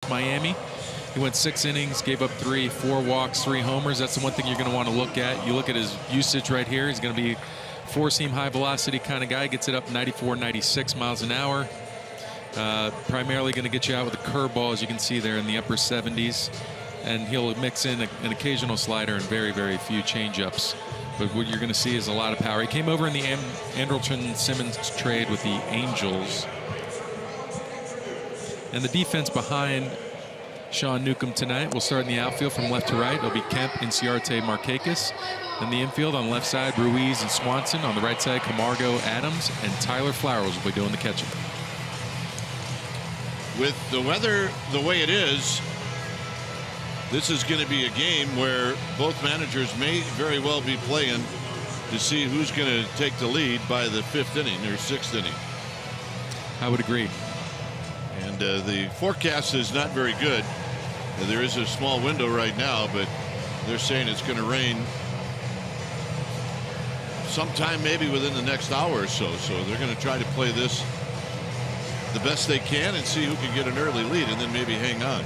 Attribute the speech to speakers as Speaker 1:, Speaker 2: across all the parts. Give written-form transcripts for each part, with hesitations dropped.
Speaker 1: Miami. He went 6 innings, gave up 3, 4 walks, 3 homers. That's the one thing you're going to want to look at. You look at his usage right here. He's going to be 4-seam high velocity kind of guy. Gets it up 94, 96 miles an hour. Primarily going to get you out with a curveball, as you can see there, in the upper 70s. And he'll mix in an occasional slider and very, very few changeups. But what you're going to see is a lot of power. He came over in the Andrelton Simmons trade with the Angels. And the defense behind Sean Newcomb tonight will start in the outfield from left to right. It'll be Kemp, Inciarte, Markakis. In the infield on the left side, Ruiz and Swanson. On the right side, Camargo, Adams, and Tyler Flowers will be doing the catching.
Speaker 2: With the weather the way it is, this is going to be a game where both managers may very well be playing to see who's going to take the lead by the 5th inning or 6th inning.
Speaker 1: I would agree.
Speaker 2: And the forecast is not very good. There is a small window right now, but they're saying it's going to rain sometime maybe within the next hour or so. So they're going to try to play this the best they can and see who can get an early lead and then maybe hang on.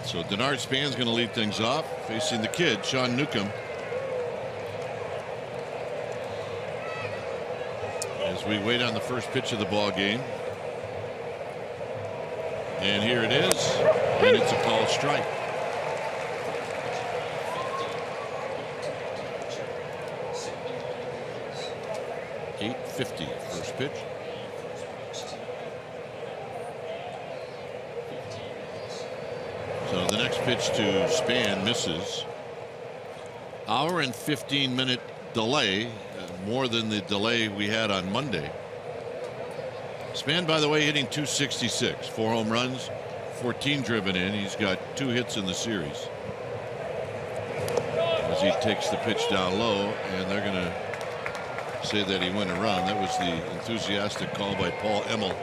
Speaker 2: So Denard Span's going to lead things off, facing the kid, Sean Newcomb. As we wait on the first pitch of the ball game. And here it is. And it's a called strike. .850 first pitch. So the next pitch to Span misses. Hour and 15-minute delay, more than the delay we had on Monday. Span, by the way, hitting .266, 4 home runs, 14 driven in. He's got 2 hits in the series. As he takes the pitch down low, and they're going to say that he went around. That was the enthusiastic call by Paul Emmel.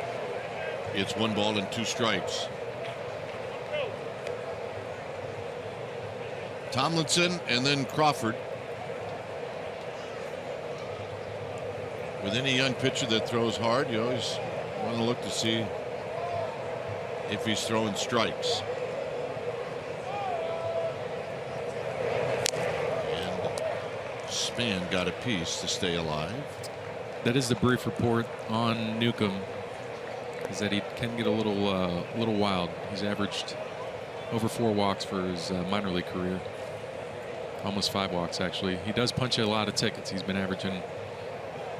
Speaker 2: It's 1 ball and 2 strikes. Tomlinson and then Crawford. With any young pitcher that throws hard, you always want to look to see if he's throwing strikes. And Span got a piece to stay alive.
Speaker 1: That is the brief report on Newcomb, is that he can get a little wild. He's averaged over 4 walks for his minor league career. Almost 5 walks, actually. He does punch a lot of tickets. He's been averaging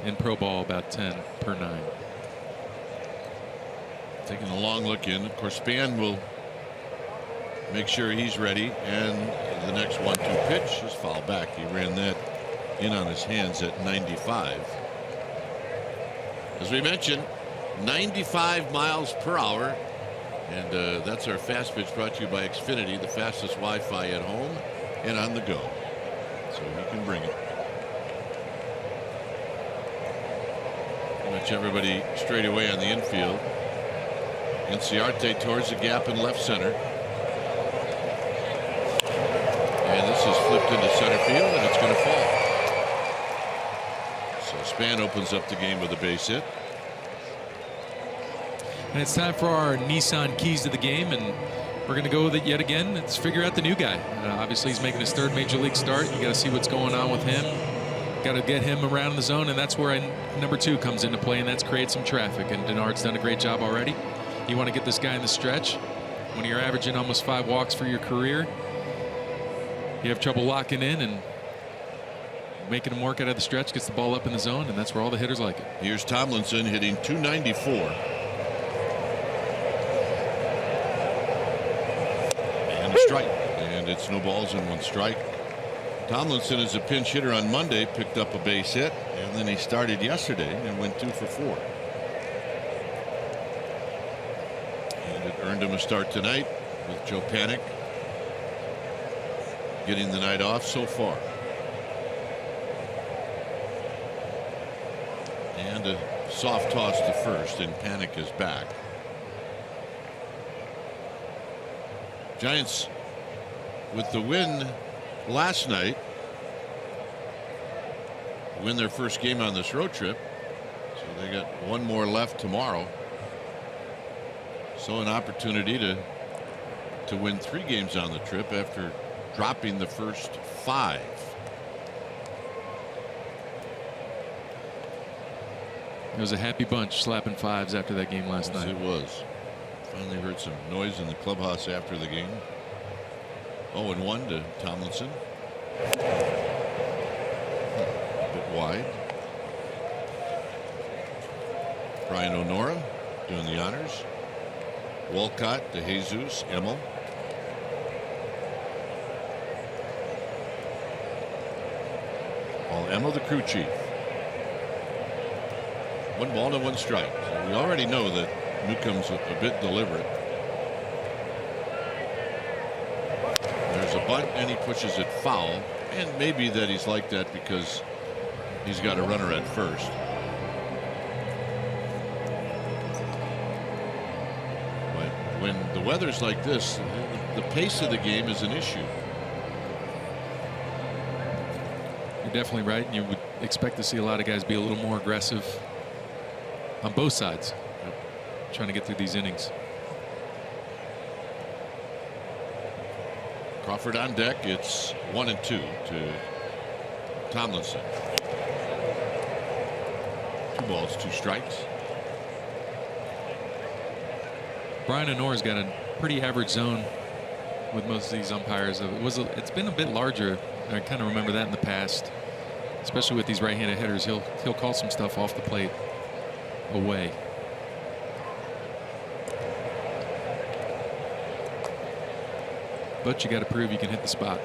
Speaker 1: in pro ball about 10 per 9.
Speaker 2: Taking a long look in. Of course, Span will make sure he's ready. And the next 1-2 pitch is foul back. He ran that in on his hands at 95. As we mentioned, 95 miles per hour. And that's our fast pitch, brought to you by Xfinity, the fastest Wi-Fi at home and on the go. So he can bring it. Pretty much everybody straight away on the infield. Inciarte towards the gap in left center. And this is flipped into center field, and it's going to fall. So Span opens up the game with a base hit.
Speaker 1: And it's time for our Nissan keys to the game, and we're going to go with it yet again. Let's figure out the new guy. Obviously, he's making his 3rd major league start. You got to see what's going on with him. Got to get him around the zone, and that's where number 2 comes into play, and that's create some traffic. And Denard's done a great job already. You want to get this guy in the stretch. When you're averaging almost 5 walks for your career, you have trouble locking in and making him work out of the stretch. Gets the ball up in the zone, and that's where all the hitters like it.
Speaker 2: Here's Tomlinson hitting .294. Strike, and it's no balls and 1 strike. Tomlinson is a pinch hitter on Monday, picked up a base hit, and then he started yesterday and went 2 for 4. And it earned him a start tonight with Joe Panik getting the night off so far. And a soft toss to first, and Panik is back. Giants, with the win last night, win their first game on this road trip. So they got 1 more left tomorrow. So an opportunity to win 3 games on the trip after dropping the first 5.
Speaker 1: It was a happy bunch slapping 5s after that game last night.
Speaker 2: It was. Finally heard some noise in the clubhouse after the game. 0-1 to Tomlinson. A bit wide. Brian O'Nora doing the honors. Walcott to Jesus. Emmel. Paul Emmel, the crew chief. 1 ball to 1 strike. So we already know that Newcomb's a bit deliberate. There's a bunt and he pushes it foul, and maybe that he's like that because he's got a runner at first. But when the weather's like this, the pace of the game is an issue.
Speaker 1: You're definitely right, and you would expect to see a lot of guys be a little more aggressive on both sides, trying to get through these innings.
Speaker 2: Crawford on deck. It's 1-2 to Tomlinson. 2 balls, 2 strikes.
Speaker 1: Brian O'Nora's got a pretty average zone with most of these umpires. It's been a bit larger. I kind of remember that in the past, especially with these right-handed hitters. He'll call some stuff off the plate away. But you got to prove you can hit the spot.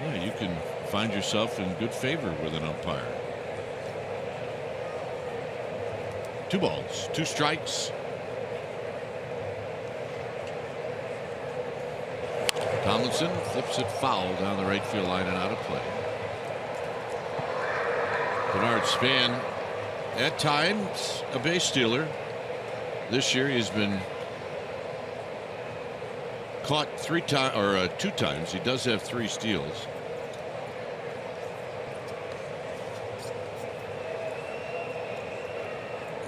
Speaker 2: Yeah, you can find yourself in good favor with an umpire. 2 balls, 2 strikes. Tomlinson flips it foul down the right field line and out of play. Bernard Span, at times a base stealer. This year he's been caught 2 times. He does have 3 steals.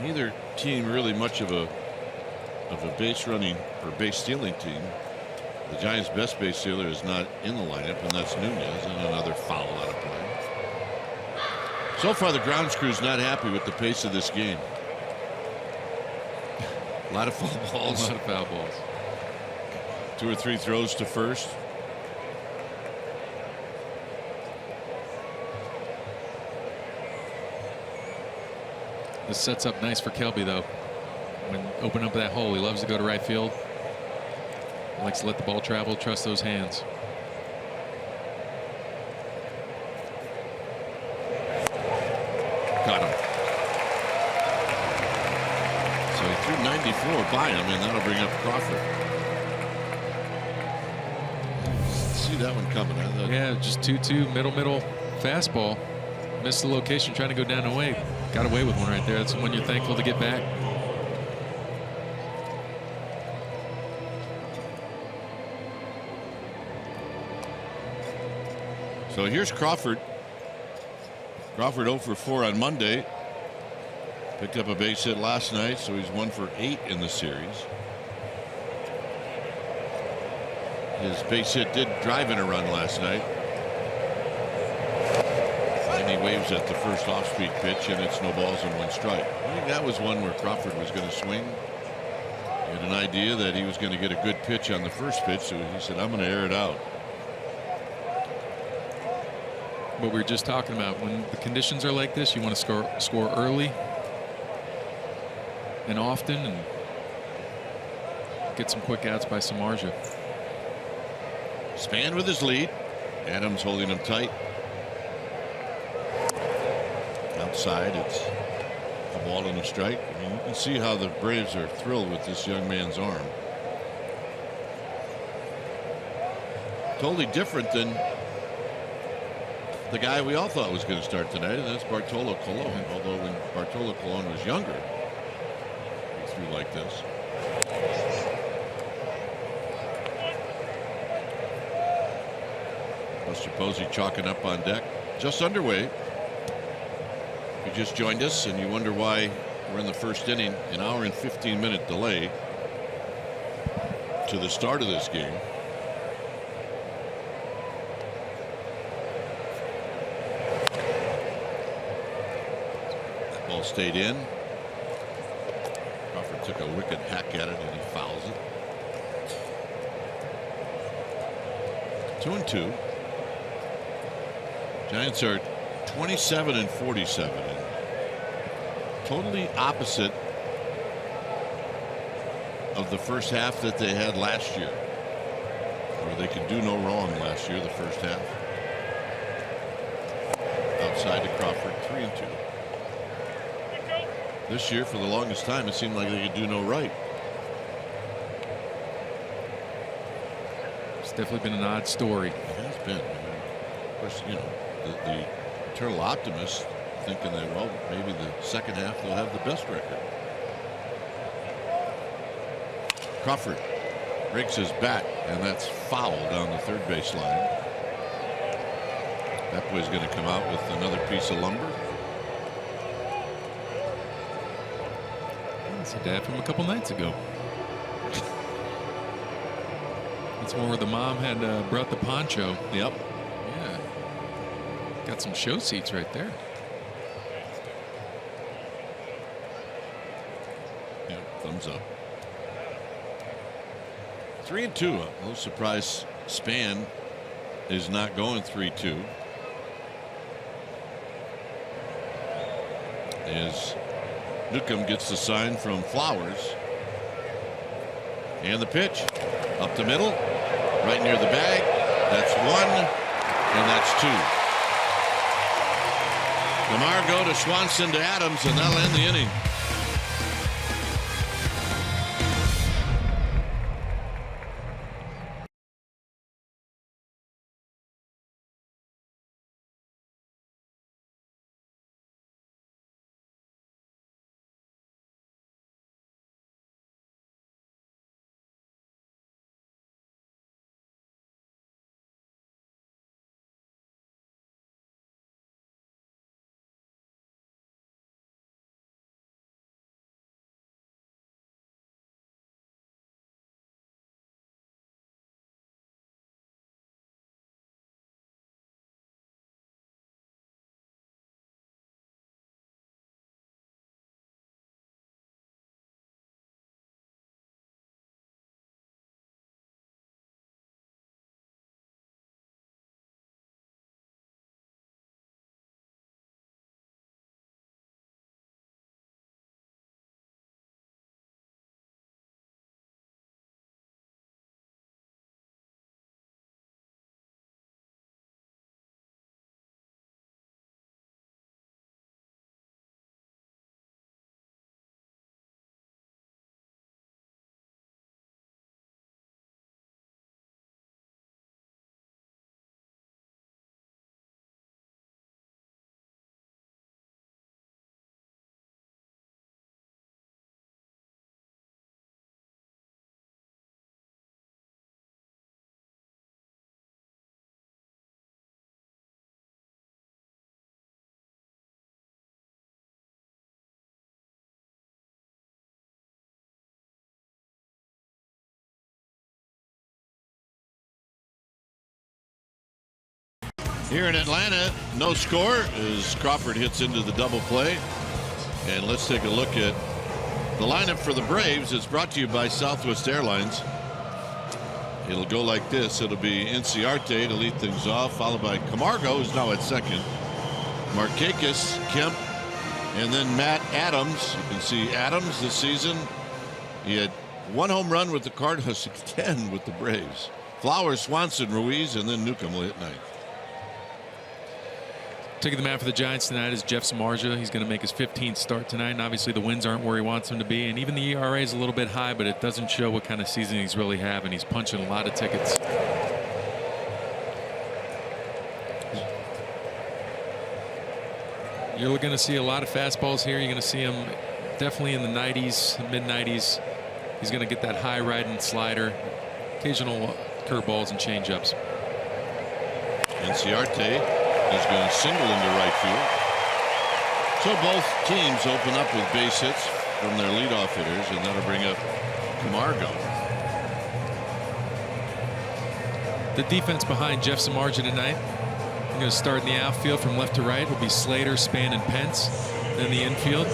Speaker 2: Neither team really much of a base running or base stealing team. The Giants' best base stealer is not in the lineup, and that's Nunez, and another foul out of play. So far, the grounds crew's not happy with the pace of this game. A lot of foul balls.
Speaker 1: A lot of foul balls.
Speaker 2: 2 or 3 throws to first.
Speaker 1: This sets up nice for Kelby, though. When open up that hole, he loves to go to right field. He likes to let the ball travel, trust those hands.
Speaker 2: Got him. So he threw 94 by him, and that'll bring up Crawford. See that one coming.
Speaker 1: Yeah, just 2-2 middle fastball. Missed the location, trying to go down and away. Got away with one right there. That's the one you're thankful to get back.
Speaker 2: So here's Crawford. Crawford 0 for 4 on Monday. Picked up a base hit last night, so he's 1 for 8 in the series. His base hit did drive in a run last night. And he waves at the first off-speed pitch, and it's no balls and 1 strike. I think that was one where Crawford was going to swing. He had an idea that he was going to get a good pitch on the first pitch, so he said, I'm going to air it out.
Speaker 1: What we were just talking about, when the conditions are like this, you want to score early and often, and get some quick outs by Samardzija.
Speaker 2: Span with his lead. Adams holding him tight. Outside, it's a ball and a strike. I mean, you can see how the Braves are thrilled with this young man's arm. Totally different than the guy we all thought was going to start tonight, and that's Bartolo Colon. Although when Bartolo Colon was younger, he threw like this. Buster Posey chalking up on deck. Just underway. If you just joined us and you wonder why We're in the first inning, an hour and 15-minute delay to the start of this game. That ball stayed in. Crawford took a wicked hack at it and he fouls it. 2-2. Giants are 27 and 47. And totally opposite of the first half that they had last year, where they could do no wrong last year, the first half. Outside to Crawford, 3-2. This year, for the longest time, it seemed like they could do no right.
Speaker 1: It's definitely been an odd story.
Speaker 2: It has been. Of course, you know, the eternal optimist thinking that, well, maybe the second half they'll have the best record. Crawford breaks his bat, and that's foul down the third base line. That boy's going to come out with another piece of lumber.
Speaker 1: That's a dad from a couple nights ago. That's one where the mom had brought the poncho.
Speaker 2: Yep.
Speaker 1: Yeah. Got some show seats right there.
Speaker 2: Yep. Thumbs up. 3-2. A little surprise Span is not going 3-2. As Newcomb gets the sign from Flowers. And the pitch up the middle, right near the bag. That's one, and that's two. Camargo to Swanson to Adams, and that'll end the inning. Here in Atlanta, no score as Crawford hits into the double play. And let's take a look at the lineup for the Braves. It's brought to you by Southwest Airlines. It'll go like this. It'll be Inciarte to lead things off, followed by Camargo, who's now at second. Markakis, Kemp, and then Matt Adams. You can see Adams this season. He had one home run with the Cardinals, 10 with the Braves. Flowers, Swanson, Ruiz, and then Newcomb will hit ninth.
Speaker 1: Taking the man for the Giants tonight is Jeff Samardzija. He's going to make his 15th start tonight, and obviously the wins aren't where he wants them to be, and even the ERA is a little bit high, but it doesn't show what kind of season he's really having. He's punching a lot of tickets. You're going to see a lot of fastballs here. You're going to see him definitely in the 90s, mid-90s. He's going to get that high riding slider, occasional curveballs and changeups.
Speaker 2: Inciarte is going to single into right field. So both teams open up with base hits from their leadoff hitters, and that'll bring up Camargo.
Speaker 1: The defense behind Jeff Samardzija tonight. I'm going to start in the outfield from left to right. Will be Slater, Span, and Pence. Then the infield,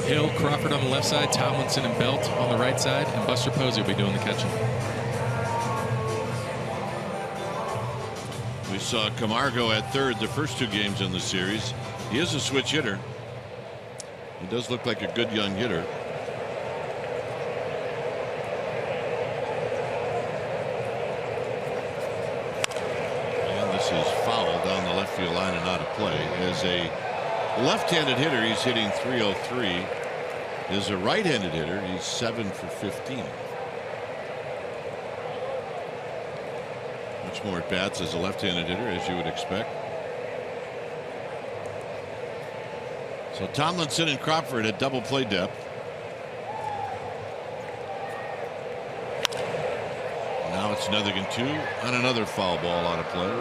Speaker 1: Hill, Crawford on the left side, Tomlinson and Belt on the right side, and Buster Posey will be doing the catching.
Speaker 2: We saw Camargo at third the first 2 games in the series. He is a switch hitter. He does look like a good young hitter. And this is foul down the left field line and out of play. As a left-handed hitter, he's hitting .303. As a right-handed hitter, he's 7 for 15. Much more at bats as a left-handed hitter, as you would expect. So Tomlinson and Crawford at double play depth. Now it's Nethergan 2 on another foul ball out of play.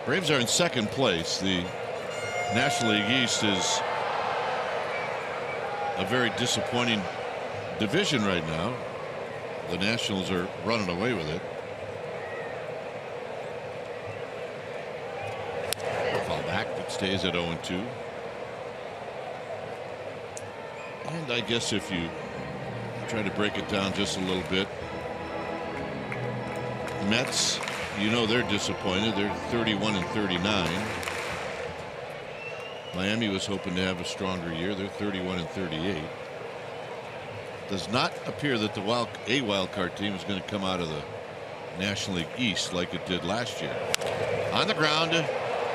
Speaker 2: Braves are in second place. The National League East is a very disappointing division right now. The Nationals are running away with it. Foul back, it stays at 0-2. And I guess if you try to break it down just a little bit, Mets, you know they're disappointed. They're 31 and 39. Miami was hoping to have a stronger year. They're 31 and 38. Does not appear that the wild card team is going to come out of the National League East like it did last year. On the ground,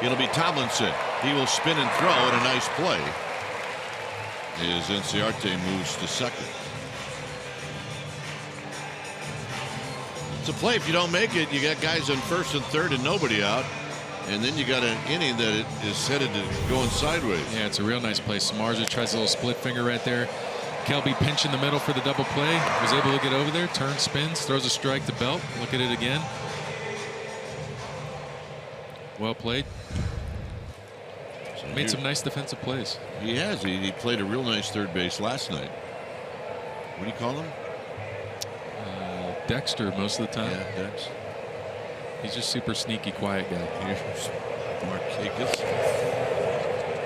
Speaker 2: it'll be Tomlinson. He will spin and throw, and a nice play as Inciarte moves to second. It's a play. If you don't make it, you got guys on first and third and nobody out. And then you got an inning that is headed to going sideways.
Speaker 1: Yeah, it's a real nice play. Samardzija tries a little split finger right there. Kelby pinch in the middle for the double play. Was able to get over there, turns, spins, throws a strike to Belt. Look at it again. Well played.
Speaker 2: So
Speaker 1: Made some nice defensive plays.
Speaker 2: He has. He played a real nice third base last night. What do you call him?
Speaker 1: Dexter most of the time.
Speaker 2: Yeah, Dex.
Speaker 1: He's just super sneaky, quiet guy.
Speaker 2: Here's Markakis.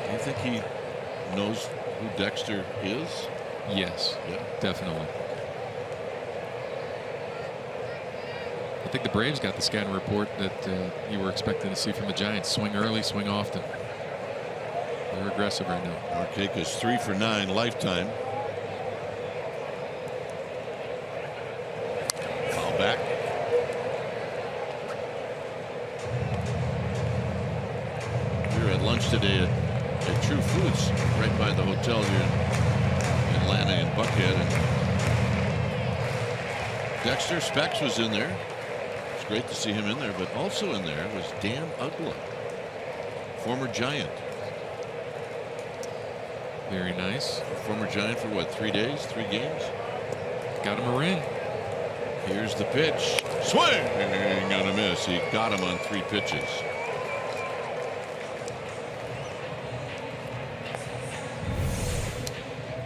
Speaker 2: Do you think he knows who Dexter is?
Speaker 1: Yes,
Speaker 2: Yeah,
Speaker 1: definitely. I think the Braves got the scouting report that you were expecting to see from the Giants. Swing early, swing often. They're aggressive right now.
Speaker 2: Markakis 3 for 9 lifetime. Foul back. We were at lunch today at True Foods right by the hotel here in Atlanta and Buckhead, and Dexter Specs was in there. It's great to see him in there, but also in there was Dan Uggla, former Giant.
Speaker 1: Very nice.
Speaker 2: Former Giant for what, 3 days, 3 games?
Speaker 1: Got him a ring.
Speaker 2: Here's the pitch. Swing! Gonna miss. He got him on 3 pitches.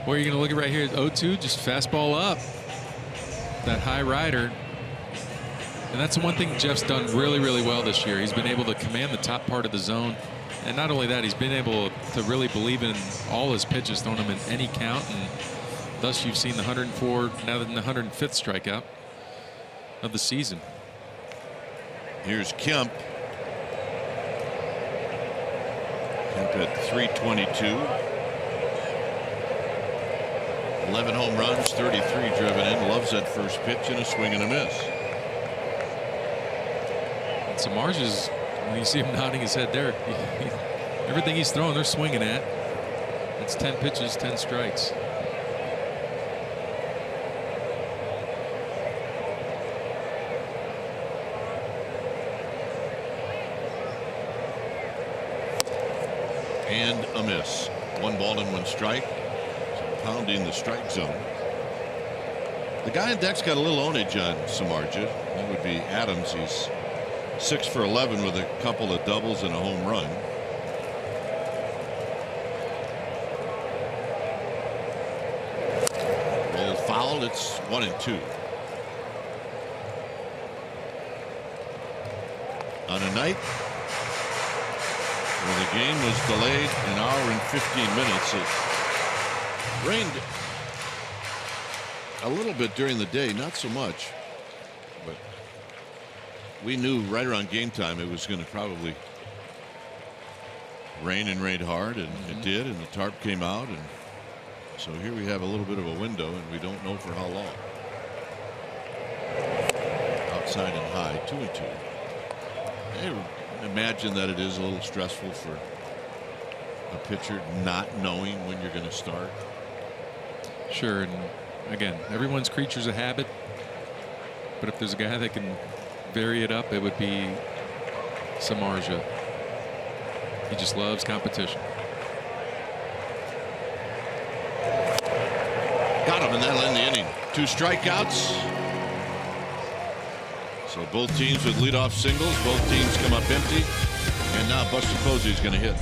Speaker 1: Where you're going to look at right here is 0-2, just fastball up. That high rider. And that's the one thing Jeff's done really, really well this year. He's been able to command the top part of the zone. And not only that, he's been able to really believe in all his pitches, throwing them in any count. And thus you've seen the 104, now the 105th strikeout of the season.
Speaker 2: Here's Kemp. Kemp at 322. 11 home runs, 33 driven in. Loves that first pitch and a swing and a miss.
Speaker 1: And Samardzija's, when you see him nodding his head there, everything he's throwing, they're swinging at. It's 10 pitches, 10 strikes.
Speaker 2: And a miss. 1 ball and 1 strike. Pounding the strike zone. The guy in deck's got a little ownage on Samardzija. That would be Adams. He's 6 for 11 with a couple of doubles and a home run. Ball fouled. It's 1-2. On a night where the game was delayed an hour and 15 minutes, it rained a little bit during the day, not so much, but we knew right around game time it was going to probably rain and rain hard, and it did, and the tarp came out, and so here we have a little bit of a window, and we don't know for how long. Outside and high, 2-2. I imagine that it is a little stressful for a pitcher not knowing when you're going to start.
Speaker 1: Sure, and again, everyone's creature's a habit, but if there's a guy that can vary it up, it would be Samardzija. He just loves competition.
Speaker 2: Got him, and that'll end the inning. 2 strikeouts. So both teams with leadoff singles. Both teams come up empty. And now Buster Posey is going to hit.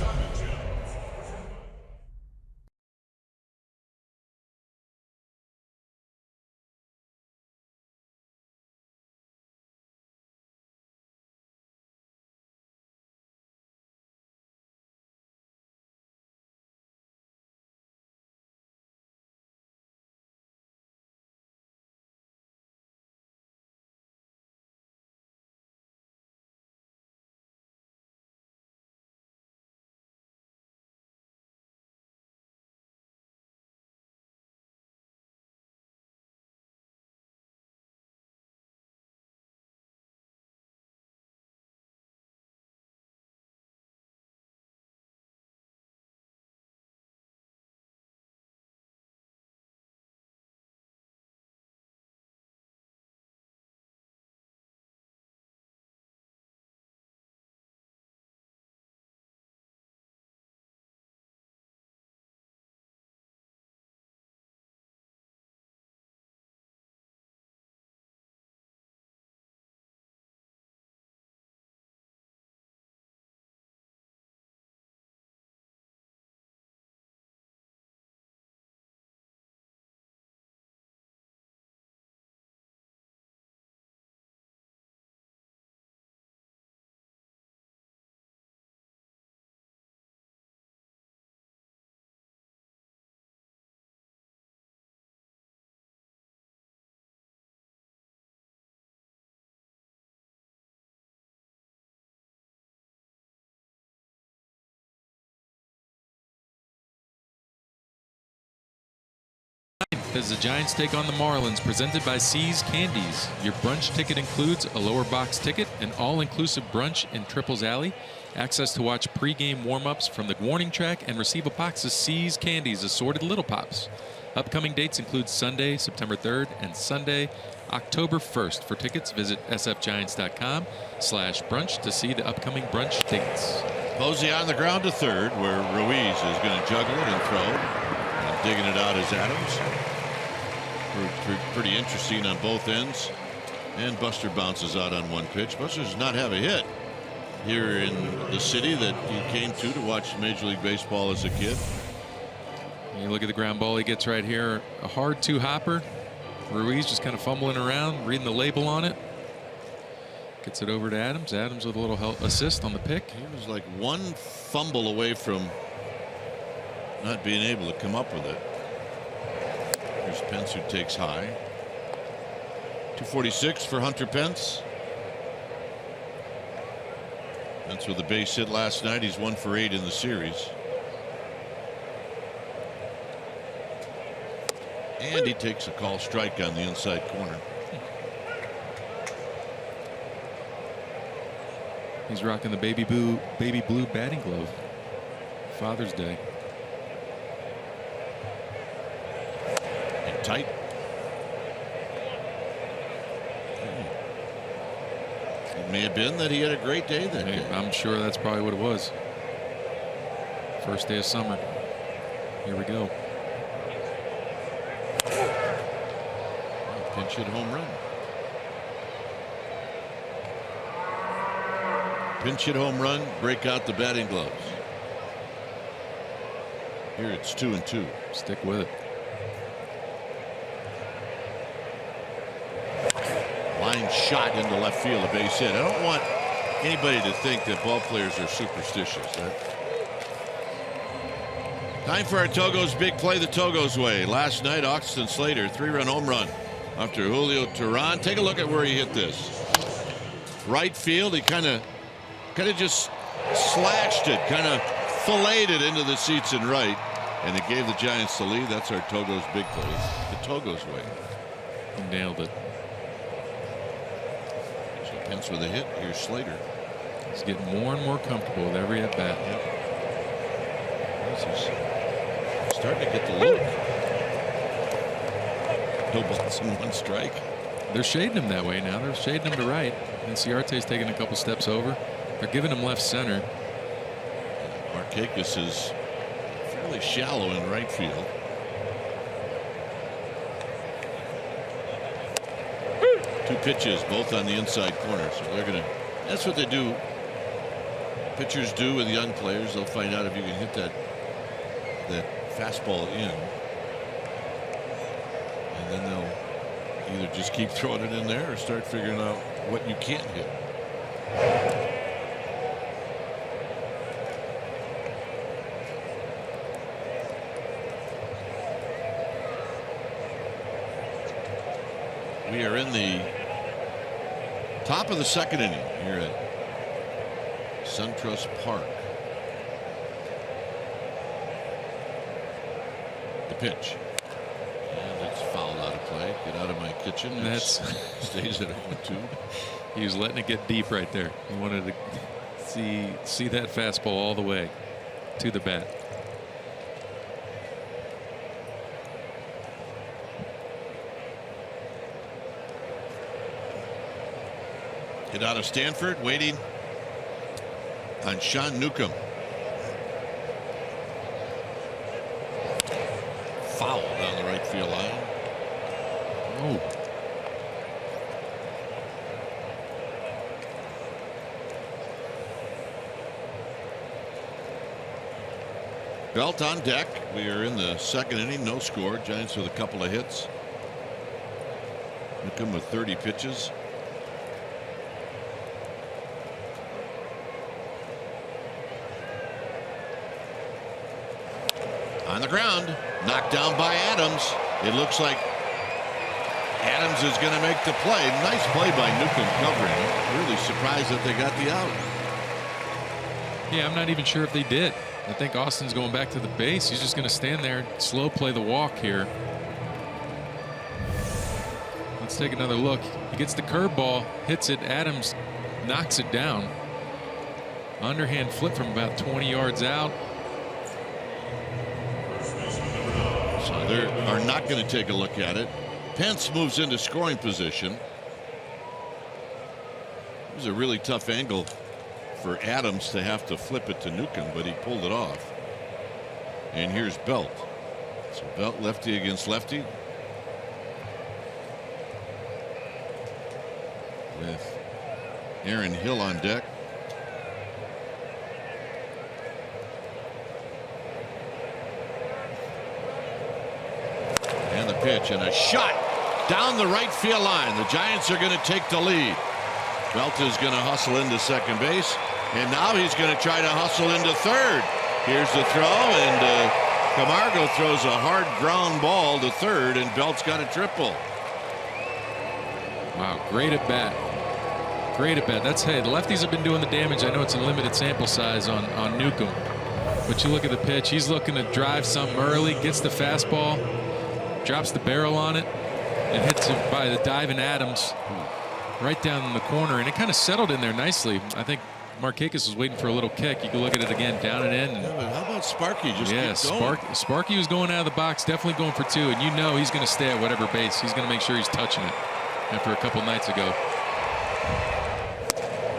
Speaker 1: As the Giants take on the Marlins, presented by C's Candies. Your brunch ticket includes a lower box ticket, an all-inclusive brunch in Triples Alley, access to watch pregame warm-ups from the warning track, and receive a box of C's Candies assorted Little Pops. Upcoming dates include Sunday, September 3rd, and Sunday, October 1st. For tickets, visit sfgiants.com/brunch to see the upcoming brunch dates.
Speaker 2: Posey on the ground to third, where Ruiz is going to juggle it and throw. And digging it out is Adams. Pretty interesting on both ends. And Buster bounces out on one pitch. Buster does not have a hit here in the city that he came to watch Major League Baseball as a kid.
Speaker 1: You look at the ground ball he gets right here. A hard 2-hopper. Ruiz just kind of fumbling around, reading the label on it. Gets it over to Adams. Adams with a little help assist on the pick.
Speaker 2: He was like one fumble away from not being able to come up with it. Here's Pence, who takes high. 246 for Hunter Pence. That's with the base hit last night. He's 1 for 8 in the series. And he takes a call strike on the inside corner.
Speaker 1: He's rocking the baby blue batting glove. Father's Day.
Speaker 2: And tight. It may have been that he had a great day that day.
Speaker 1: I'm sure that's probably what it was. First day of summer. Here we go.
Speaker 2: Pinch hit home run. Pinch hit home run, break out the batting gloves. Here it's 2-2.
Speaker 1: Stick with it.
Speaker 2: Line shot into left field, a base hit. I don't want anybody to think that ball players are superstitious. Time for our Togo's big play the Togo's way. Last night, Austin Slater, 3-run home run after Julio Teheran. Take a look at where he hit this. Right field, he kind of just slashed it, kind of filleted it into the seats in right, and it gave the Giants the lead. That's our Togo's big play. It's the Togo's way.
Speaker 1: He nailed it.
Speaker 2: So Pence with a hit. Here's Slater.
Speaker 1: He's getting more and more comfortable with every at bat.
Speaker 2: Yep. He's starting to get the look. No balls and 1 strike.
Speaker 1: They're shading him that way now. They're shading him to right. And Ciarte's taking a couple steps over. They're giving him left center.
Speaker 2: Markakis is fairly shallow in right field. Two pitches, both on the inside corner. So they're gonna. That's what they do. Pitchers do with young players. They'll find out if you can hit that fastball in, and then they'll either just keep throwing it in there or start figuring out what you can't hit. We are in the top of the 2nd inning here at SunTrust Park. The pitch. And it's fouled out of play. Get out of my kitchen.
Speaker 1: That's
Speaker 2: stays at 0-2.
Speaker 1: He was letting it get deep right there. He wanted to see that fastball all the way to the bat.
Speaker 2: Get out of Stanford, waiting on Sean Newcomb. Foul down the right field line.
Speaker 1: Oh.
Speaker 2: Belt on deck. We are in the 2nd inning, no score. Giants with a couple of hits. Newcomb with 30 pitches. On the ground, knocked down by Adams. It looks like Adams is going to make the play. Nice play by Newcomb covering. Really surprised that they got the out.
Speaker 1: Yeah, I'm not even sure if they did. I think Austin's going back to the base. He's just going to stand there, slow play the walk here. Let's take another look. He gets the curveball, hits it. Adams knocks it down. Underhand flip from about 20 yards out.
Speaker 2: So they are not going to take a look at it. Pence moves into scoring position. It was a really tough angle for Adams to have to flip it to Newcomb, but he pulled it off. And here's Belt. So Belt lefty against lefty. With Aaron Hill on deck. And the pitch and a shot down the right field line. The Giants are going to take the lead. Belt is going to hustle into second base, and now he's going to try to hustle into third. Here's the throw, and Camargo throws a hard ground ball to third, and Belt's got a triple.
Speaker 1: Wow, great at bat. Great at bat. That's, hey, the lefties have been doing the damage. I know it's a limited sample size on Newcomb, but you look at the pitch. He's looking to drive something early, gets the fastball, drops the barrel on it, and hits it by the diving Adams right down in the corner, and it kind of settled in there nicely. I think Markakis was waiting for a little kick. You can look at it again, down and in. And
Speaker 2: yeah, but how about Sparky? Just keep going.
Speaker 1: Sparky was going out of the box, definitely going for 2, and you know he's going to stay at whatever base. He's going to make sure he's touching it after a couple nights ago.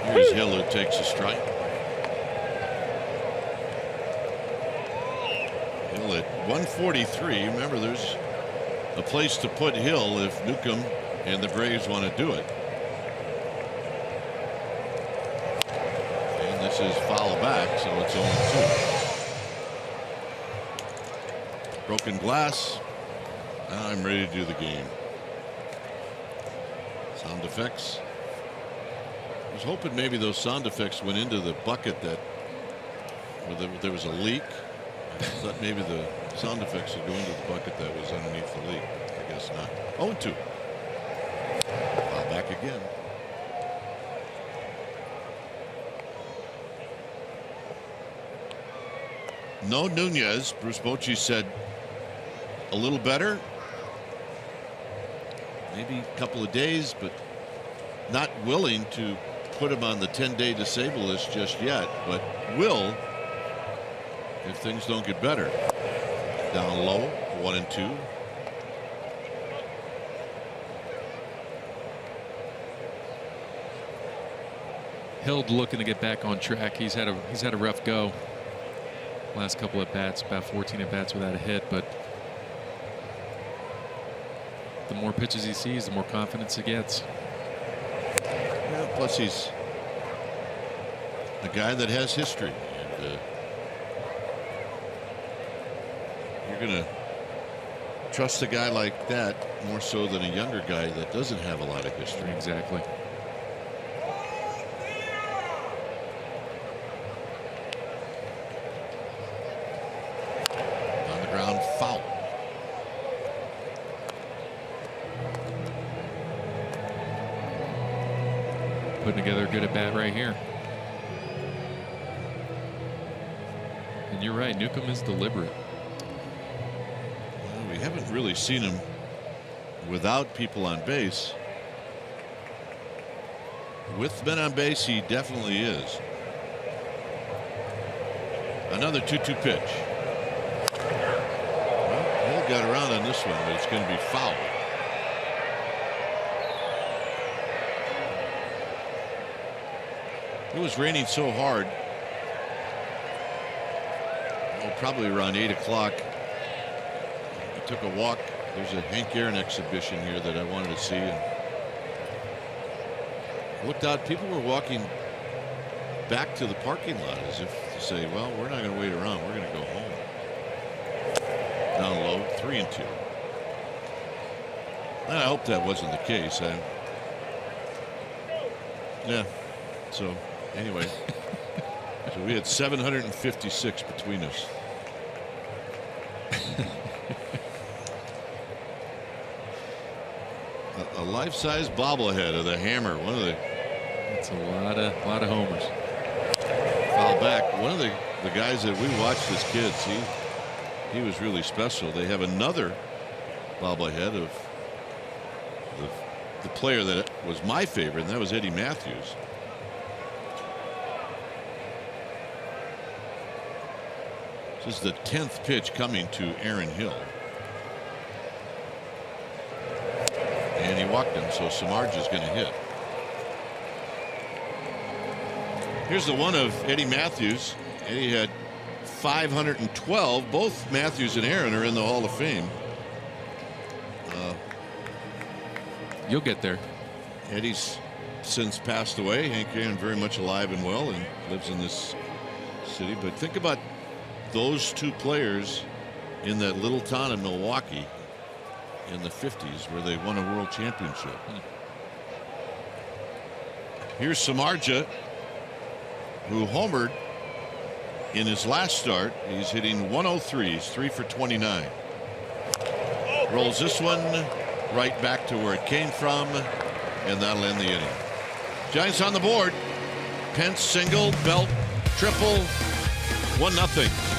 Speaker 2: Here's Hill who takes a strike. Hill at 143. Remember, there's a place to put Hill if Newcomb and the Braves want to do it. is foul back, so it's 0-2. Broken glass. Now I'm ready to do the game. Sound effects. I was hoping maybe those sound effects went into the bucket that where there was a leak. I thought maybe the sound effects would go into the bucket that was underneath the leak. I guess not. 0-2. Foul back again. No Nunez. Bruce Bochy said a little better. Maybe a couple of days, but not willing to put him on the 10-day disabled list just yet, but will if things don't get better. Down low, 1-2.
Speaker 1: Hild looking to get back on track. He's had a rough go. Last couple at bats, about 14 at bats without a hit, but the more pitches he sees, the more confidence he gets.
Speaker 2: Yeah, plus he's a guy that has history, and you're gonna trust a guy like that more so than a younger guy that doesn't have a lot of history.
Speaker 1: Exactly.
Speaker 2: On the ground, foul.
Speaker 1: Putting together a good at bat right here. And you're right, Newcomb is deliberate.
Speaker 2: Well, we haven't really seen him without people on base. With men on base, he definitely is. Another 2-2 pitch. Well, Hill got around on this one, but it's going to be foul. It was raining so hard. Oh, probably around 8 o'clock. I took a walk. There's a Hank Aaron exhibition here that I wanted to see. And looked out. People were walking back to the parking lot as if to say, well, we're not going to wait around. We're going to go home. Down low, 3-2. And I hope that wasn't the case. Yeah. So anyway, so we had 756 between us. A life-size bobblehead of the Hammer. One of the.
Speaker 1: It's a lot of homers.
Speaker 2: Foul back. One of the guys that we watched as kids. He was really special. They have another bobblehead of the player that was my favorite, and that was Eddie Matthews. This is the 10th pitch coming to Aaron Hill. And he walked him, so Samardzija's going to hit. Here's the one of Eddie Matthews. Eddie had 512. Both Matthews and Aaron are in the Hall of Fame.
Speaker 1: You'll get there.
Speaker 2: Eddie's since passed away. Hank Aaron very much alive and well and lives in this city. But think about those two players in that little town of Milwaukee in the 50s where they won a world championship. Here's Samardzija, who homered in his last start. He's hitting 103. He's 3 for 29. Rolls this one right back to where it came from, and that'll end the inning. Giants on the board. Pence single, Belt triple, 1-0.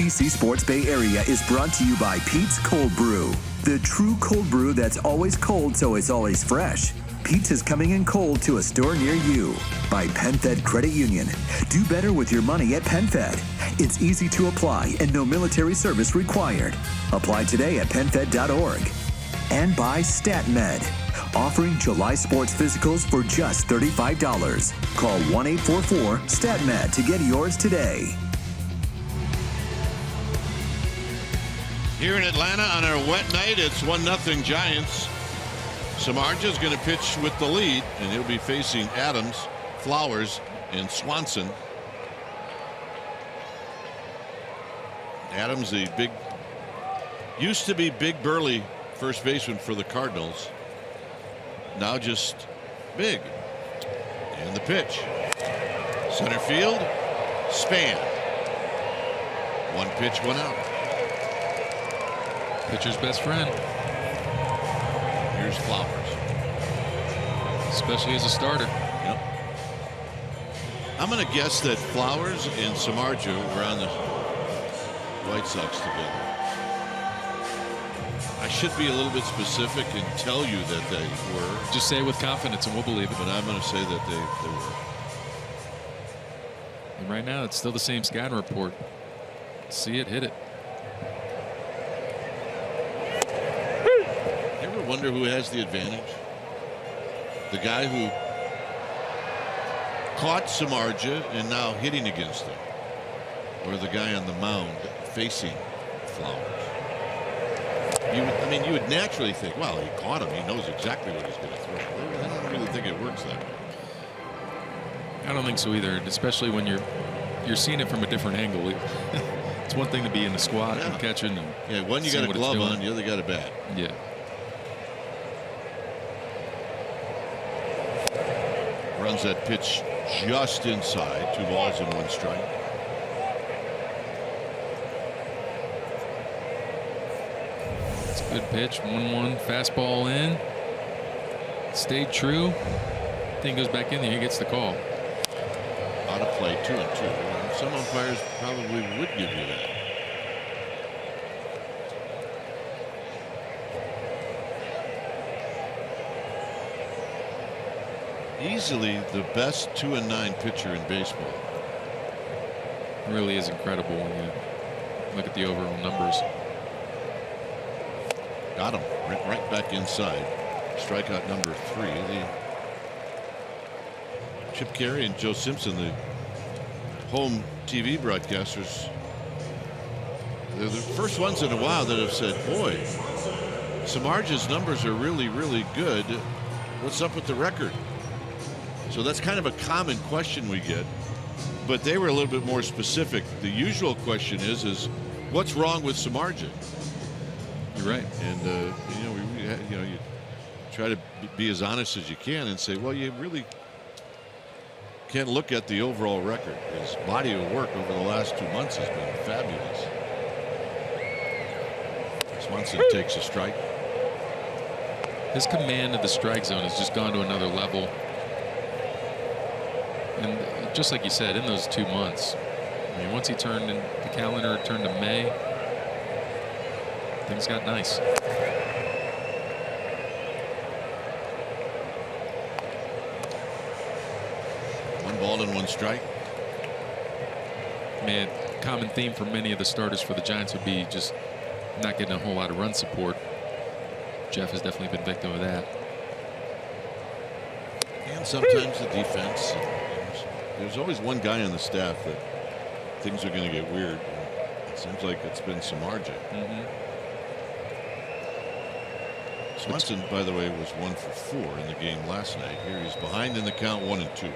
Speaker 3: NBC Sports Bay Area is brought to you by Pete's Cold Brew. The true cold brew that's always cold so it's always fresh. Pete's is coming in cold to a store near you. By PenFed Credit Union. Do better with your money at PenFed. It's easy to apply and no military service required. Apply today at PenFed.org. And by StatMed. Offering July sports physicals for just $35. Call 1-844-StatMed to get yours today.
Speaker 2: Here in Atlanta on our wet night, it's 1-0 Giants. Samardzija's going to pitch with the lead, and he'll be facing Adams, Flowers, and Swanson. Adams, the big, used to be big burly first baseman for the Cardinals. Now just big. And the pitch. Center field. Span. One pitch, one out.
Speaker 1: Pitcher's best friend.
Speaker 2: Here's Flowers.
Speaker 1: Especially as a starter.
Speaker 2: Yep. I'm going to guess that Flowers and Samardzija were on the White Sox together. I should be a little bit specific and tell you that they were.
Speaker 1: Just say it with confidence and we'll believe it.
Speaker 2: But I'm going to say that they were.
Speaker 1: And right now it's still the same scouting report. See it, hit it.
Speaker 2: You ever wonder who has the advantage? The guy who caught Samardzija and now hitting against him, or the guy on the mound facing Flowers? I mean, you would naturally think, well, he caught him. He knows exactly what he's going to throw. I don't really think it works that way.
Speaker 1: I don't think so either, especially when you're seeing it from a different angle. It's one thing to be in the squat and catching. And
Speaker 2: yeah, one you got a glove on, the other got a bat.
Speaker 1: Yeah.
Speaker 2: Runs that pitch just inside. 2 balls and 1 strike.
Speaker 1: It's a good pitch. 1-1 fastball in. Stayed true. Thing goes back in there. He gets the call.
Speaker 2: Out of play. 2-2. Some umpires probably would give you that. Easily the best 2-9 pitcher in baseball.
Speaker 1: It really is incredible when you look at the overall numbers.
Speaker 2: Got him right back inside. Strikeout number 3. The Chip Carey and Joe Simpson, the home TV broadcasters, they're the first ones in a while that have said, boy, Samardzija's numbers are really, really good. What's up with the record? So that's kind of a common question we get, but they were a little bit more specific. The usual question is what's wrong with Samardzija?
Speaker 1: You're right.
Speaker 2: And you try to be as honest as you can and say, well, you really can't look at the overall record. His body of work over the last 2 months has been fabulous. Swanson takes a strike.
Speaker 1: His command of the strike zone has just gone to another level. And just like you said, in those 2 months, I mean, once he turned in the calendar, turned to May, things got nice.
Speaker 2: 1 ball and 1 strike.
Speaker 1: Man, common theme for many of the starters for the Giants would be just not getting a whole lot of run support. Jeff has definitely been victim of that.
Speaker 2: And sometimes the defense. There's always one guy on the staff that things are going to get weird. It seems like it's been Samardzija. Swanson, by the way, was 1 for 4 in the game last night. Here he's behind in the count, 1-2.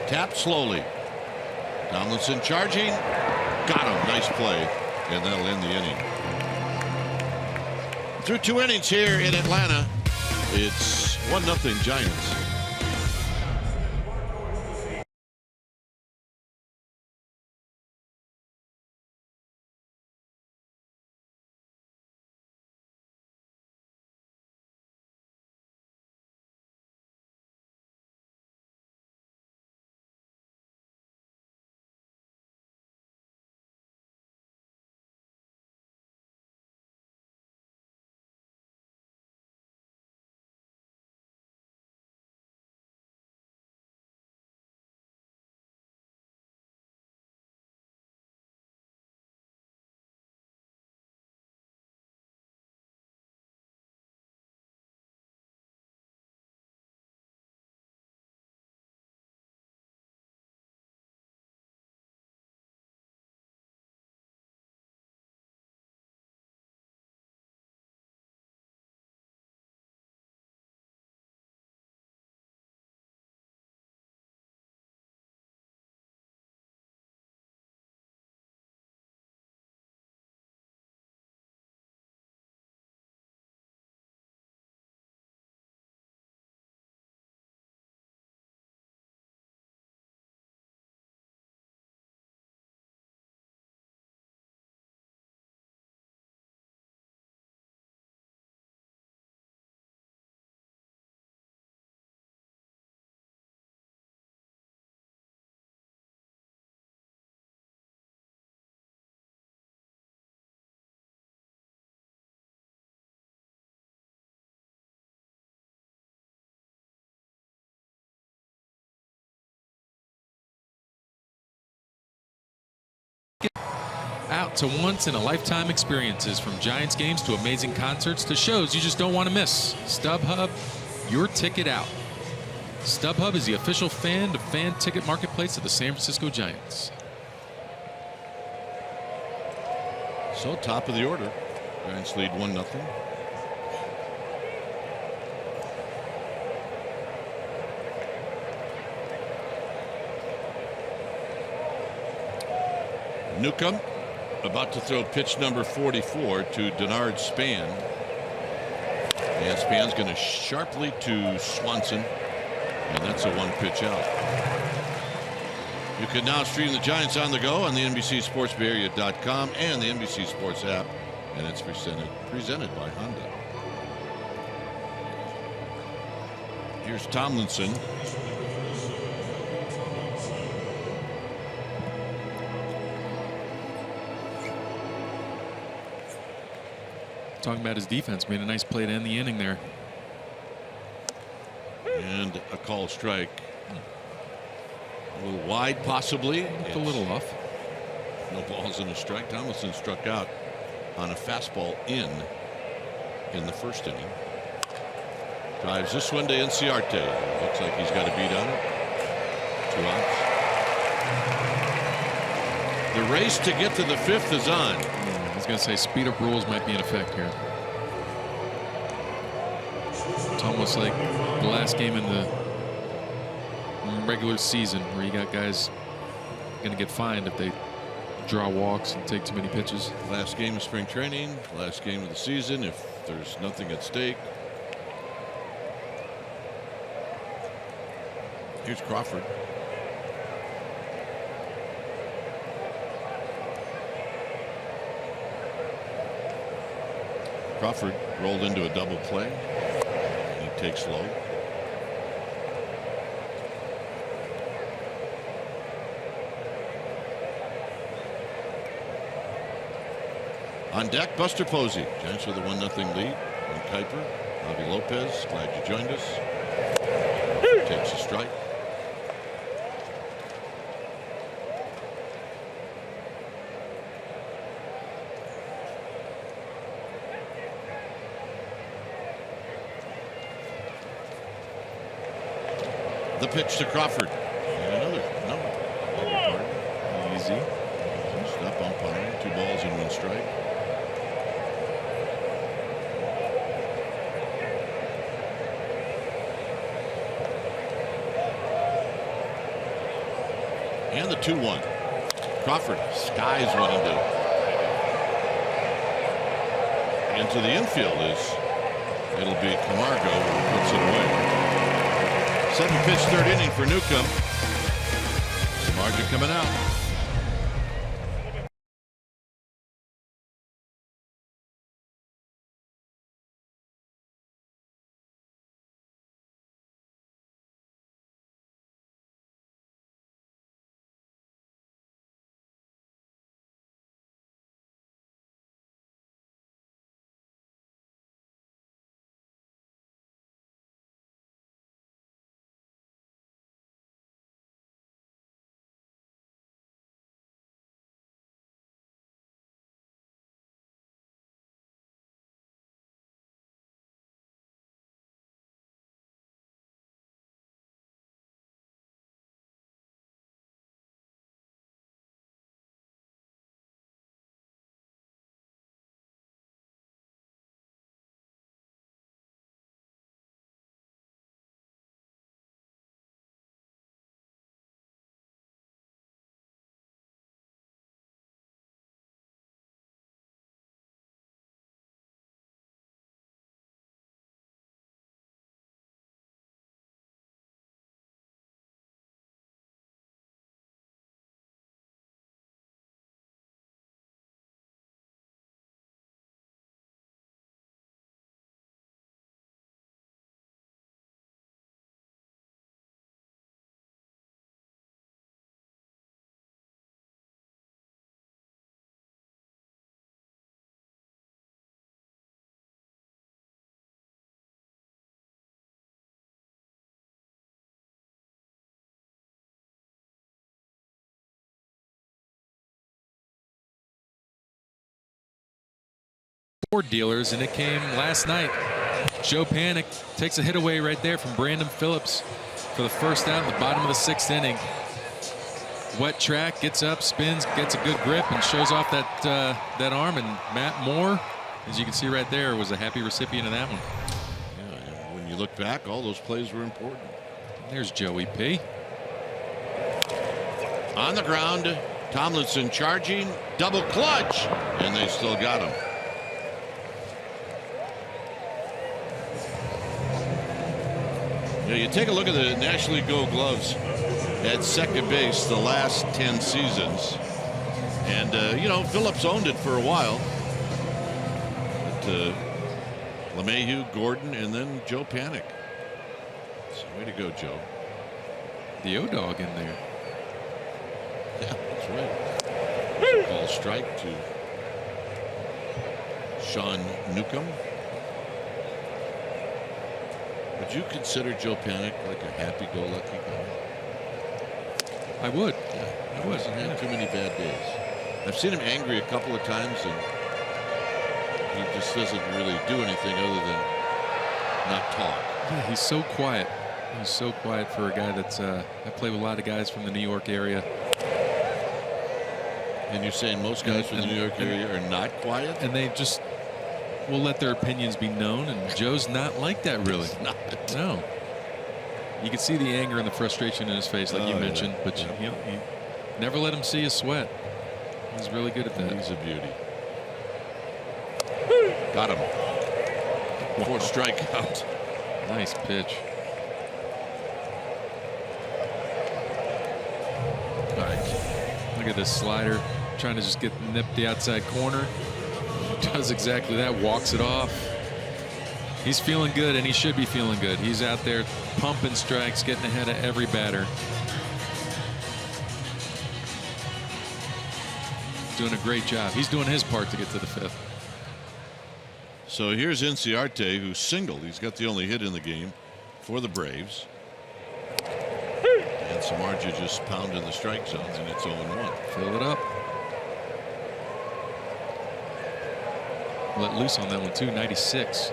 Speaker 2: Tapped slowly. Donaldson charging. Got him. Nice play. And that'll end the inning. Through 2 innings here in Atlanta, it's 1-0 Giants.
Speaker 1: out to once-in-a-lifetime experiences, from Giants games to amazing concerts to shows you just don't want to miss. StubHub, your ticket out. StubHub is the official fan-to-fan ticket marketplace of the San Francisco Giants.
Speaker 2: So top of the order. Giants lead 1-0. Newcomb about to throw pitch number 44 to Denard Span. And Span's going to sharply to Swanson. And that's a 1-pitch out. You can now stream the Giants on the go on the NBCSportsBayArea.com and the NBC Sports app. And it's presented by Honda. Here's Tomlinson.
Speaker 1: Talking about his defense, made a nice play to end the inning there.
Speaker 2: And a call strike. A little wide, possibly.
Speaker 1: A little off.
Speaker 2: No balls and a strike. Tomlinson struck out on a fastball in the first inning. Drives this one to Inciarte. Looks like he's got a beat on it. 2 outs. The race to get to the 5th is on.
Speaker 1: I was going to say speed up rules might be in effect here. It's almost like the last game in the regular season where you got guys going to get fined if they draw walks and take too many pitches.
Speaker 2: Last game of spring training, last game of the season if there's nothing at stake. Here's Crawford. Crawford rolled into a double play. He takes low. On deck, Buster Posey. Giants with a 1-0 lead. And Kuiper, Javi Lopez, glad you joined us. Takes a strike. The pitch to Crawford. And another
Speaker 1: Easy.
Speaker 2: Stop umpiring. 2 balls and 1 strike. And the 2-1. Crawford skies one into the infield. It'll be Camargo who puts it away. 7-pitch 3rd inning for Newcomb. Margin coming out.
Speaker 1: dealers, and it came last night. Joe Panik takes a hit away right there from Brandon Phillips for the first out in the bottom of the 6th inning. Wet track, gets up, spins, gets a good grip, and shows off that arm. And Matt Moore, as you can see right there, was a happy recipient of that one.
Speaker 2: Yeah, when you look back, all those plays were important.
Speaker 1: There's Joey P.
Speaker 2: On the ground, Tomlinson charging, double clutch, and they still got him. Yeah, you take a look at the National League Gold Gloves at second base the last 10 seasons, and you know, Phillips owned it for a while. But LeMahieu, Gordon, and then Joe Panik. So way to go, Joe.
Speaker 1: The O-Dog in there.
Speaker 2: Yeah, that's right. Ball strike to Sean Newcomb. Would you consider Joe Panik like a happy-go-lucky guy?
Speaker 1: I would.
Speaker 2: Yeah, I wasn't having too many bad days. I've seen him angry a couple of times, and he just doesn't really do anything other than not talk.
Speaker 1: Yeah, he's so quiet. He's so quiet for a guy that's. I play with a lot of guys from the New York area.
Speaker 2: And you're saying most guys from the New York area are not quiet?
Speaker 1: And they just will let their opinions be known, and Joe's not like that, really.
Speaker 2: He's not.
Speaker 1: No. You can see the anger and the frustration in his face, like you mentioned, but you never let him see a sweat. He's really good at that.
Speaker 2: He's a beauty. Got him. 4th strikeout.
Speaker 1: Nice pitch.
Speaker 2: All right.
Speaker 1: Look at this slider, trying to just nip the outside corner. Does exactly that, walks it off. He's feeling good, and he should be feeling good. He's out there pumping strikes, getting ahead of every batter. Doing a great job. He's doing his part to get to the 5th.
Speaker 2: So here's Inciarte, who singled. He's got the only hit in the game for the Braves. And Samardzija just pounding the strike zone, and it's 0-1.
Speaker 1: Fill it up. Let loose on that one, too. 96.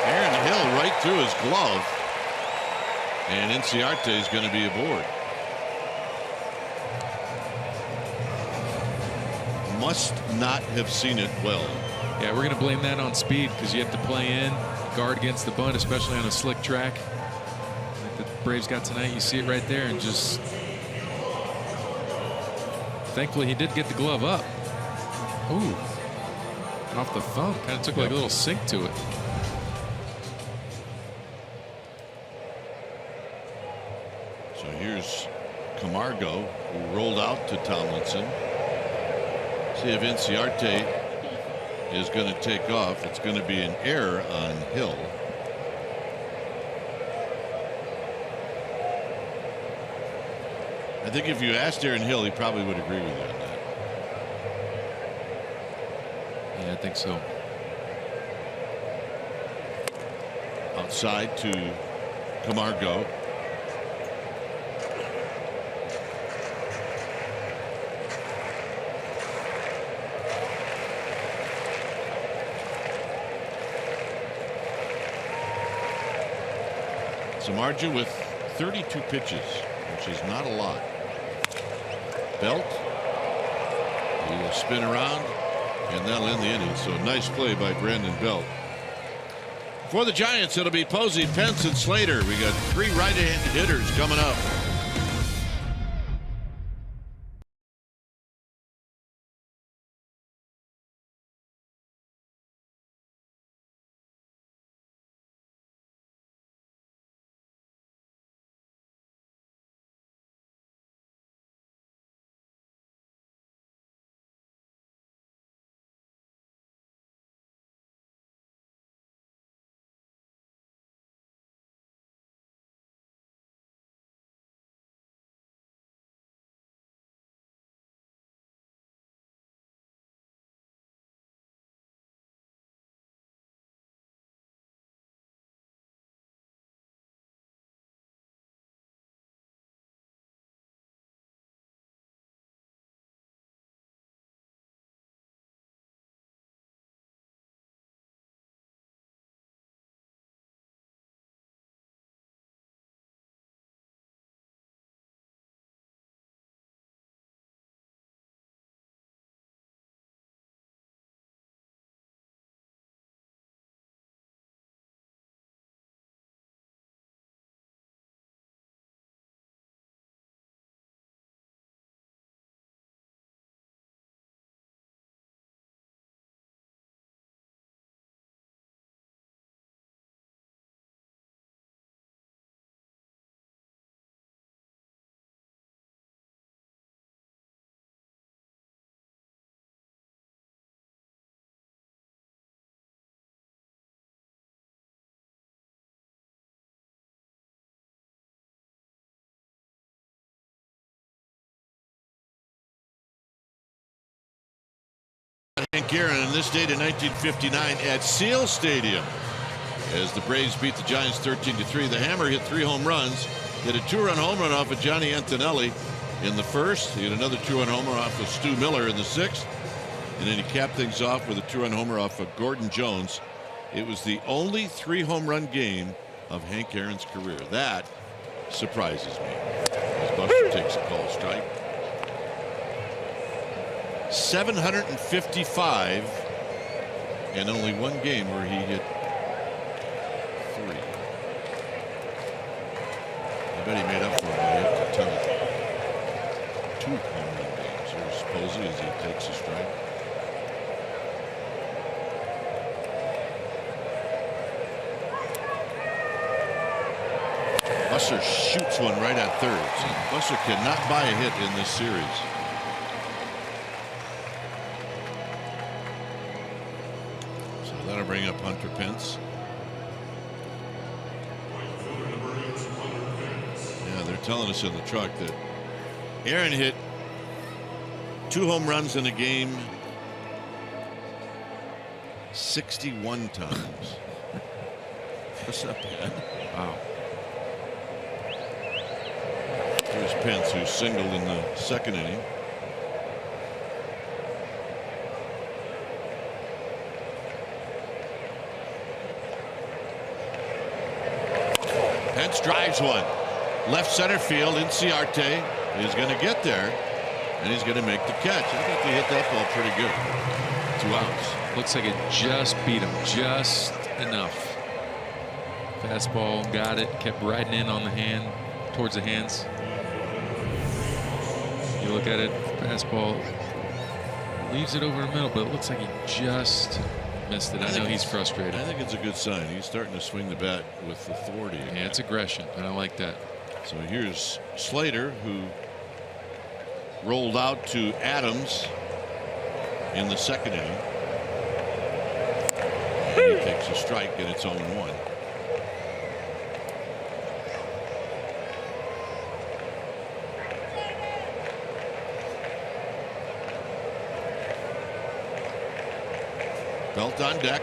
Speaker 2: Aaron Hill right through his glove. And Inciarte is going to be aboard. Must not have seen it well.
Speaker 1: Yeah, we're going to blame that on speed, because you have to play in, guard against the bunt, especially on a slick track like the Braves got tonight. You see it right there, and just thankfully he did get the glove up. Ooh, off the thumb, kind of took like a little sink to it.
Speaker 2: So here's Camargo, who rolled out to Tomlinson. See if Inciarte is going to take off. It's going to be an error on Hill. I think if you asked Aaron Hill, he probably would agree with you on that.
Speaker 1: Yeah, I think so.
Speaker 2: Outside to Camargo. Samardzija with 32 pitches, which is not a lot. Belt. He will spin around, and that'll end the inning. So a nice play by Brandon Belt. For the Giants, it'll be Posey, Pence, and Slater. We got 3 right-handed hitters coming up. Hank Aaron on this date in 1959 at Seal Stadium. As the Braves beat the Giants 13-3, the Hammer hit 3 home runs, hit a 2-run home run off of Johnny Antonelli in the first. He hit another 2-run homer off of Stu Miller in the 6th. And then he capped things off with a 2-run homer off of Gordon Jones. It was the only 3-home-run game of Hank Aaron's career. That surprises me. As Buster takes a call strike. 755 and only one game where he hit 3. I bet he made up for it by a ton of 2 home run games here supposedly as he takes a strike. Buster shoots one right at third. So Buster cannot buy a hit in this series. So that'll bring up Hunter Pence. Yeah, they're telling us in the truck that Aaron hit 2 home runs in a game 61 times. What's up, man? Wow. Here's Pence, who singled in the 2nd inning. Pence drives one. Left center field. Inciarte is going to get there, and he's going to make the catch. I think they hit that ball pretty good. 2 outs.
Speaker 1: Looks like it just beat him just enough. Fastball, got it, kept riding in on the hand, towards the hands. You look at it, fastball leaves it over the middle, but it looks like he just missed it. I know he's frustrated.
Speaker 2: I think it's a good sign. He's starting to swing the bat with authority.
Speaker 1: Yeah, it's aggression. I like that.
Speaker 2: So here's Slater, who rolled out to Adams in the 2nd inning. And he takes a strike, and it's 0-1. Belt on deck.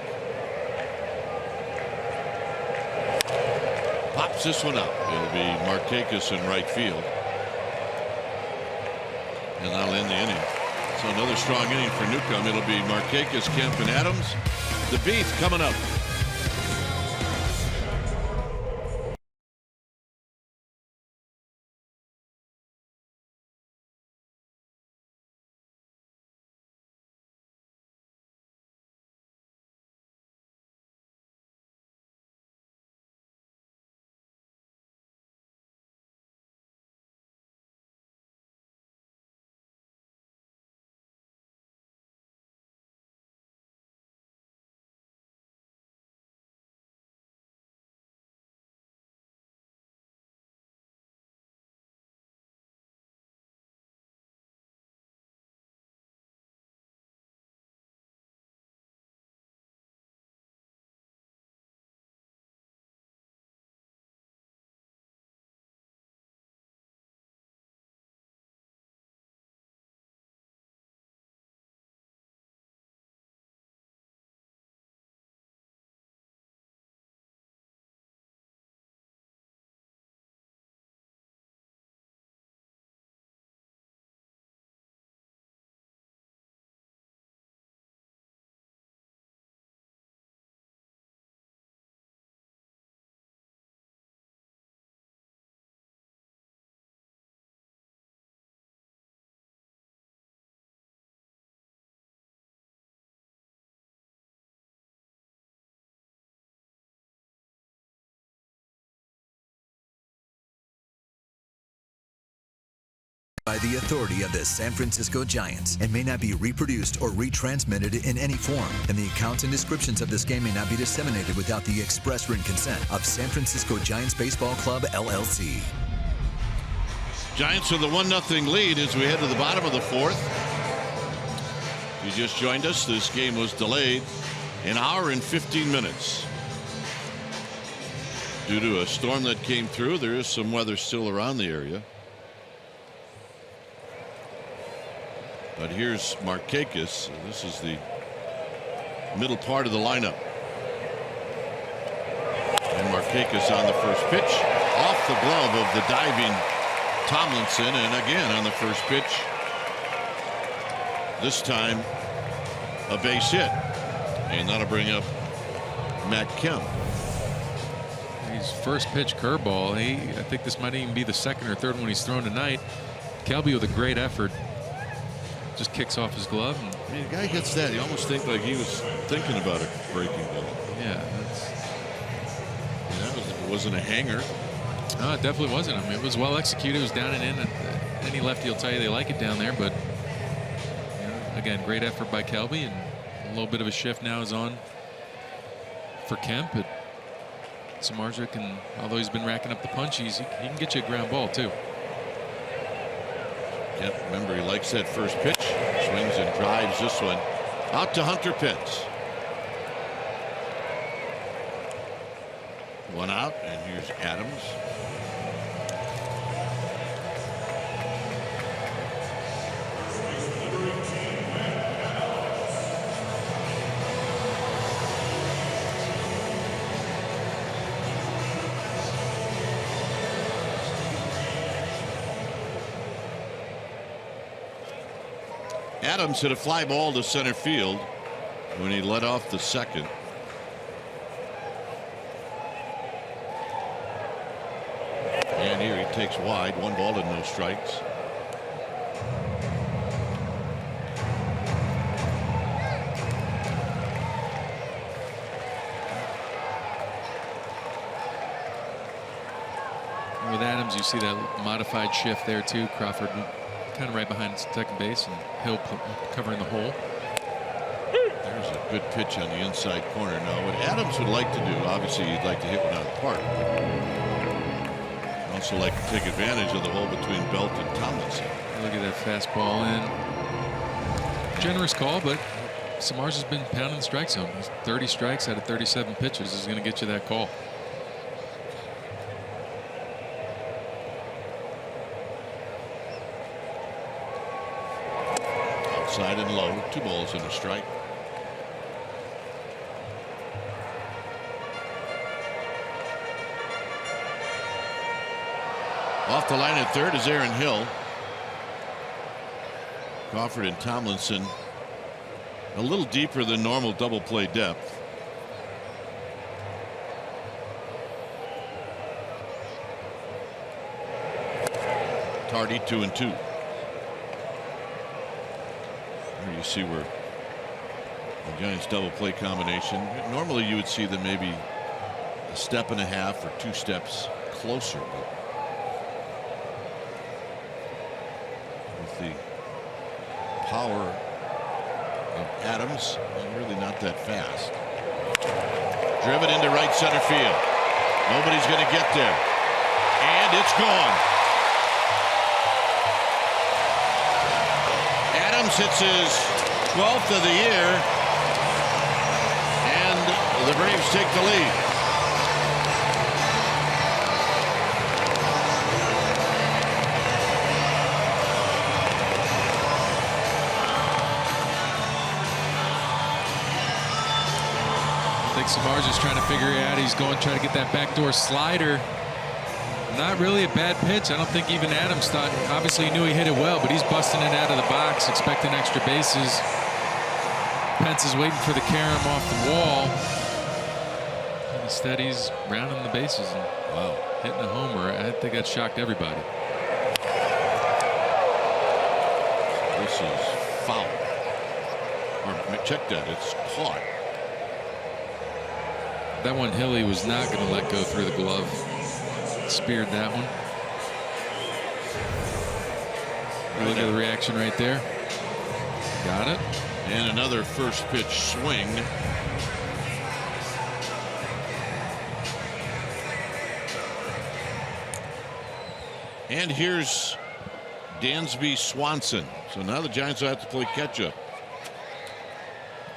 Speaker 2: Pops this one up. It'll be Markakis in right field. And that'll end the inning. So another strong inning for Newcomb. It'll be Markakis, Kemp, and Adams. The Beef coming up.
Speaker 3: By the authority of the San Francisco Giants and may not be reproduced or retransmitted in any form. And the accounts and descriptions of this game may not be disseminated without the express written consent of San Francisco Giants Baseball Club, LLC.
Speaker 2: Giants with a 1-0 lead as we head to the bottom of the 4th. If you just joined us, this game was delayed an hour and 15 minutes. Due to a storm that came through, there is some weather still around the area. But here's Markakis. This is the middle part of the lineup. And Markakis on the first pitch, off the glove of the diving Tomlinson, and again on the first pitch, this time a base hit, and that'll bring up Matt Kemp.
Speaker 1: His first pitch curveball. I think this might even be the second or third one he's thrown tonight. Kelby with a great effort, just kicks off his glove. And
Speaker 2: I mean, the guy gets that, you almost think like he was thinking about a breaking ball.
Speaker 1: Yeah,
Speaker 2: It wasn't a hanger.
Speaker 1: no, it definitely wasn't. I mean, it was well executed. It was down and in. And any lefty will tell you they like it down there. But again, great effort by Kelby, and a little bit of a shift now is on for Kemp. But Samardzija, and although he's been racking up the punchies, he can get you a ground ball too.
Speaker 2: Kemp, remember, he likes that first pitch. Swings and drives this one out to Hunter Pence. One out, and here's Adams. Adams hit a fly ball to center field when he led off the second. And here he takes wide, 1 ball and no strikes.
Speaker 1: With Adams, you see that modified shift there too. Crawford kind of right behind second base, and Hill covering the hole.
Speaker 2: There's a good pitch on the inside corner. Now, what Adams would like to do, obviously, he'd like to hit one out of the park. He'd also like to take advantage of the hole between Belt and Tomlinson.
Speaker 1: Look at that fastball in. Generous call, but Samardzija's been pounding the strike zone. 30 strikes out of 37 pitches is going to get you that call.
Speaker 2: Outside and low, 2 balls and a strike. Off the line at third is Aaron Hill. Crawford and Tomlinson a little deeper than normal double play depth. Tardy 2-2. Here you see where the Giants double play combination. Normally you would see them maybe a step and a half or 2 steps closer, but with the power of Adams, and really not that fast. Driven into right center field. Nobody's going to get there, and it's gone. Adams hits his 12th of the year, and the Braves take the lead.
Speaker 1: I think Samardzija's trying to figure it out. He's going to try to get that backdoor slider. Not really a bad pitch. I don't think even Adams thought. Obviously, he knew he hit it well, but he's busting it out of the box, expecting extra bases. Pence is waiting for the carom off the wall. And instead, he's rounding the bases and hitting a homer. I think that shocked everybody.
Speaker 2: This is foul. Or check that. It's caught.
Speaker 1: That one, Hilly was not going to let go through the glove. Speared that one. Look at the reaction right there. Got it.
Speaker 2: And another first pitch swing. And here's Dansby Swanson. So now the Giants will have to play catch up.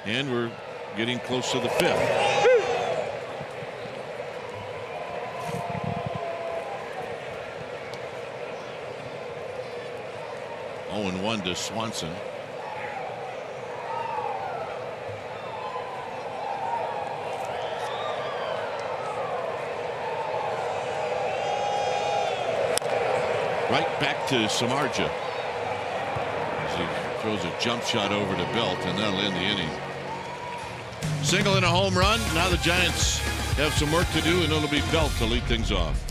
Speaker 2: And we're getting close to the 5th. 0-1 to Swanson. Right back to Samardzija. As he throws a jump shot over to Belt, and that'll end the inning. Single and a home run. Now the Giants have some work to do, and it'll be Belt to lead things off.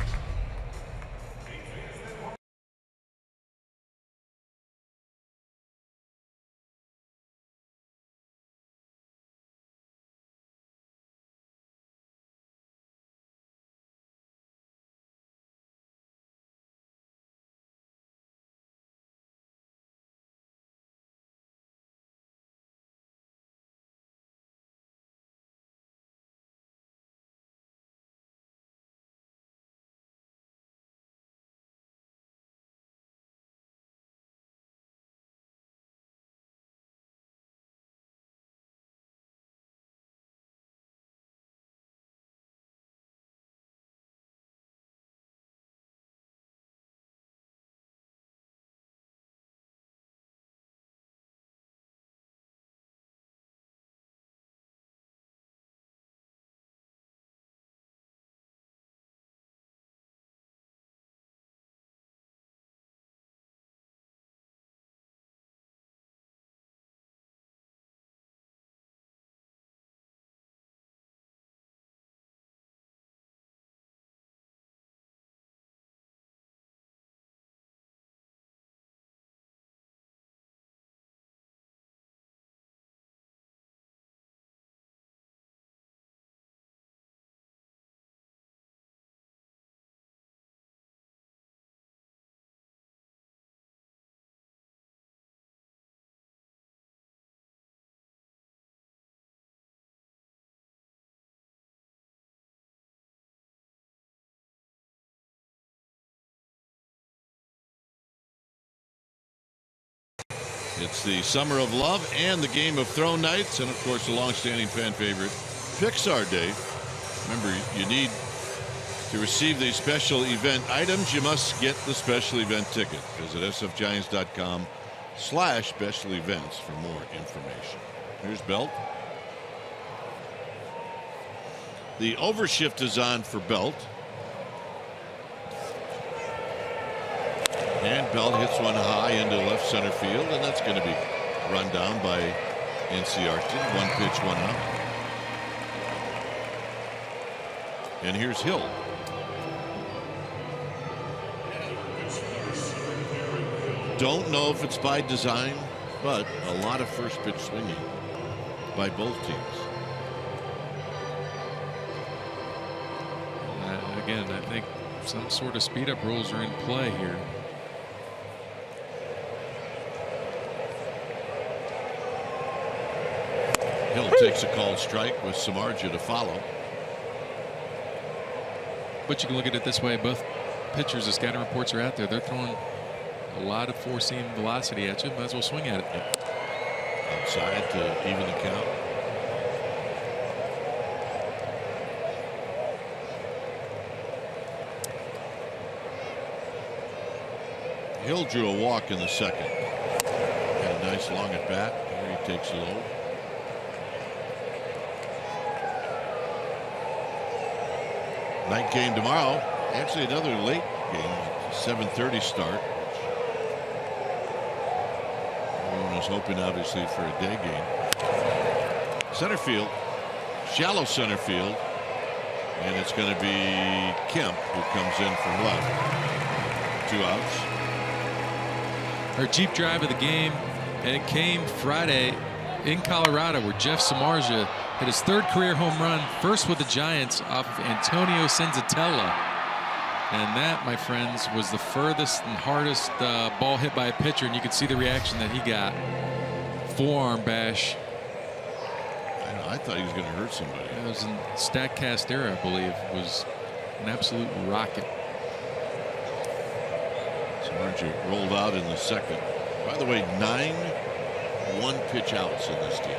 Speaker 2: It's the Summer of Love and the Game of Thrones nights, and of course the long-standing fan favorite Pixar Day. Remember, you need to receive these special event items. You must get the special event ticket. Visit sfgiants.com/special events for more information. Here's Belt. The overshift is on for Belt. And Belt hits one high into left center field, and that's going to be run down by NCRT. One pitch, one out. And here's Hill. Don't know if it's by design, but a lot of first pitch swinging by both teams.
Speaker 1: Again, I think some sort of speed up rules are in play here.
Speaker 2: Hill takes a called strike with Samardzija to follow.
Speaker 1: But you can look at it this way. Both pitchers, the scouting reports are out there. They're throwing a lot of four-seam velocity at you. Might as well swing at it.
Speaker 2: Outside to even the count. Hill drew a walk in the second. Had a nice long at bat. Here he takes low. Night game tomorrow. Actually another late game. 7:30 start. Everyone was hoping obviously for a day game. Center field. Shallow center field. And it's going to be Kemp who comes in from left. 2 outs.
Speaker 1: Our Jeep drive of the game, and it came Friday in Colorado, where Jeff Samardzija hit his 3rd career home run, first with the Giants off of Antonio Senzatella. And that, my friends, was the furthest and hardest ball hit by a pitcher, and you could see the reaction that he got. Forearm bash.
Speaker 2: I thought he was going to hurt somebody.
Speaker 1: It was in StatCast era, I believe. It was an absolute rocket.
Speaker 2: Samardzija rolled out in the second. By the way, 9 one-pitch outs in this game.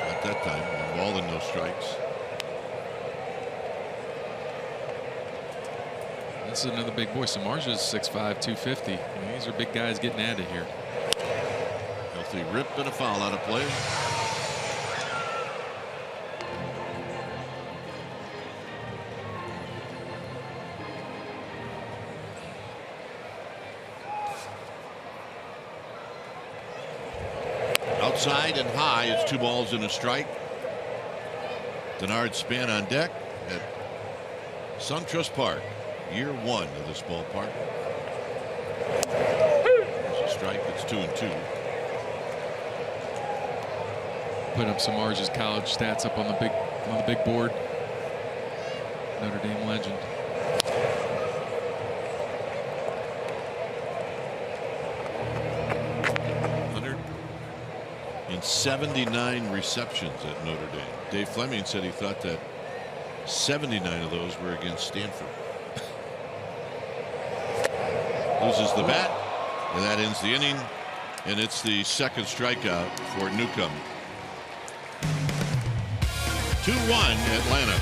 Speaker 2: At that time, 1 ball and no strikes.
Speaker 1: This is another big boy. Samardzija's 6'5", 250. I mean, these are big guys getting at it here.
Speaker 2: Healthy rip and a foul out of play. outside and high. It's 2 balls and a strike. Denard Span on deck at SunTrust Park, year 1 of this ballpark. There's a strike. It's 2-2.
Speaker 1: Put up some Marge's college stats up on the big board. Notre Dame legend.
Speaker 2: 179 receptions at Notre Dame. Dave Fleming said he thought that 79 of those were against Stanford. Loses the bat, and that ends the inning, and it's the second strikeout for Newcomb. 2-1 Atlanta.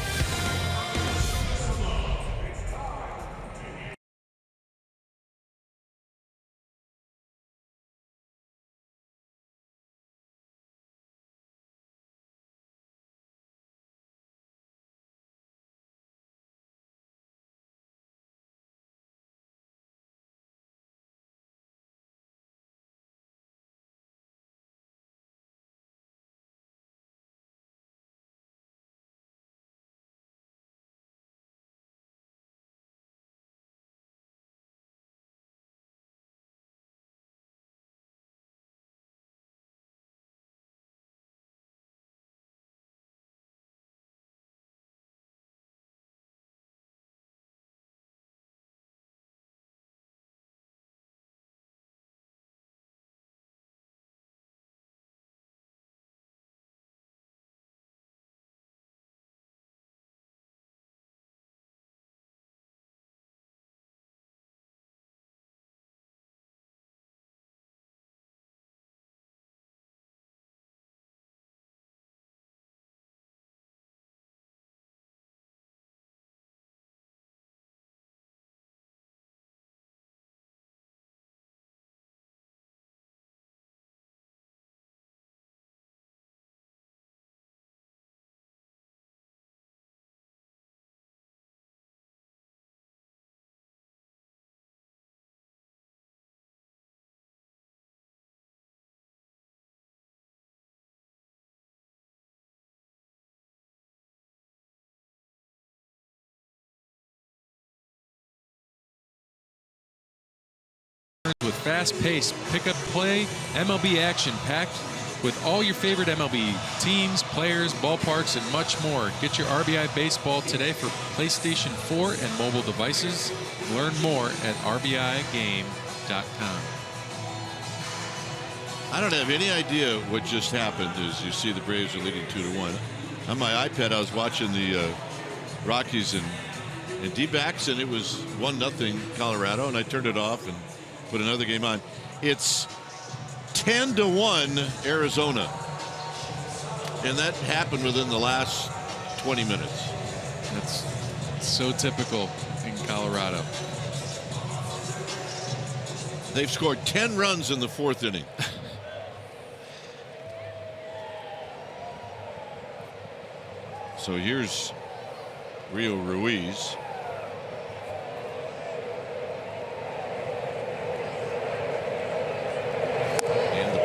Speaker 1: With fast-paced pick-up play, MLB action packed with all your favorite MLB teams, players, ballparks, and much more. Get your RBI Baseball today for PlayStation 4 and mobile devices. Learn more at rbigame.com.
Speaker 2: I don't have any idea what just happened as you see the Braves are leading 2-1. On my iPad, I was watching the Rockies and D-backs, and it was 1-0 Colorado, and I turned it off and put another game on. It's 10-1 Arizona, and that happened within the last 20 minutes.
Speaker 1: That's so typical in Colorado.
Speaker 2: They've scored 10 runs in the 4th inning. So here's Rio Ruiz.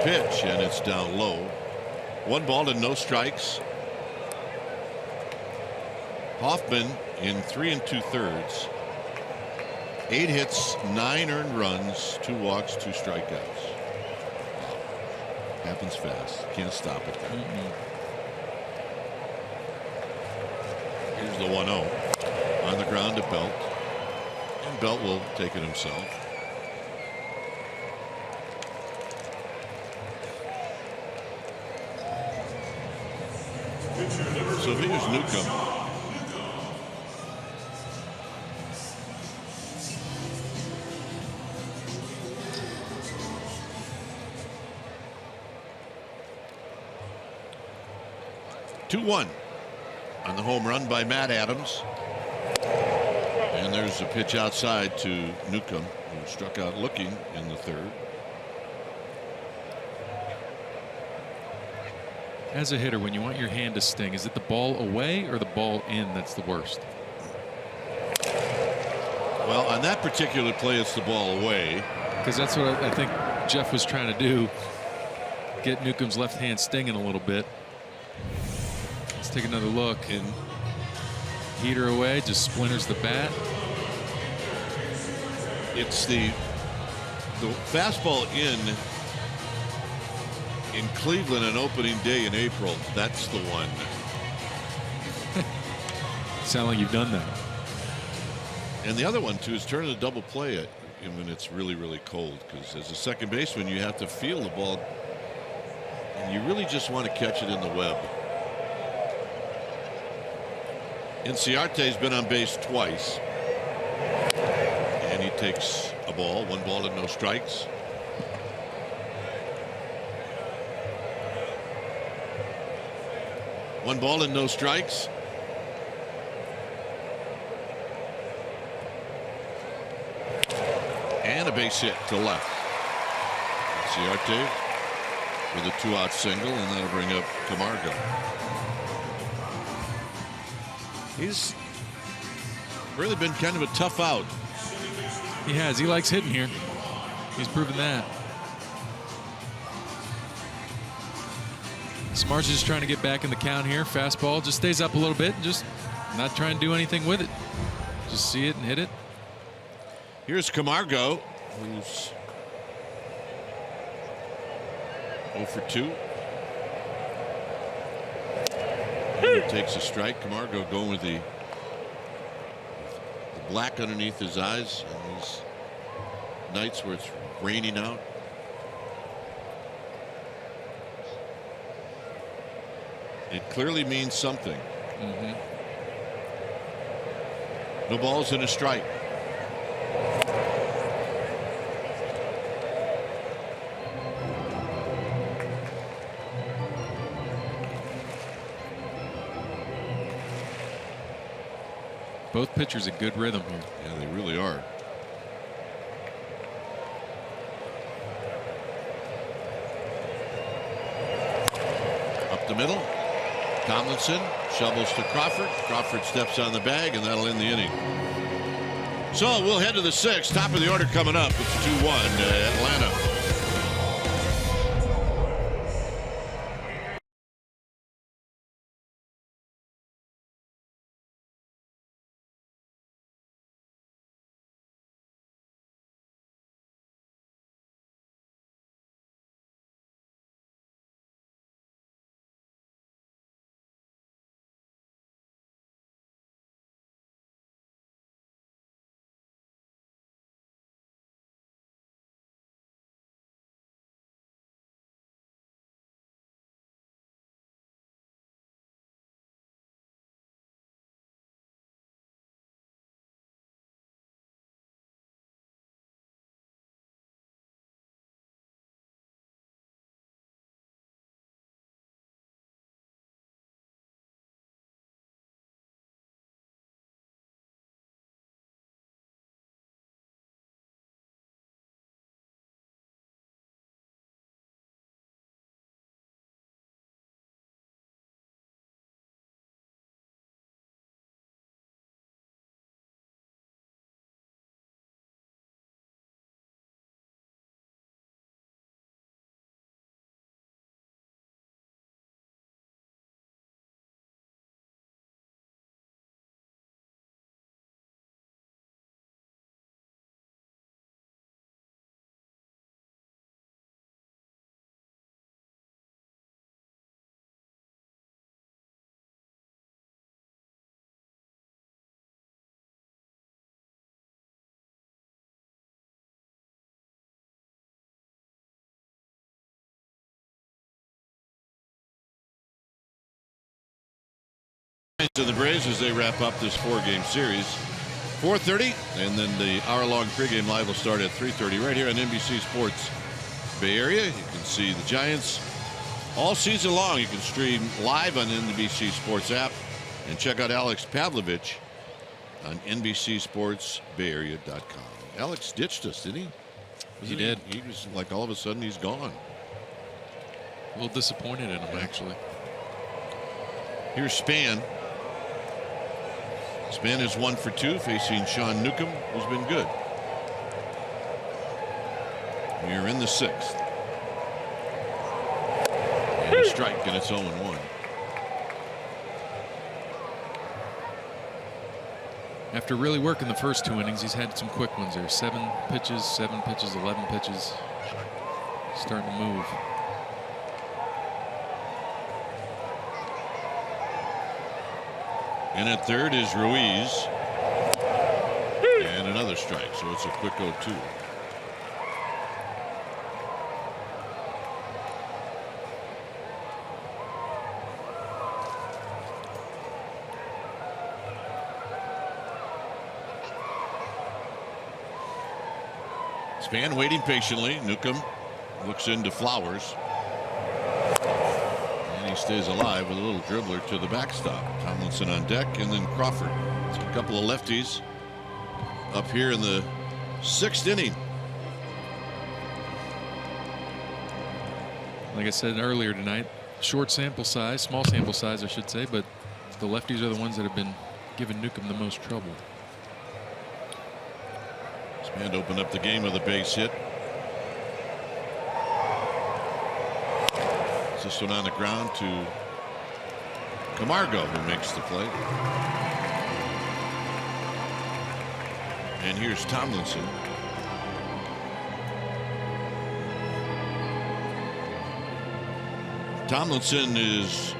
Speaker 2: Pitch, and it's down low. 1 ball and no strikes. Hoffman in 3 2/3. 8 hits, 9 earned runs, 2 walks, 2 strikeouts. Happens fast. Can't stop it there. Here's the 1-0 on the ground to Belt, and Belt will take it himself. So here's Newcomb. Two-1 on the home run by Matt Adams. And there's a pitch outside to Newcomb, who struck out looking in the 3rd.
Speaker 1: As a hitter, when you want your hand to sting, is it the ball away or the ball in that's the worst?
Speaker 2: Well, on that particular play, it's the ball away.
Speaker 1: Because that's what I think Jeff was trying to do. get Newcomb's left hand stinging a little bit. Let's take another look. And heater away, just splinters the bat.
Speaker 2: It's the fastball in Cleveland on opening day in April. That's the one.
Speaker 1: Sound like you've done that.
Speaker 2: And the other one too is turning a double play at when it's really, really cold, because as a second baseman you have to feel the ball and you really just want to catch it in the web. Inciarte's been on base twice and he takes a ball, 1 ball and no strikes. One ball and no strikes. And a base hit to left. Ciarte with a 2-out single, and that'll bring up Camargo. He's really been kind of a tough out.
Speaker 1: He has. He likes hitting here. He's proven that. Smart's just trying to get back in the count here. Fastball just stays up a little bit, just not trying to do anything with it. Just see it and hit it.
Speaker 2: Here's Camargo, who's 0 for 2. He takes a strike. Camargo going with the black underneath his eyes on these nights where it's raining out. It clearly means something. No balls and a strike.
Speaker 1: Both pitchers a good rhythm here.
Speaker 2: Yeah, they really are. Up the middle. Tomlinson shovels to Crawford. Crawford steps on the bag, and that'll end the inning. So we'll head to the 6th. Top of the order coming up. It's 2-1 Atlanta. To the Braves as they wrap up this 4-game series. 4:30, and then the hour-long pregame live will start at 3:30 right here on NBC Sports Bay Area. You can see the Giants all season long. You can stream live on the NBC Sports app and check out Alex Pavlovich on NBCSportsBayArea.com. Alex ditched us, didn't he?
Speaker 1: He did.
Speaker 2: He was like all of a sudden he's gone.
Speaker 1: A little disappointed in him, actually.
Speaker 2: Here's Span. Span is 1 for 2 facing Sean Newcomb, who's been good. We're in the 6th. And a strike, and it's 0-1.
Speaker 1: After really working the first 2 innings, he's had some quick ones there. 7 pitches, 11 pitches. Starting to move.
Speaker 2: And at third is Ruiz. And another strike, so it's a quick 0-2. Span waiting patiently. Newcomb looks into Flowers. And he stays alive with a little dribbler to the backstop. Tomlinson on deck, and then Crawford. It's a couple of lefties up here in the 6th inning.
Speaker 1: Like I said earlier tonight, short sample size, small sample size I should say, but the lefties are the ones that have been giving Newcomb the most trouble.
Speaker 2: Span opened up the game with a base hit. This one on the ground to Camargo, who makes the play. And here's Tomlinson. Tomlinson is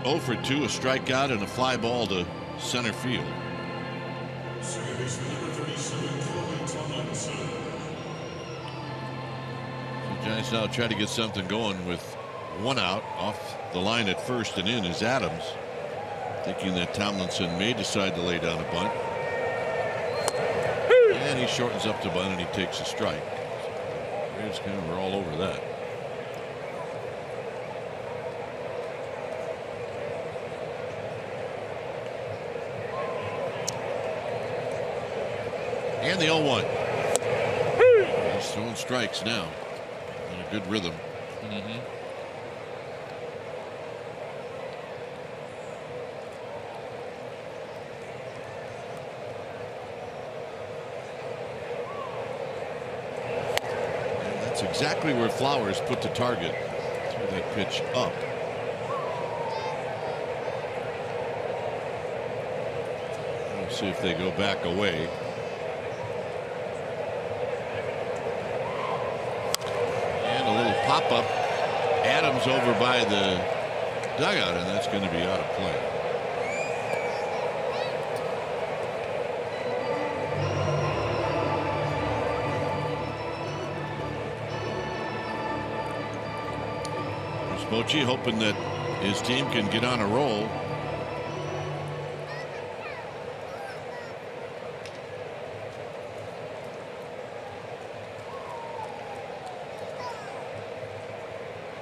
Speaker 2: 0 for 2, a strikeout and a fly ball to center field. The Giants now try to get something going with 1 out. Off the line at first and in is Adams, thinking that Tomlinson may decide to lay down a bunt. And he shortens up the bunt and he takes a strike. We're all over that. And the 0-1. He's throwing strikes now in a good rhythm. That's exactly where Flowers put the target. Threw that pitch up. We'll see if they go back away. And a little pop-up. Adams over by the dugout, and that's going to be out of play. Bochy hoping that his team can get on a roll.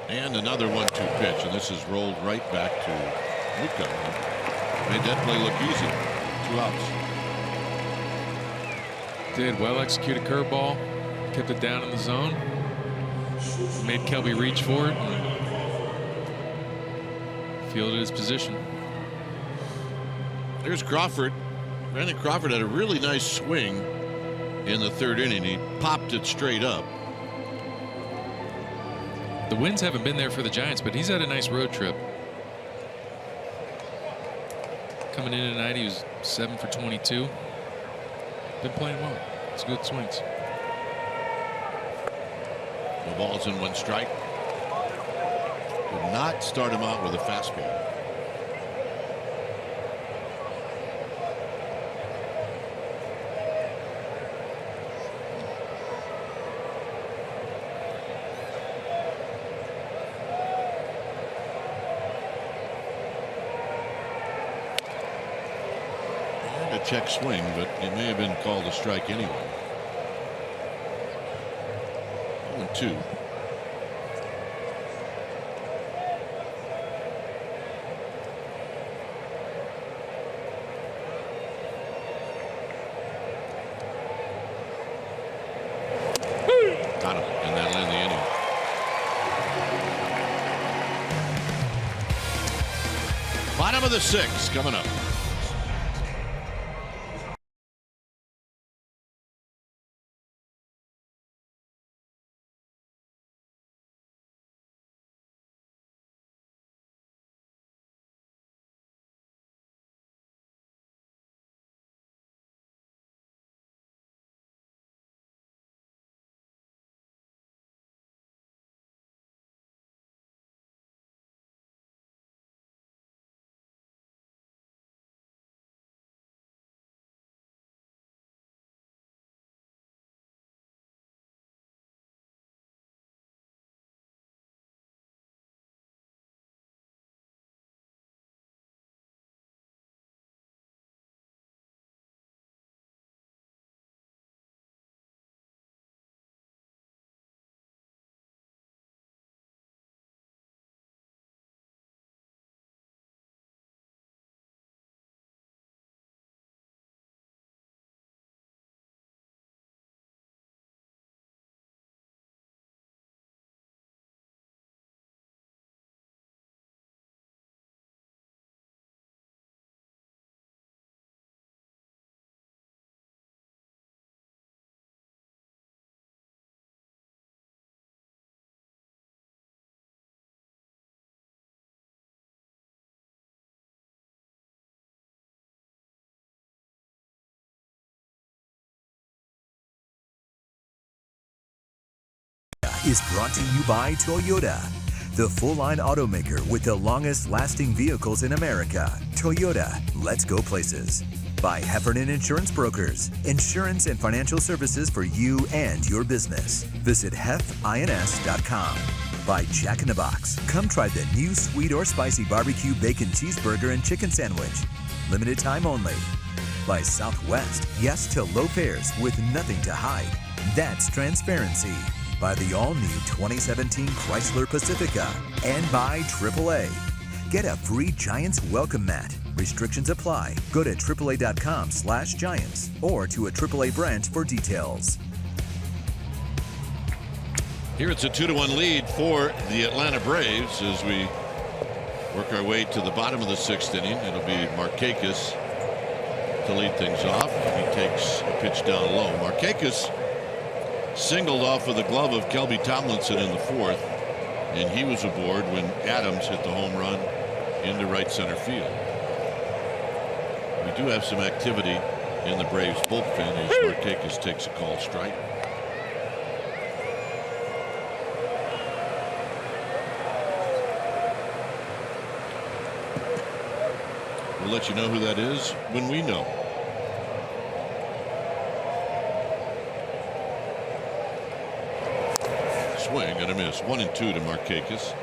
Speaker 2: And another 1-2 pitch, and this is rolled right back to Newcomb. Made that play look easy. 2 outs.
Speaker 1: Did well executed curveball, kept it down in the zone, made Kelby reach for it. Fielded his position.
Speaker 2: There's Crawford. Brandon Crawford had a really nice swing in the 3rd inning. He popped it straight up.
Speaker 1: The winds haven't been there for the Giants, but he's had a nice road trip. Coming in tonight, he was 7 for 22. Been playing well. It's good swings.
Speaker 2: No balls and 1 strike. Did not start him out with a fastball. And a check swing, but it may have been called a strike anyway. 1-2. Got him, and that'll end the inning. Bottom of the 6th coming up.
Speaker 3: is brought to you by Toyota, the full-line automaker with the longest-lasting vehicles in America. Toyota, let's go places. By Heffernan Insurance Brokers, insurance and financial services for you and your business. Visit hefins.com. By Jack in the Box, come try the new sweet or spicy barbecue bacon cheeseburger and chicken sandwich. Limited time only. By Southwest, yes to low fares with nothing to hide. That's transparency. By the all-new 2017 Chrysler Pacifica. And by AAA. Get a free Giants welcome mat. Restrictions apply. Go to AAA.com/Giants or to a AAA branch for details.
Speaker 2: Here it's a 2-1 lead for the Atlanta Braves as we work our way to the bottom of the 6th inning. It'll be Markakis to lead things off. He takes a pitch down low. Markakis singled off of the glove of Kelby Tomlinson in the 4th, and he was aboard when Adams hit the home run into right center field. We do have some activity in the Braves bullpen as Markakis takes a called strike. We'll let you know who that is when we know. Swing and a miss. 1-2 to Markakis.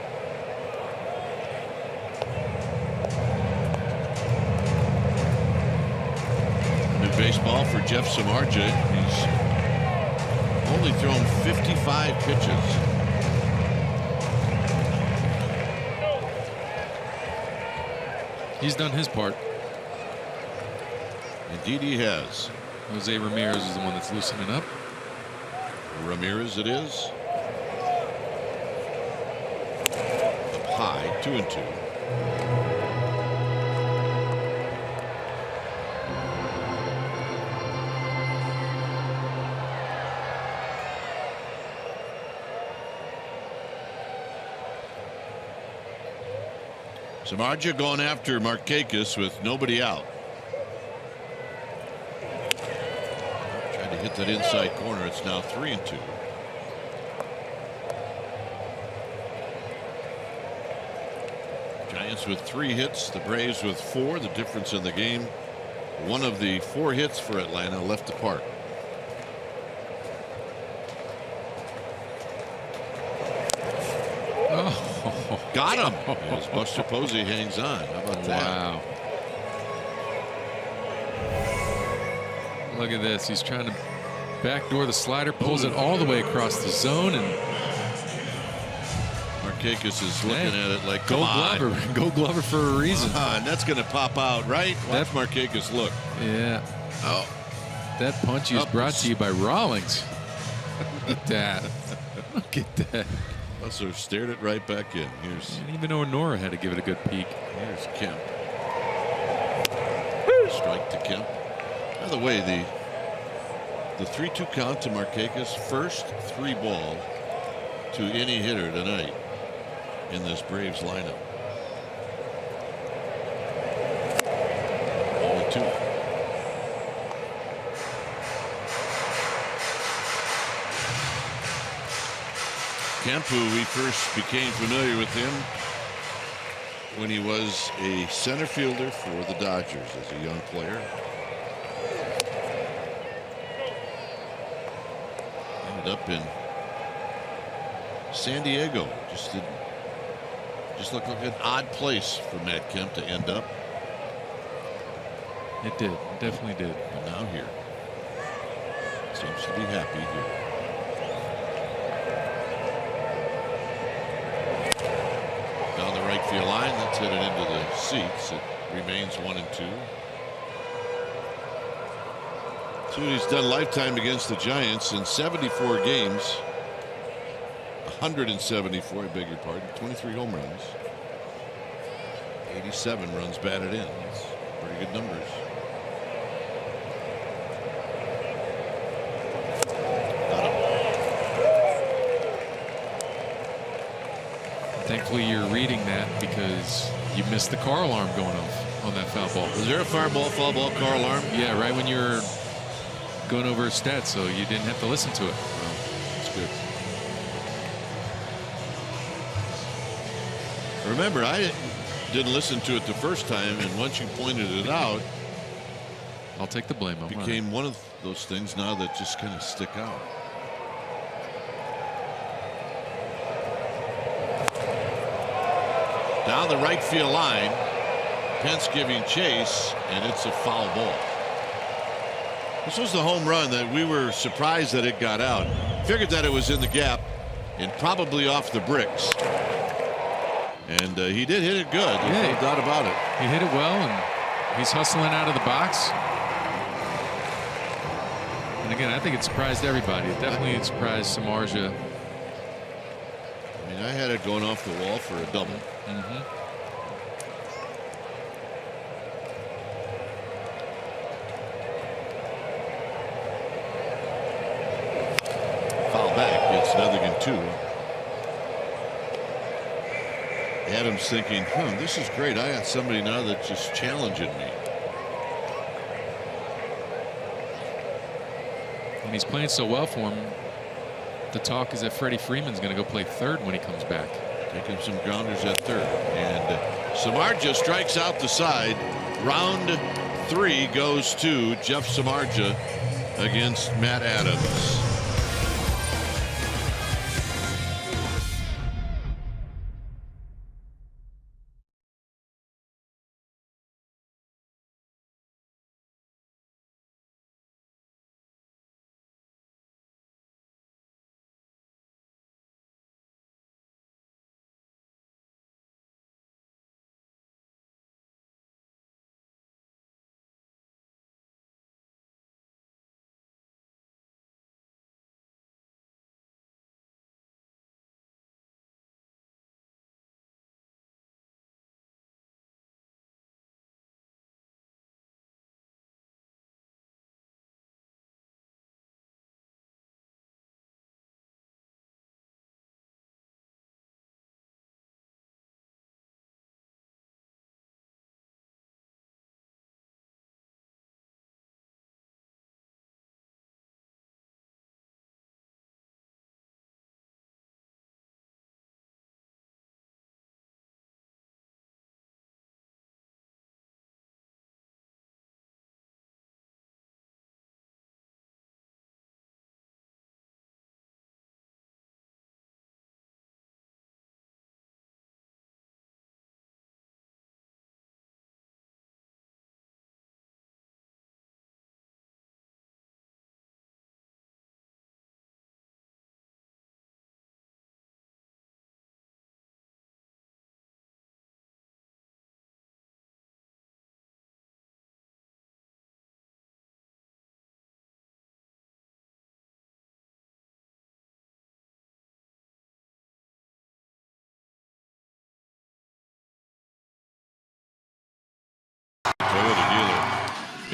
Speaker 2: New baseball for Jeff Samardzija. He's only thrown 55 pitches.
Speaker 1: He's done his part.
Speaker 2: Indeed he has.
Speaker 1: Jose Ramirez is the one that's loosening up.
Speaker 2: Ramirez it is. Up high, 2-2. Samardzija going after Markakis with nobody out. Trying to hit that inside corner. It's now 3-2. Giants with 3 hits, the Braves with 4. The difference in the game, one of the 4 hits for Atlanta left the park.
Speaker 1: Oh,
Speaker 2: got him as Buster Posey hangs on. How about that?
Speaker 1: Wow. Look at this. He's trying to backdoor the slider, pulls it all the way across the zone, and
Speaker 2: Markakis is looking at it like,
Speaker 1: go Glover. Go Glover for a reason.
Speaker 2: And that's going to pop out, right? Watch Markakis look.
Speaker 1: Yeah.
Speaker 2: Oh.
Speaker 1: That punch is brought to you by Rawlings. Look at that. Look at that.
Speaker 2: Buster stared it right back in. Here's
Speaker 1: even Nora had to give it a good peek.
Speaker 2: Here's Kemp. Strike to Kemp. By the way, the 3-2 count to Markakis, first 3 ball to any hitter tonight in this Braves lineup. 0-2. Kemp, who we first became familiar with him when he was a center fielder for the Dodgers as a young player. Ended up in San Diego. Just looked like an odd place for Matt Kemp to end up.
Speaker 1: It did. It definitely did.
Speaker 2: But now here. Seems to be happy here. Down the right field line, that's hit it into the seats. It remains 1-2. So he's done lifetime against the Giants in 74 games. 174, I beg your pardon. 23 home runs. 87 runs batted in. That's pretty good numbers.
Speaker 1: Thankfully, you're reading that because you missed the car alarm going off on that foul ball.
Speaker 2: Was there a foul ball car alarm?
Speaker 1: Yeah, right when you were going over his stats, so you didn't have to listen to it.
Speaker 2: Well, that's good. Remember, I didn't listen to it the first time, and once you pointed it out,
Speaker 1: I'll take the blame.
Speaker 2: It became one of those things now that just kind of stick out. Down the right field line, Pence giving chase, and it's a foul ball. This was the home run that we were surprised that it got out. Figured that it was in the gap and probably off the bricks. And he did hit it good. There's no doubt about it.
Speaker 1: He hit it well, and he's hustling out of the box. And again, I think it surprised everybody. It definitely surprised Samardzija.
Speaker 2: I mean, I had it going off the wall for a double. Foul back. It's 0-2. Adams thinking, this is great. I got somebody now that's just challenging me.
Speaker 1: And he's playing so well for him. The talk is that Freddie Freeman's going to go play third when he comes back.
Speaker 2: Taking some grounders at third. And Samardzija strikes out the side. Round 3 goes to Jeff Samardzija against Matt Adams.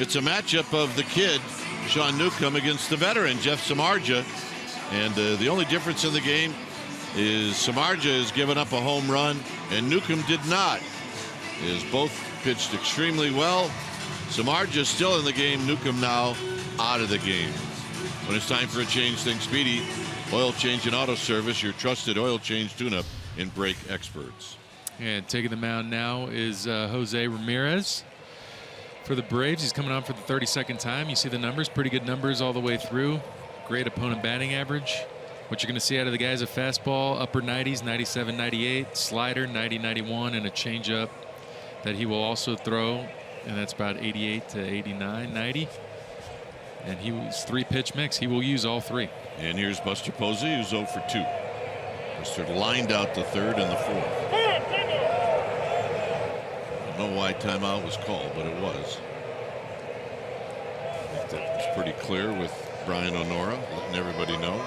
Speaker 2: It's a matchup of the kid, Sean Newcomb, against the veteran, Jeff Samardzija. And the only difference in the game is Samardzija has given up a home run, and Newcomb did not. Is both pitched extremely well. Samardzija still in the game. Newcomb now out of the game. When it's time for a change, think Speedy. Oil Change and Auto Service, your trusted oil change tune-up and brake experts.
Speaker 1: And taking the mound now is Jose Ramirez. For the Braves, he's coming on for the 32nd time. You see the numbers, pretty good numbers all the way through. Great opponent batting average. What you're going to see out of the guy is a fastball, upper 90s, 97, 98, slider, 90, 91, and a changeup that he will also throw, and that's about 88 to 89, 90. And he was 3-pitch mix. He will use all 3.
Speaker 2: And here's Buster Posey, who's 0 for 2. Buster lined out the 3rd and the 4th. I don't know why timeout was called, but it was. I think that was pretty clear with Brian Onora letting everybody know.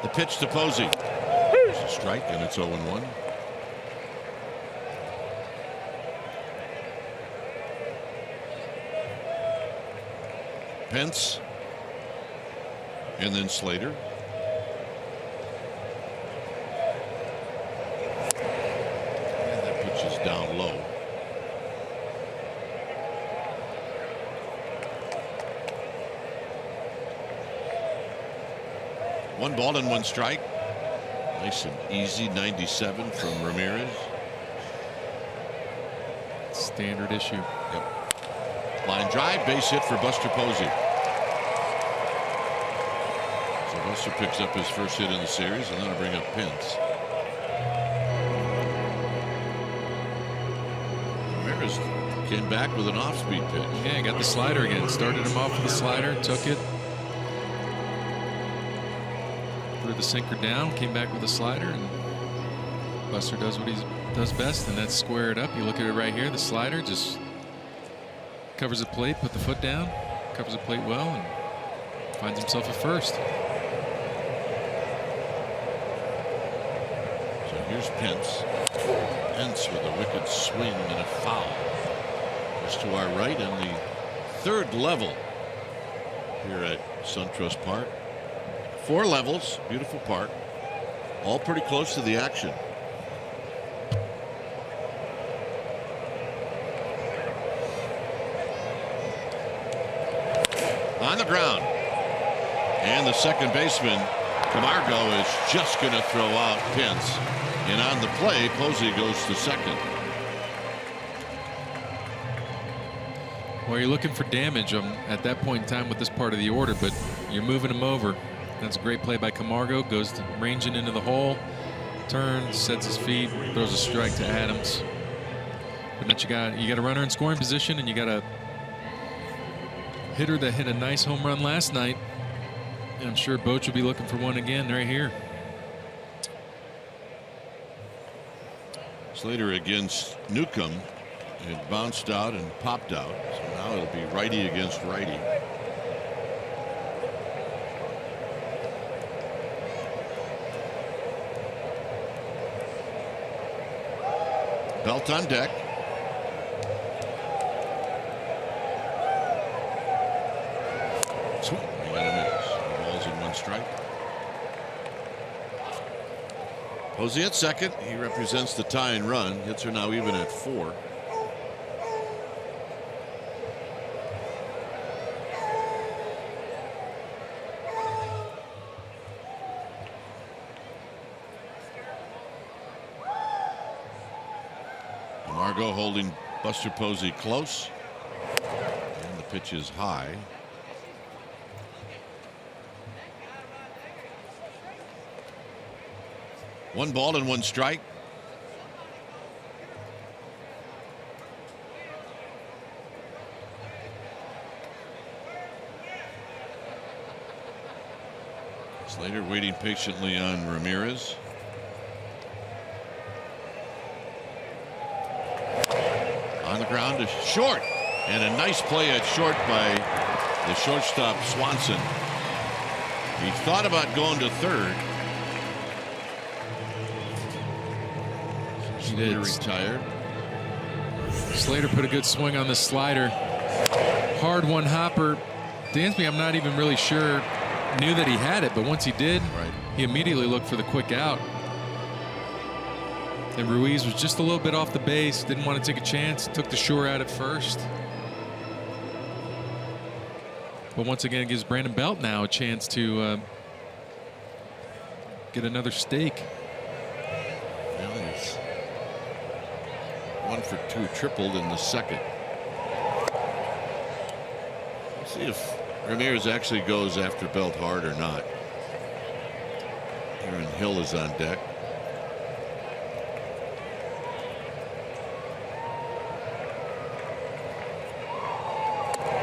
Speaker 2: The pitch to Posey. It's a strike, and it's 0-1. Pence. And then Slater. And that pitch is down low. One ball and one strike. Nice and easy 97 from Ramirez.
Speaker 1: Standard issue.
Speaker 2: Yep. Line drive, base hit for Buster Posey. So Buster picks up his first hit in the series, and then I'll bring up Pence. Ramirez came back with an off-speed pitch.
Speaker 1: Yeah, got the slider again. Started him off with the slider, took it. Threw the sinker down, came back with a slider, and Buster does what he does best, and that's square it up. You look at it right here, the slider just covers the plate, put the foot down, covers the plate well, and finds himself at first.
Speaker 2: So here's Pence. Pence with a wicked swing and a foul. Just to our right on the third level here at SunTrust Park. 4 levels, beautiful park, all pretty close to the action. On the ground, and the second baseman Camargo is just going to throw out Pence, and on the play Posey goes to second.
Speaker 1: Well, you're looking for damage at that point in time with this part of the order, but you're moving him over. That's a great play by Camargo. Goes to ranging into the hole, turns, sets his feet, throws a strike to Adams. But now you got a runner in scoring position, and you got a hitter that hit a nice home run last night. And I'm sure Boch will be looking for one again right here.
Speaker 2: Slater against Newcomb. It bounced out and popped out. So now it'll be righty against righty. Belt on deck. Swing and a miss. Balls in one strike. Posey at second. He represents the tying run. Hits are now even at 4. Camargo holding Buster Posey close, and the pitch is high. One ball and one strike. Slater waiting patiently on Ramirez. On the ground to short, and a nice play at short by the shortstop Swanson. He thought about going to third. Slater retired.
Speaker 1: Slater put a good swing on the slider. Hard one hopper. Dansby, I'm not even really sure, knew that he had it, but once he did, he immediately looked for the quick out. And Ruiz was just a little bit off the base, didn't want to take a chance, took the shore out at first. But once again, it gives Brandon Belt now a chance to get another stake.
Speaker 2: Well, he's 1 for 2 tripled in the second. Let's see if Ramirez actually goes after Belt hard or not. Aaron Hill is on deck.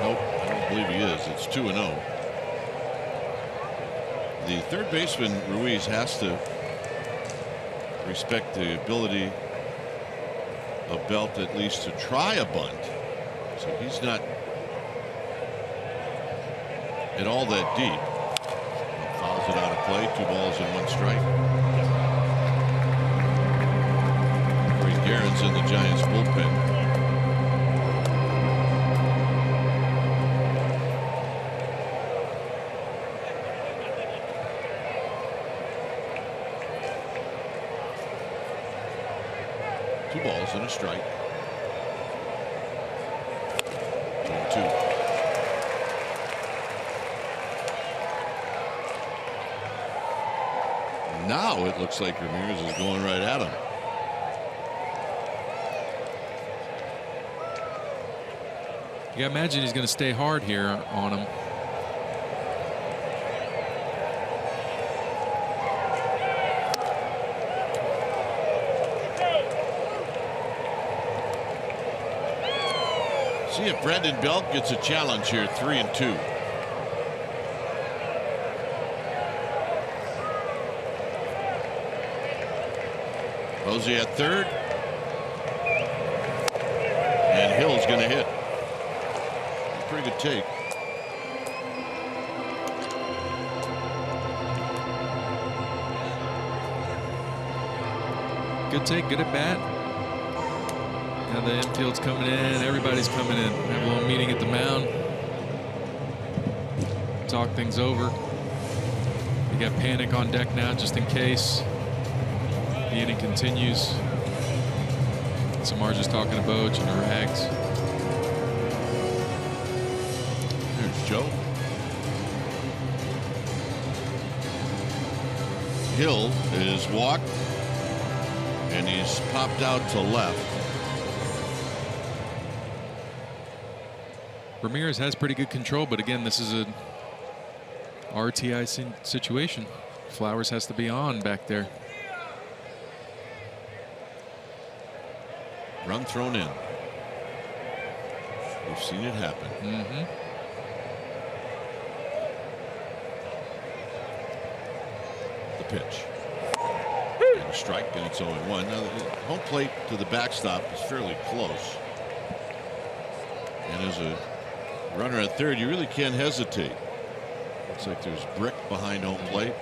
Speaker 2: Nope, I don't believe he is. It's 2-0. The third baseman, Ruiz, has to respect the ability of Belt at least to try a bunt. So he's not at all that deep. He fouls it out of play. 2 balls and 1 strike. Corey Guerin's in the Giants bullpen. Balls and a strike. 2-2. Boy, it looks like Ramirez is going right at him.
Speaker 1: You gotta imagine he's going to stay hard here on him.
Speaker 2: See if Brendan Belt gets a challenge here. 3-2. Posey at third. And Hill's going to hit. Pretty good take.
Speaker 1: Good take, good at bat. Now the infield's coming in, everybody's coming in. We have a little meeting at the mound. Talk things over. We got panic on deck now just in case. The inning continues. Samar just talking to Boch and the Rags.
Speaker 2: Here's Joe. Hill is walked and he's popped out to left.
Speaker 1: Ramirez has pretty good control, but again, this is a RTI situation. Flowers has to be on back there.
Speaker 2: Run thrown in. We've seen it happen. The pitch. And a strike, and it's 0-1. Now, the home plate to the backstop is fairly close. And as a runner at third, you really can't hesitate. Looks like there's brick behind home plate.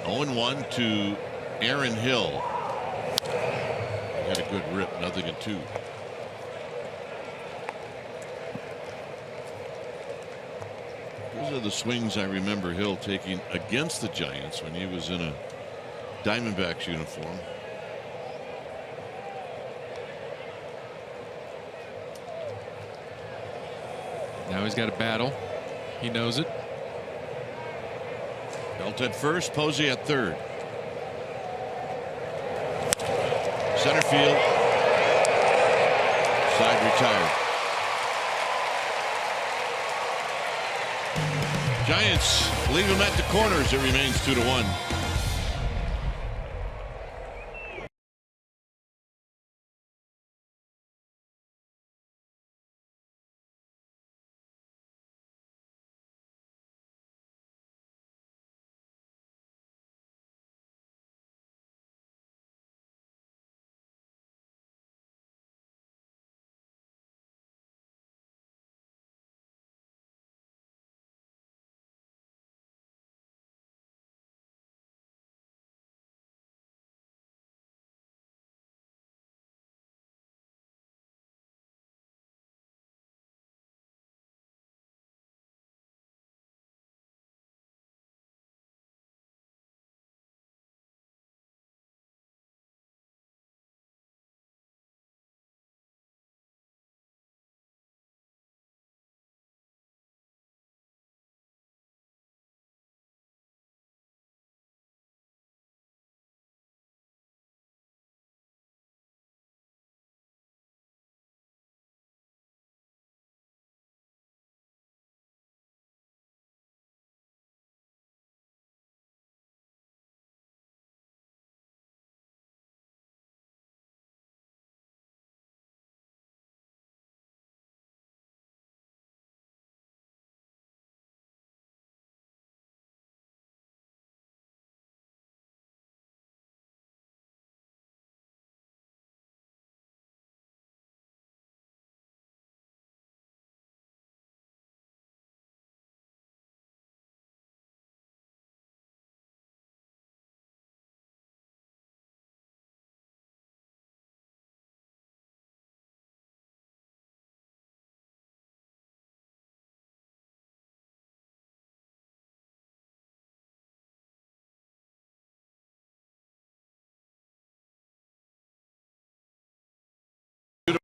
Speaker 2: 0-1 to Aaron Hill. He had a good rip, 0-2. Those are the swings I remember Hill taking against the Giants when he was in a Diamondbacks uniform.
Speaker 1: Now he's got a battle. He knows it.
Speaker 2: Belt at first, Posey at third. Center field. Side retired. Giants leave him at the corners. It remains 2-1.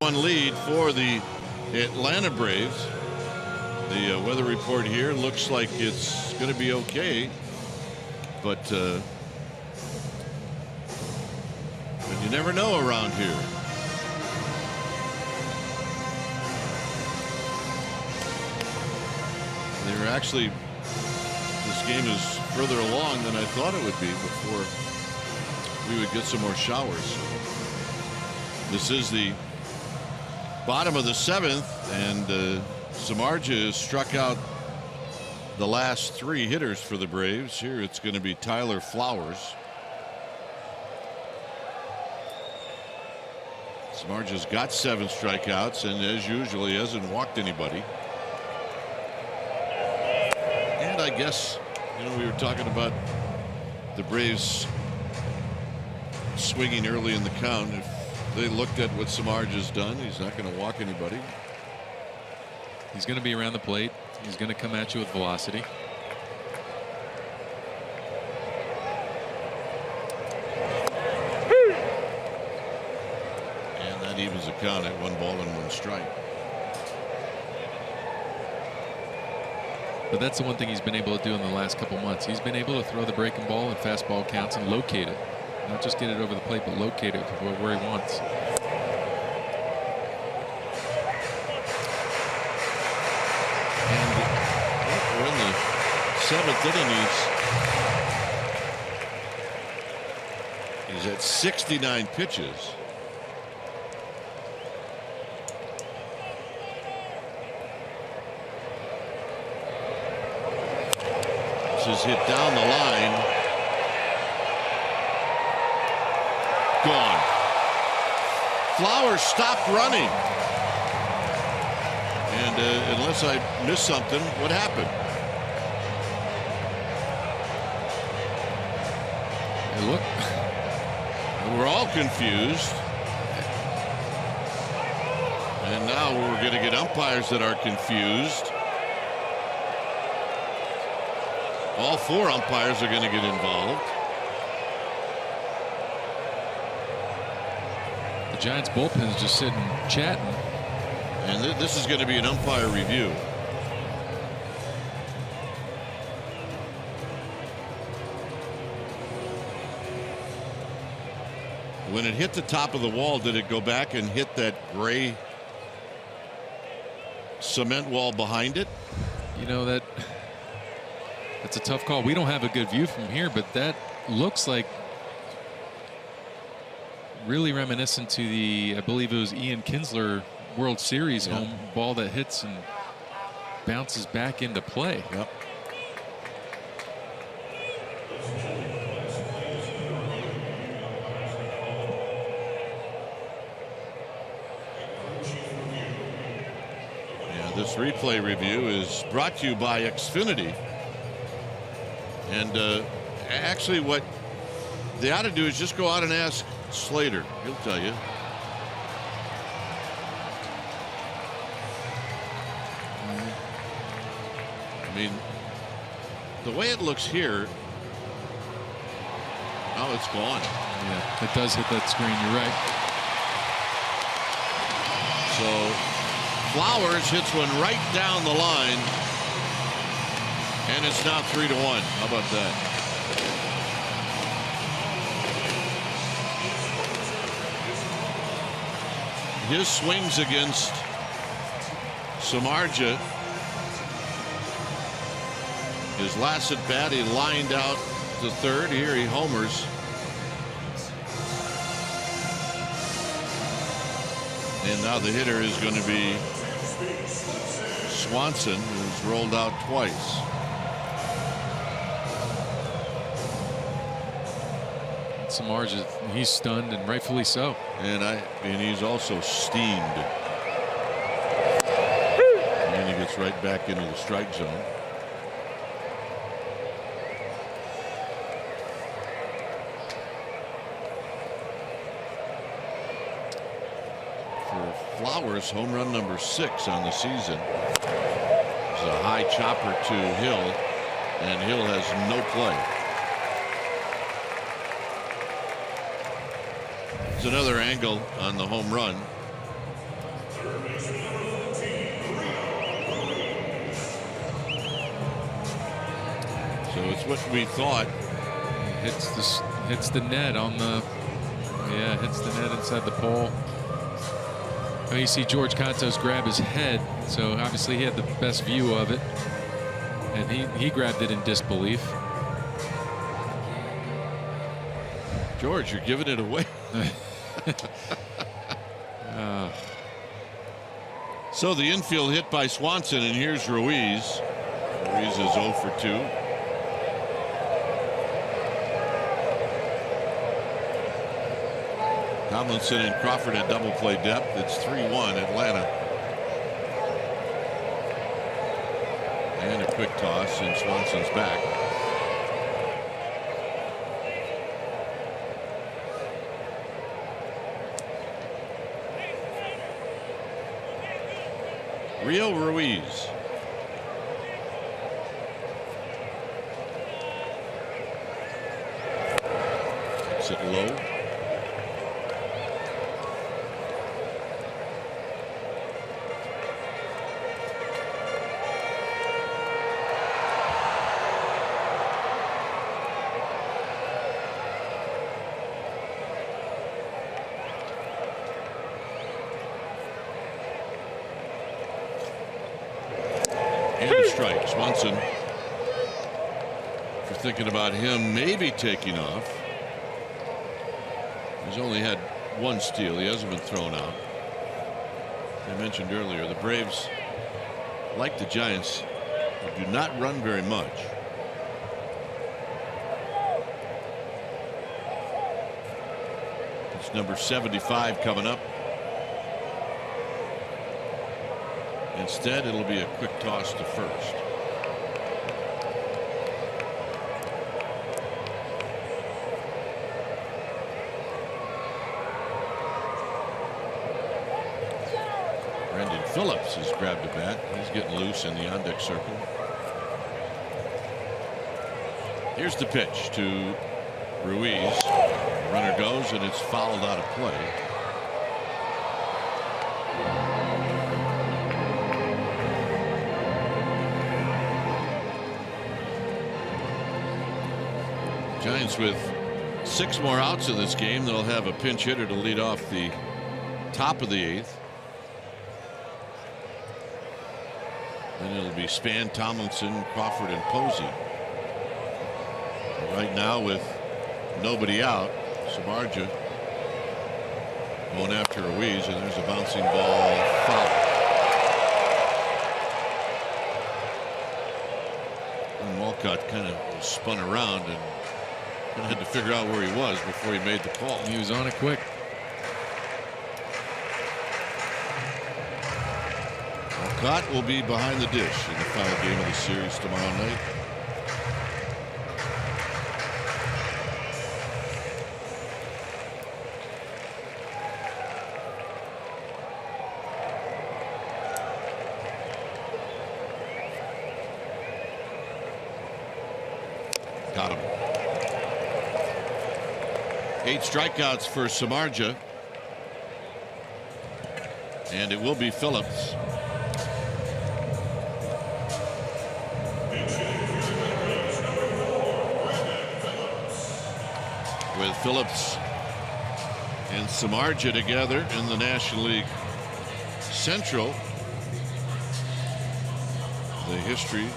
Speaker 2: One lead for the Atlanta Braves. The weather report here looks like it's going to be okay, but you never know around here. They're actually, this game is further along than I thought it would be before we would get some more showers. This is the bottom of the 7th, and Samardzija has struck out the last 3 hitters for the Braves. Here it's going to be Tyler Flowers. Samardzija's got 7 strikeouts, and as usual, he hasn't walked anybody. And I guess, we were talking about the Braves swinging early in the count. If they looked at what Samardzija's done, he's not going to walk anybody.
Speaker 1: He's going to be around the plate. He's going to come at you with velocity.
Speaker 2: And that evens the count at 1 ball and 1 strike.
Speaker 1: But that's the one thing he's been able to do in the last couple months. He's been able to throw the breaking ball and fastball counts and locate it. Not just get it over the plate, but locate it where he wants.
Speaker 2: We're in the 7th inning. He's at 69 pitches. This is hit down the line. Gone. Flowers stopped running. And unless I missed something, what happened?
Speaker 1: Hey, look.
Speaker 2: We're all confused. And now we're going to get umpires that are confused. All 4 umpires are going to get involved.
Speaker 1: The Giants bullpen's just sitting chatting.
Speaker 2: And this is going to be an umpire review. When it hit the top of the wall, did it go back and hit that gray cement wall behind it?
Speaker 1: That's a tough call. We don't have a good view from here, but that looks like really reminiscent to the, I believe it was Ian Kinsler World Series home ball that hits and bounces back into play.
Speaker 2: Yep. This replay review is brought to you by Xfinity. And actually what they ought to do is just go out and ask Slater. He'll tell you. I mean, the way it looks here. Oh, it's gone.
Speaker 1: Yeah, it does hit that screen. You're right.
Speaker 2: So Flowers hits one right down the line. And it's now 3-1. How about that? His swings against Samardzija. His last at bat, he lined out to third. Here he homers. And now the hitter is going to be Swanson, who's rolled out twice.
Speaker 1: Samardzija, he's stunned, and rightfully so.
Speaker 2: And he's also steamed. And he gets right back into the strike zone. For Flowers, home run number 6 on the season. It's a high chopper to Hill, and Hill has no play. There's another angle on the home run. it's what we thought.
Speaker 1: Hits the net on the. Yeah, hits the net inside the pole. Oh, you see George Contos grab his head, so obviously he had the best view of it, and he grabbed it in disbelief.
Speaker 2: George, you're giving it away. So the infield hit by Swanson, and here's Ruiz. Ruiz is 0 for 2. Tomlinson and Crawford at double play depth. It's 3-1 Atlanta. And a quick toss, and Swanson's back. Rio Ruiz. Takes it low. Strike. Swanson, if you're thinking about him maybe taking off, he's only had 1 steal. He hasn't been thrown out. As I mentioned earlier, the Braves, like the Giants, do not run very much. It's number 75 coming up. Instead, it'll be a quick toss to first. Brendan Phillips has grabbed a bat. He's getting loose in the on-deck circle. Here's the pitch to Ruiz. Runner goes, and it's fouled out of play. Giants with 6 more outs in this game. They'll have a pinch hitter to lead off the top of the 8th. Then it'll be Span, Tomlinson, Crawford, and Posey. Right now, with nobody out, Samardzija going after Ruiz, and there's a bouncing ball foul. And Walcott kind of spun around and had to figure out where he was before he made the call.
Speaker 1: He was on it quick.
Speaker 2: Walcott will be behind the dish in the final game of the series tomorrow night. Got him. 8 strikeouts for Samardzija. And it will be Phillips. With Phillips and Samardzija together in the National League Central, the history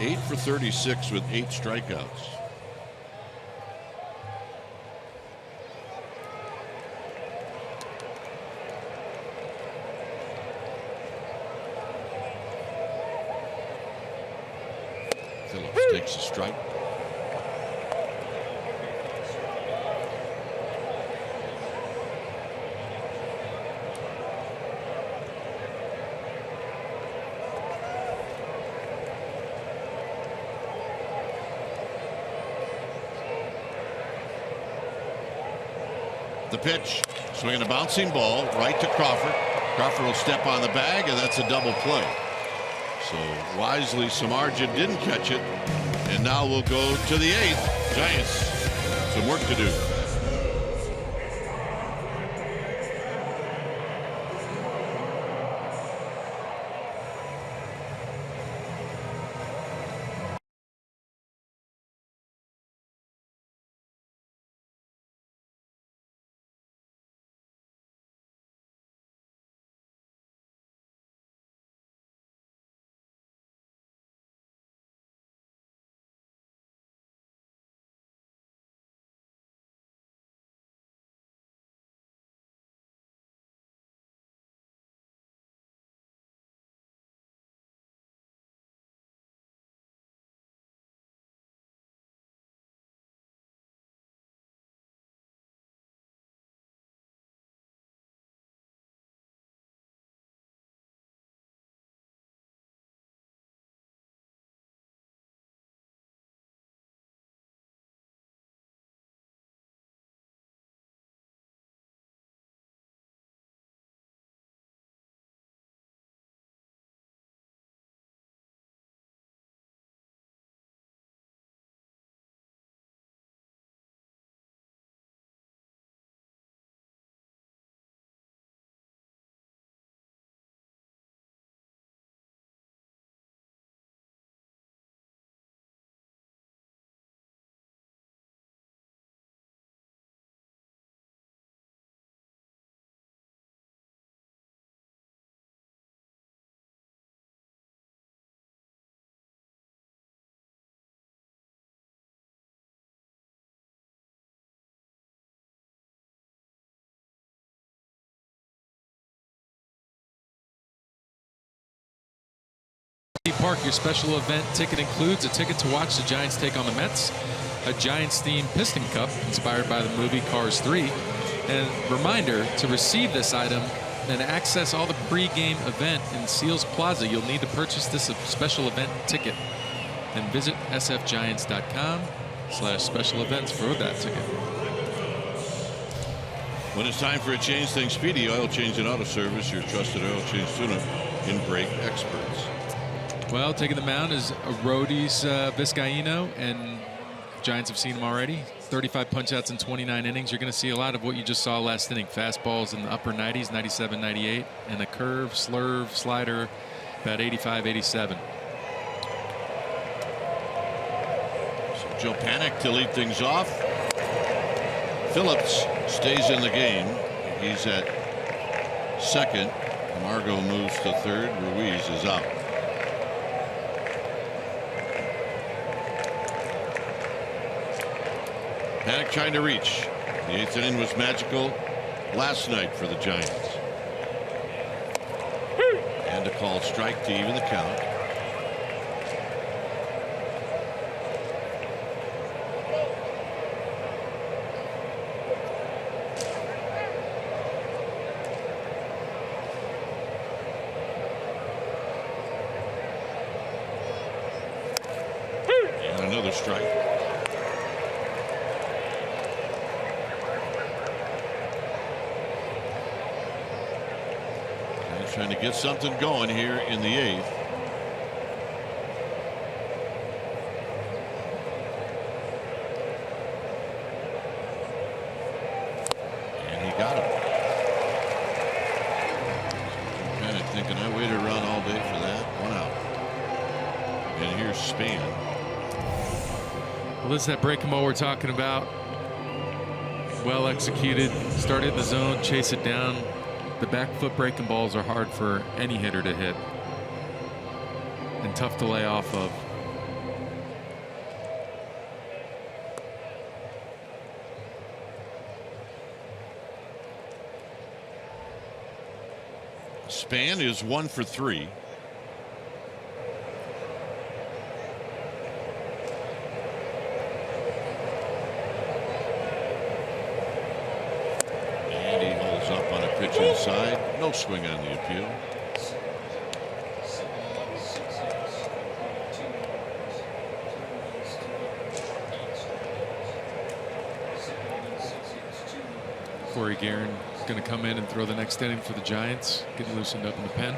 Speaker 2: eight for 36 with 8 strikeouts. Phillips takes a strike. The pitch, swinging a bouncing ball right to Crawford. Crawford will step on the bag, and that's a double play. So wisely, Samardzija didn't catch it, and now we'll go to the 8th. Giants, some work to do.
Speaker 1: Park. Your special event ticket includes a ticket to watch the Giants take on the Mets, a Giants-themed Piston Cup inspired by the movie Cars 3, and reminder to receive this item and access all the pre-game event in Seals Plaza. You'll need to purchase this special event ticket and visit sfgiants.com/special events for that ticket.
Speaker 2: When it's time for a change, think Speedy Oil Change and Auto Service, your trusted oil change tune-up in brake experts.
Speaker 1: Well, taking the mound is Arodys Vizcaíno, and Giants have seen him already. 35 punch-outs in 29 innings. You're going to see a lot of what you just saw last inning. Fastballs in the upper 90s, 97, 98, and a curve, slurve, slider, about 85, 87.
Speaker 2: So Joe Panik to lead things off. Phillips stays in the game. He's at second. Margot moves to third. Ruiz is out. Panik trying to reach. The 8th inning was magical last night for the Giants. And a called strike to even the count. And another strike. Trying to get something going here in the 8th. And he got him. Kind of thinking I waited around all day for that. 1 out. And here's Span.
Speaker 1: Well, this is that breaking ball we're talking about. Well executed. Started in the zone, chase it down. The back foot breaking balls are hard for any hitter to hit and tough to lay off of.
Speaker 2: Span is 1 for 3. Inside, no swing on the appeal.
Speaker 1: Corey Guerin is going to come in and throw the next inning for the Giants, getting loosened up in the pen.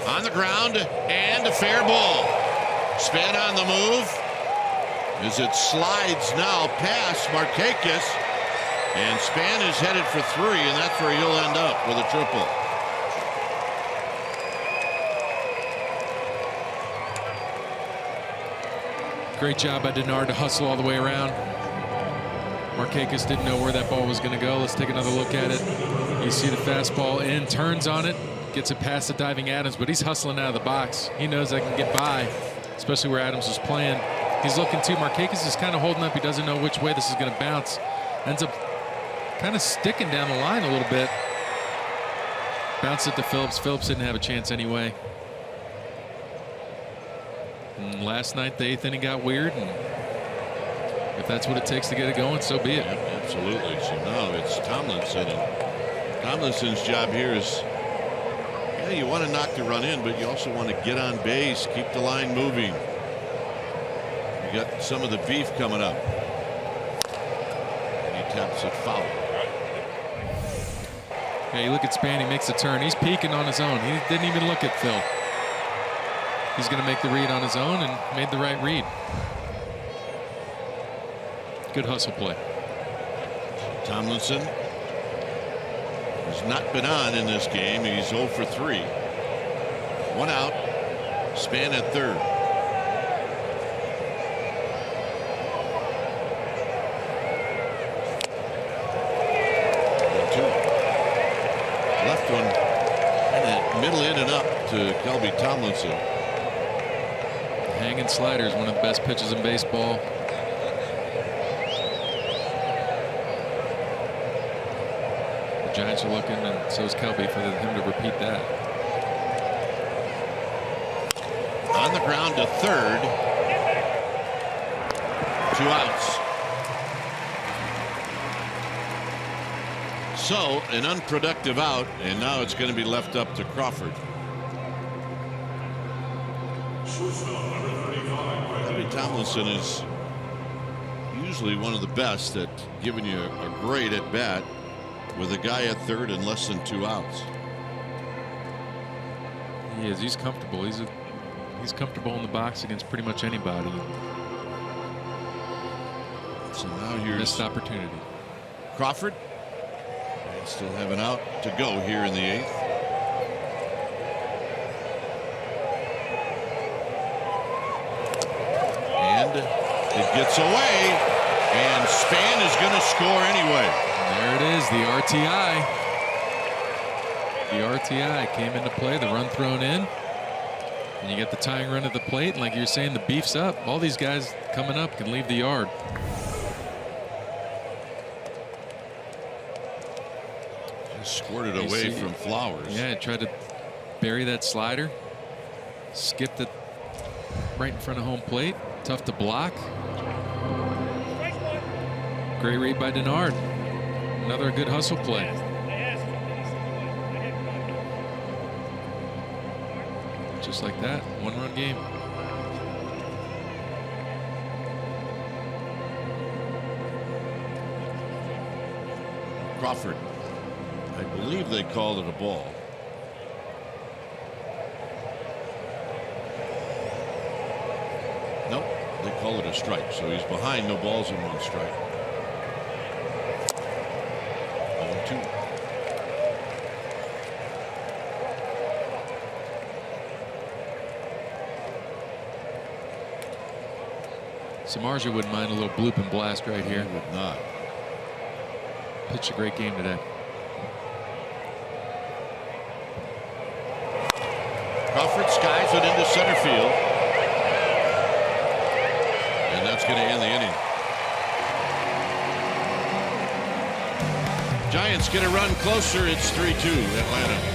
Speaker 2: On the ground and a fair ball. Span on the move as it slides now past Markakis, and Span is headed for 3, and that's where he'll end up with a triple.
Speaker 1: Great job by Denard to hustle all the way around. Markakis didn't know where that ball was going to go. Let's take another look at it. You see the fastball in, turns on it, gets it past the diving Adams, but he's hustling out of the box. He knows I can get by, especially where Adams was playing. He's looking too. Markakis is kind of holding up. He doesn't know which way this is going to bounce. Ends up kind of sticking down the line a little bit. Bounced it to Phillips. Phillips didn't have a chance anyway. And last night, the 8th inning got weird. And if that's what it takes to get it going, so be it.
Speaker 2: Yep, absolutely. So now it's Tomlinson. And Tomlinson's job here is, yeah, you want to knock the run in, but you also want to get on base, keep the line moving. You got some of the beef coming up. And he taps it foul.
Speaker 1: Yeah, you look at Span, he makes a turn. He's peeking on his own. He didn't even look at Phil. He's going to make the read on his own and made the right read. Good hustle play.
Speaker 2: Tomlinson has not been on in this game. He's 0 for 3. 1 out. Span at third. Left one and middle in and up to Kelby Tomlinson.
Speaker 1: Hanging slider is one of the best pitches in baseball. Giants are looking, and so is Kelby, for him to repeat that.
Speaker 2: On the ground to third. 2 outs. So an unproductive out, and now it's going to be left up to Crawford. Bobby Tomlinson is usually one of the best at giving you a great at bat with a guy at third and less than 2 outs.
Speaker 1: He is. He's comfortable. He's comfortable in the box against pretty much anybody.
Speaker 2: So now here's
Speaker 1: missed opportunity.
Speaker 2: Crawford. They still have an out to go here in the 8th. And it gets away, and Span is going to score anyway.
Speaker 1: There it is, the RTI. The RTI came into play, the run thrown in, and you get the tying run at the plate. And like you're saying, the beef's up. All these guys coming up can leave the yard.
Speaker 2: Just squirted away from Flowers.
Speaker 1: Yeah, tried to bury that slider, skipped it right in front of home plate. Tough to block. Great read by Denard. Another good hustle play. Just like that, 1-run game.
Speaker 2: Crawford. I believe they called it a ball. Nope, they call it a strike. So he's behind, no balls and 1 strike. 0-2.
Speaker 1: Samardzija wouldn't mind a little bloop and blast right here.
Speaker 2: He would not.
Speaker 1: Pitched a great game today.
Speaker 2: Crawford skies it into center field. And that's going to end the inning. Giants get a run closer. It's 3-2 Atlanta.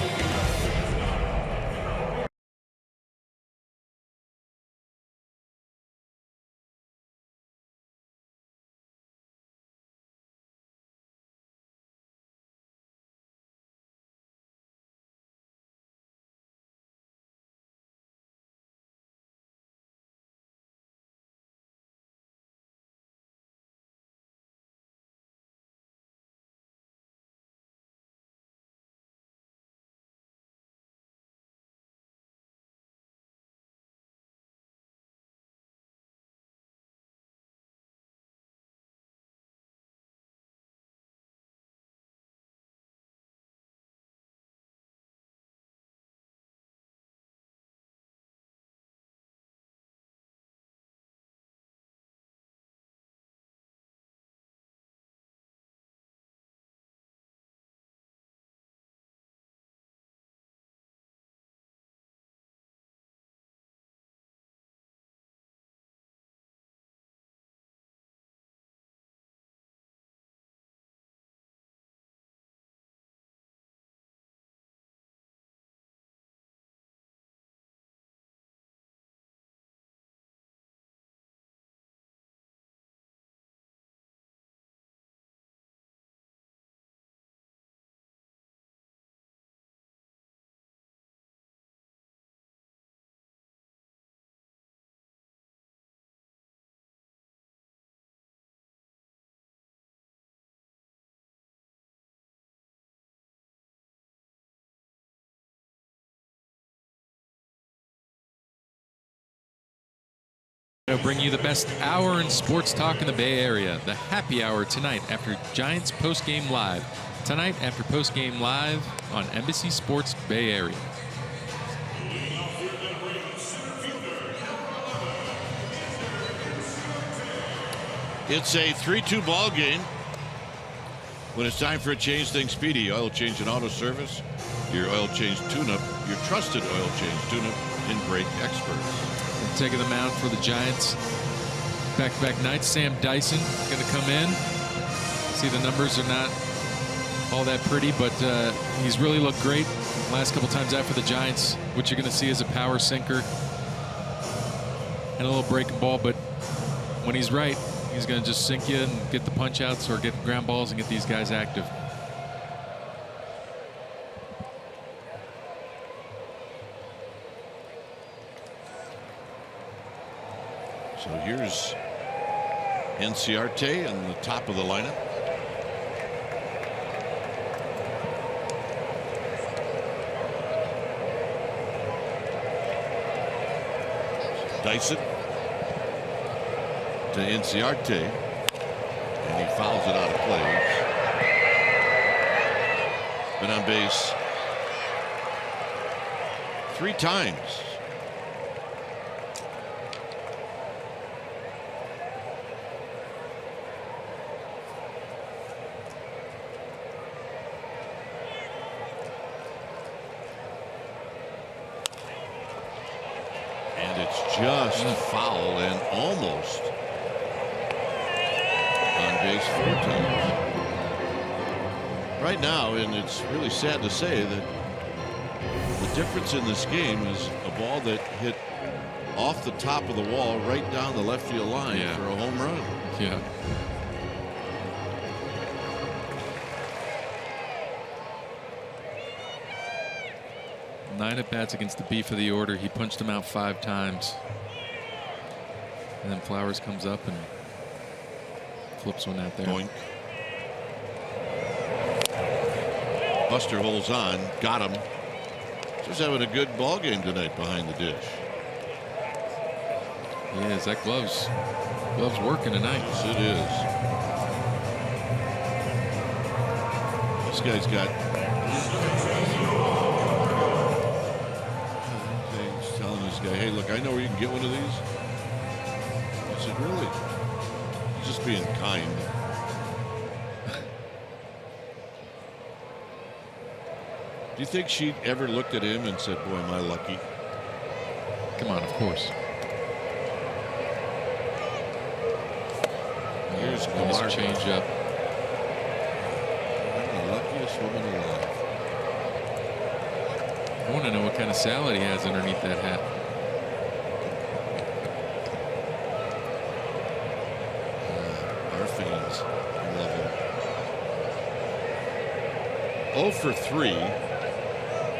Speaker 1: We'll bring you the best hour in sports talk in the Bay Area. The happy hour tonight after Giants postgame live. Tonight after postgame live on Embassy Sports Bay Area.
Speaker 2: It's a 3-2 ball game. When it's time for a change, think Speedy Oil Change and Auto Service. Your oil change tune-up, your trusted oil change tune-up and brake experts.
Speaker 1: Taking the mound for the Giants. Back-to-back nights. Sam Dyson going to come in. See, the numbers are not all that pretty, but he's really looked great last couple times out for the Giants. What you're going to see is a power sinker and a little breaking ball, but when he's right, he's going to just sink you and get the punch outs or get ground balls and get these guys active.
Speaker 2: So here's Inciarte on the top of the lineup. Dyson to Inciarte, and he fouls it out of play. Been on base 3 times. Just foul and almost on base 4 times. Right now, and it's really sad to say that the difference in this game is a ball that hit off the top of the wall right down the left field line for a home run.
Speaker 1: Yeah. Nine at bats against the beef of the order. He punched him out 5 times. And then Flowers comes up and flips one out there.
Speaker 2: Boink. Buster holds on. Got him. Just having a good ball game tonight behind the dish.
Speaker 1: Yeah, is that gloves working tonight?
Speaker 2: Yes, it is. This guy's got. He's telling this guy, hey, look, I know where you can get one of these. I said, really? He's just being kind. Do you think she ever looked at him and said, boy, am I lucky?
Speaker 1: Come on, of course.
Speaker 2: Here's
Speaker 1: nice change up.
Speaker 2: The luckiest woman alive.
Speaker 1: I want to know what kind of salad he has underneath that hat.
Speaker 2: Our fans love him. 0 for 3.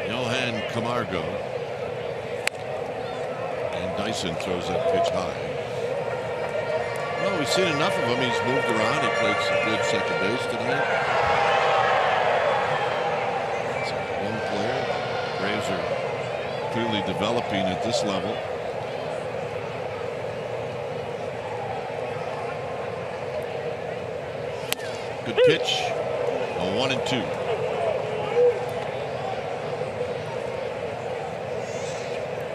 Speaker 2: Johan Camargo. And Dyson throws that pitch high. Well, we've seen enough of him. He's moved around. He played some good second base tonight. He's a young player. Braves are clearly developing at this level. Good pitch. A 1-2.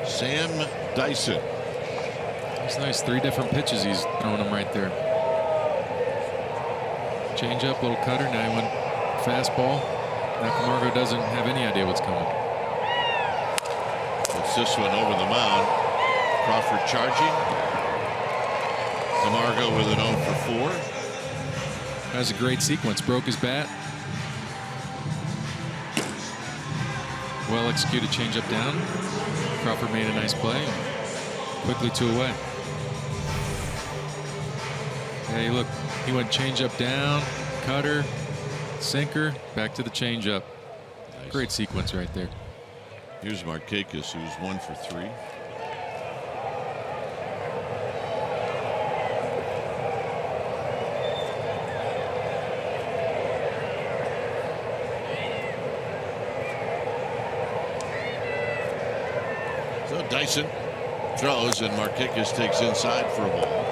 Speaker 2: Sam Dyson.
Speaker 1: It's nice. 3 different pitches he's throwing them right there. Change up, little cutter. Now he went fastball. Now Camargo doesn't have any idea what's coming.
Speaker 2: It's this one over the mound. Crawford charging. Camargo with an 0 for 4.
Speaker 1: That was a great sequence. Broke his bat. Well executed change up down. Crawford made a nice play. Quickly 2 away. Hey, look, he went change up down, cutter, sinker, back to the change up. Nice. Great sequence right there.
Speaker 2: Here's Markakis, who's 1 for 3. So Dyson throws and Markakis takes inside for a ball.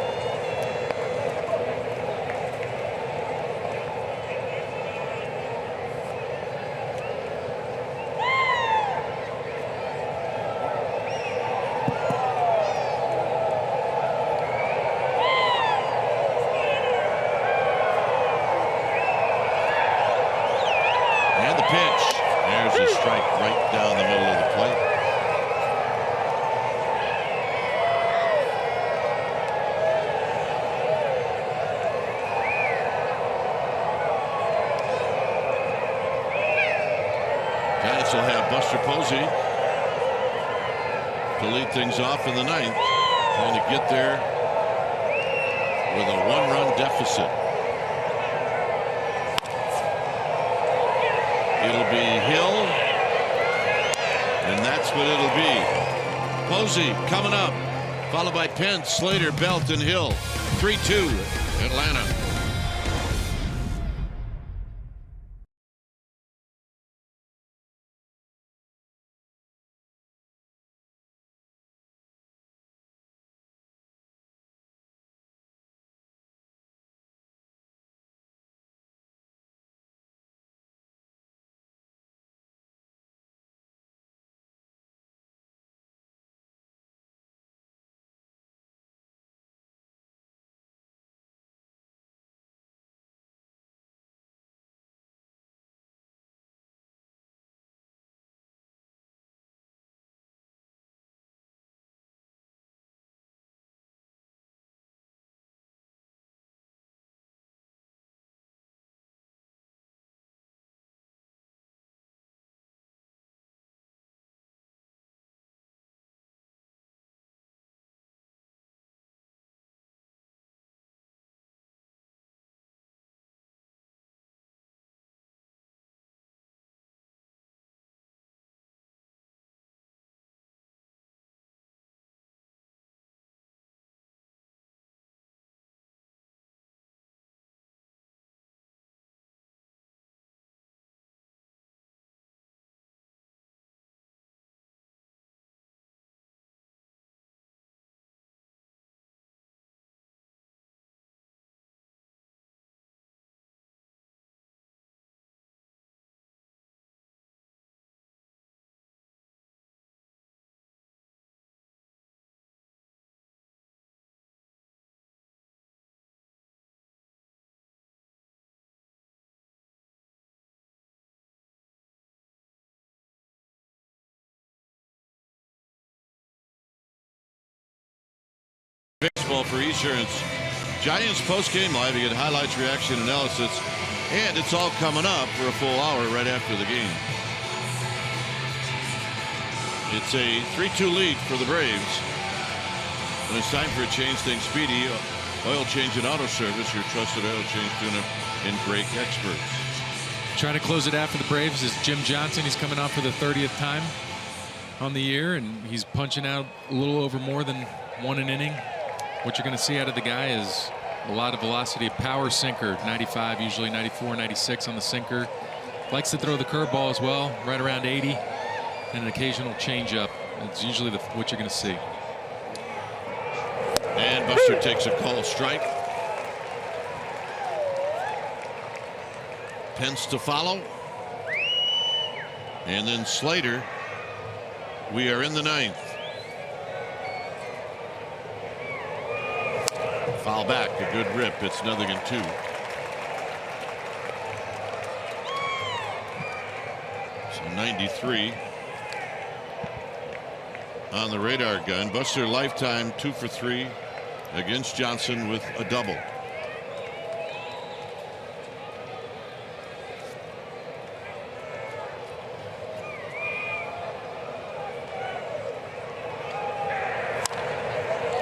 Speaker 2: And the pitch. There's a strike right down the middle of the plate. will have Buster Posey to lead things off in the ninth, trying to get there with a 1-run deficit. It'll be Hill, and that's what it'll be. Posey coming up, followed by Pence, Slater, Belt, and Hill. 3-2 Atlanta. Baseball for Esurance. Giants post-game live. You get highlights, reaction, analysis, and it's all coming up for a full hour right after the game. It's a 3-2 lead for the Braves. And it's time for a change. Things speedy. Oil change and auto service. Your trusted oil change tune-up and brake experts.
Speaker 1: Trying to close it out for the Braves is Jim Johnson. He's coming out for the 30th time on the year, and he's punching out a little over more than 1 an inning. What you're going to see out of the guy is a lot of velocity, a power sinker, 95, usually 94, 96 on the sinker. Likes to throw the curveball as well, right around 80, and an occasional changeup. It's usually what you're going to see.
Speaker 2: And Buster takes a call strike. Pence to follow. And then Slater. We are in the ninth. Foul back, a good rip. It's 0-2. So 93 on the radar gun. Buster lifetime 2 for 3 against Johnson with a double.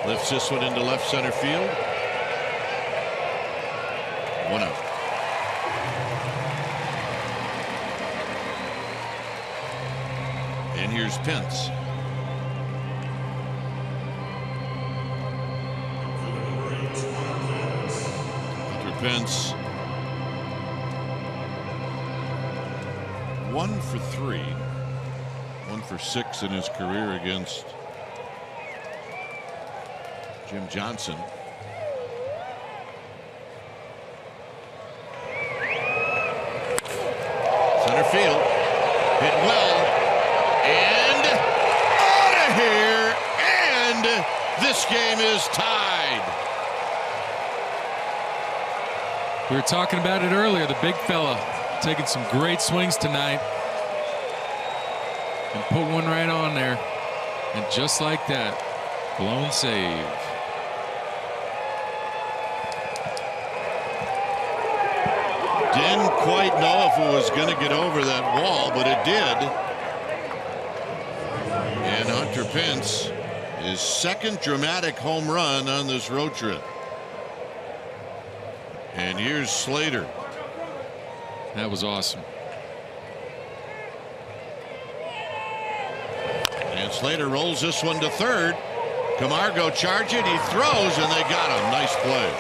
Speaker 2: Lifts this one into left center field. 1 out. And here's Pence. Hunter Pence 1 for 3. 1 for 6 in his career against Jim Johnson. Center field. Hit well. And out of here. And this game is tied.
Speaker 1: We were talking about it earlier. The big fella taking some great swings tonight. And put one right on there. And just like that, blown save.
Speaker 2: Didn't quite know if it was going to get over that wall, but it did. Hunter Pence, his second dramatic home run on this road trip. And here's Slater.
Speaker 1: That was awesome.
Speaker 2: And Slater rolls this one to third. Camargo charging, he throws, and they got him. Nice play.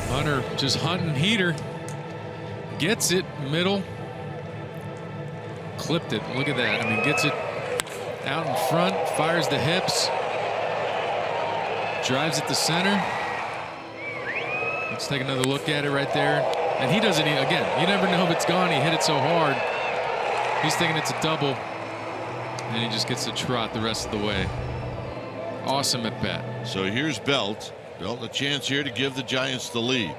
Speaker 1: Hunter just hunting heater. Gets it middle. Clipped it. Look at that. I mean, gets it out in front, fires the hips, drives it to center. Let's take another look at it right there. And he doesn't even, again, you never know if it's gone. He hit it so hard. He's thinking it's a double. And he just gets to trot the rest of the way. Awesome at bat.
Speaker 2: So here's Belt. Belt a chance here to give the Giants the lead.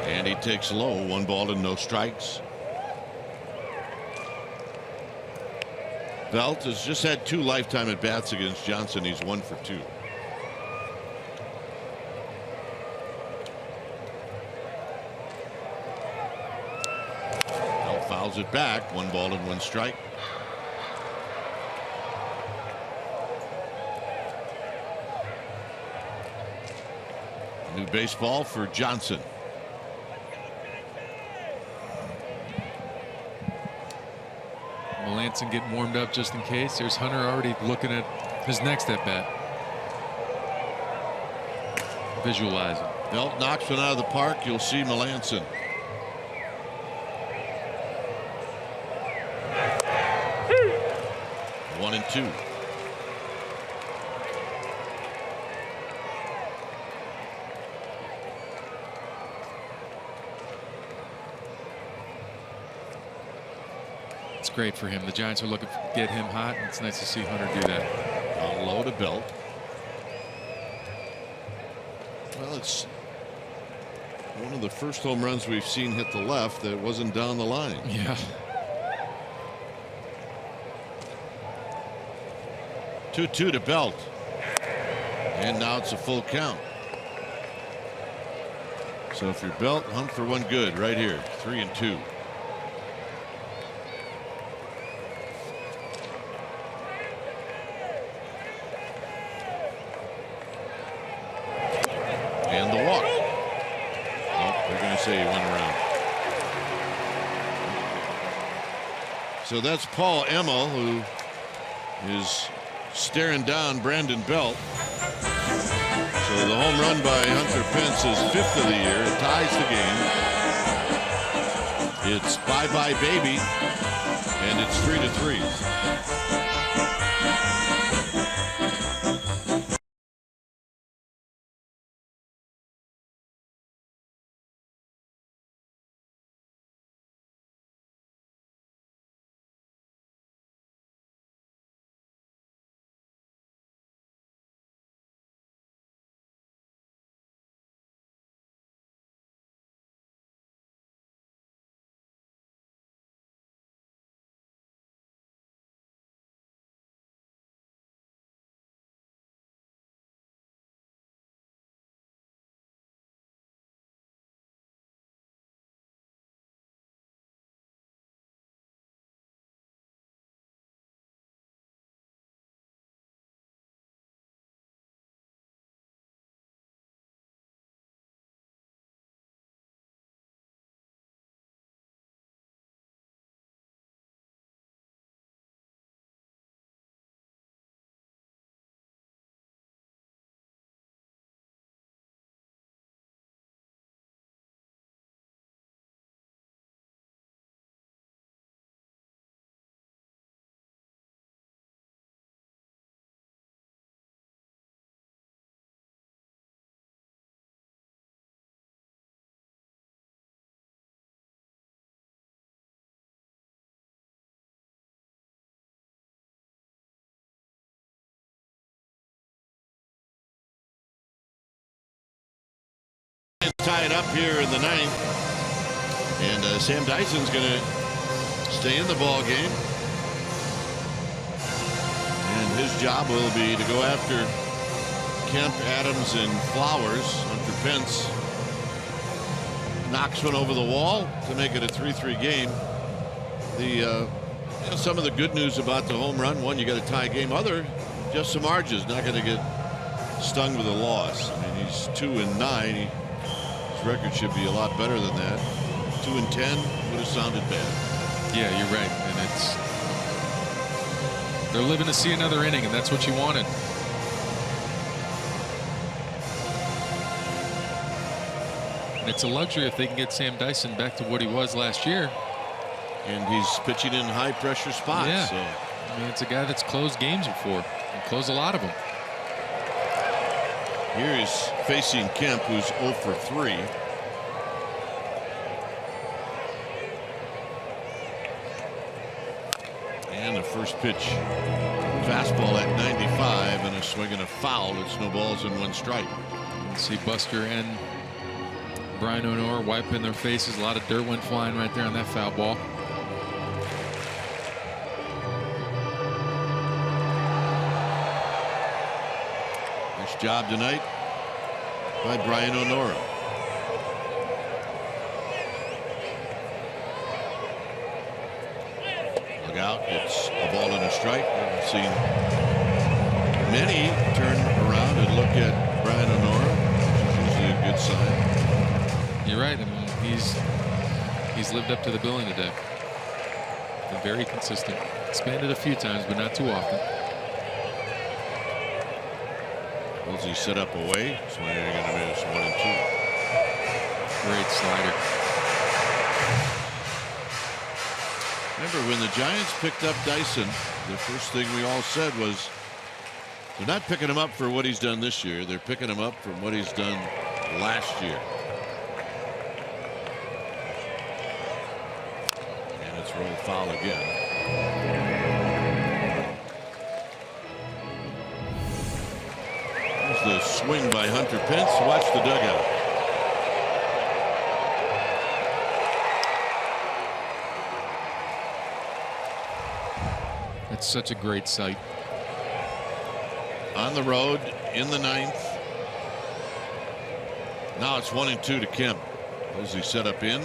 Speaker 2: And he takes low. 1 ball and no strikes. Belt has just had 2 lifetime at bats against Johnson. He's 1 for 2. Belt fouls it back. 1 ball and 1 strike. New baseball for Johnson.
Speaker 1: Melanson getting warmed up just in case. There's Hunter already looking at his next at bat. Visualizing.
Speaker 2: Belt knocks one out of the park. You'll see Melanson. One and 2.
Speaker 1: It's great for him. The Giants are looking to get him hot, and it's nice to see Hunter do that.
Speaker 2: Low to Belt. Well, it's one of the first home runs we've seen hit the left that wasn't down the line.
Speaker 1: Yeah.
Speaker 2: 2-2 to Belt. And now it's a full count. So if you're Belt, hunt for one good right here. 3 and 2. And the walk. Oh, they're going to say he went around. So that's Paul Emmel, who is staring down Brandon Belt. So the home run by Hunter Pence is 5th of the year. It ties the game. It's bye-bye baby, and it's 3-3. Tie it up here in the 9th, and Sam Dyson's going to stay in the ball game, and his job will be to go after Kemp, Adams, and Flowers. Hunter Pence knocks one over the wall to make it a 3-3 game. Some of the good news about the home run: one, you got a tie game. Other, just some Arges not going to get stung with a loss. I mean, he's 2-9. His record should be a lot better than that. 2-10 would have sounded bad.
Speaker 1: Yeah, you're right, and they're living to see another inning, and that's what you wanted. And it's a luxury if they can get Sam Dyson back to what he was last year.
Speaker 2: And he's pitching in high-pressure spots.
Speaker 1: Yeah.
Speaker 2: So.
Speaker 1: I mean, it's a guy that's closed games before and closed a lot of them.
Speaker 2: Here he's facing Kemp, who's 0 for 3. And the first pitch, fastball at 95, and a swing and a foul. It's no balls and 1 strike.
Speaker 1: You see Buster and Brian O'Neill wiping their faces. A lot of dirt went flying right there on that foul ball.
Speaker 2: Nice job tonight by Brian O'Neill. Look out, it's a ball and a strike. I've seen many turn around and look at Brian O'Neill, which is usually a good sign.
Speaker 1: You're right. I mean, he's lived up to the billing today. Been very consistent. Expanded a few times, but not too often.
Speaker 2: He set up away, so you're going to miss 1 and 2.
Speaker 1: Great slider.
Speaker 2: Remember when the Giants picked up Dyson, the first thing we all said was they're not picking him up for what he's done this year. They're picking him up from what he's done last year. And it's rolled foul again. The swing by Hunter Pence. Watch the dugout.
Speaker 1: It's such a great sight.
Speaker 2: On the road in the 9th. Now it's 1 and 2 to Kemp. He set up in,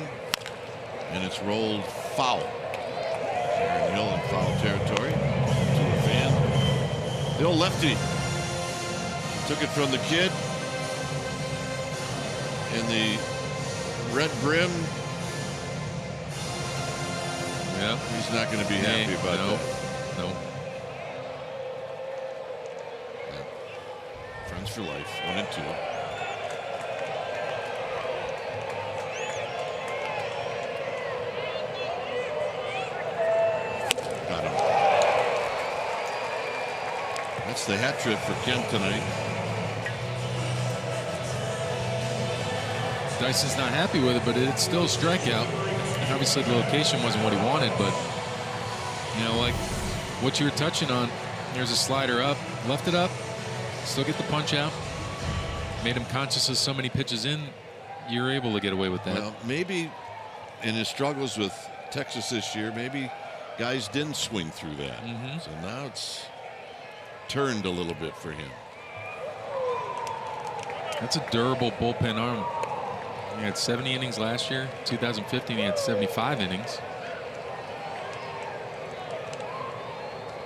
Speaker 2: and it's rolled foul. Aaron Hill in foul territory. To a fan. The old lefty. Took it from the kid, and the red brim.
Speaker 1: Yeah,
Speaker 2: he's not going to be happy about that.
Speaker 1: No.
Speaker 2: Yeah. Friends for life. 1 and 2. Got him. That's the hat trick for Kemp tonight.
Speaker 1: Dyson's not happy with it, but it's still a strikeout. And obviously the location wasn't what he wanted, but like what you were touching on, there's a slider up, left it up, still get the punch out. Made him conscious of so many pitches in, you're able to get away with that.
Speaker 2: Well, maybe in his struggles with Texas this year, maybe guys didn't swing through that. So now it's turned a little bit for him.
Speaker 1: That's a durable bullpen arm. He had 70 innings last year. 2015 he had 75 innings.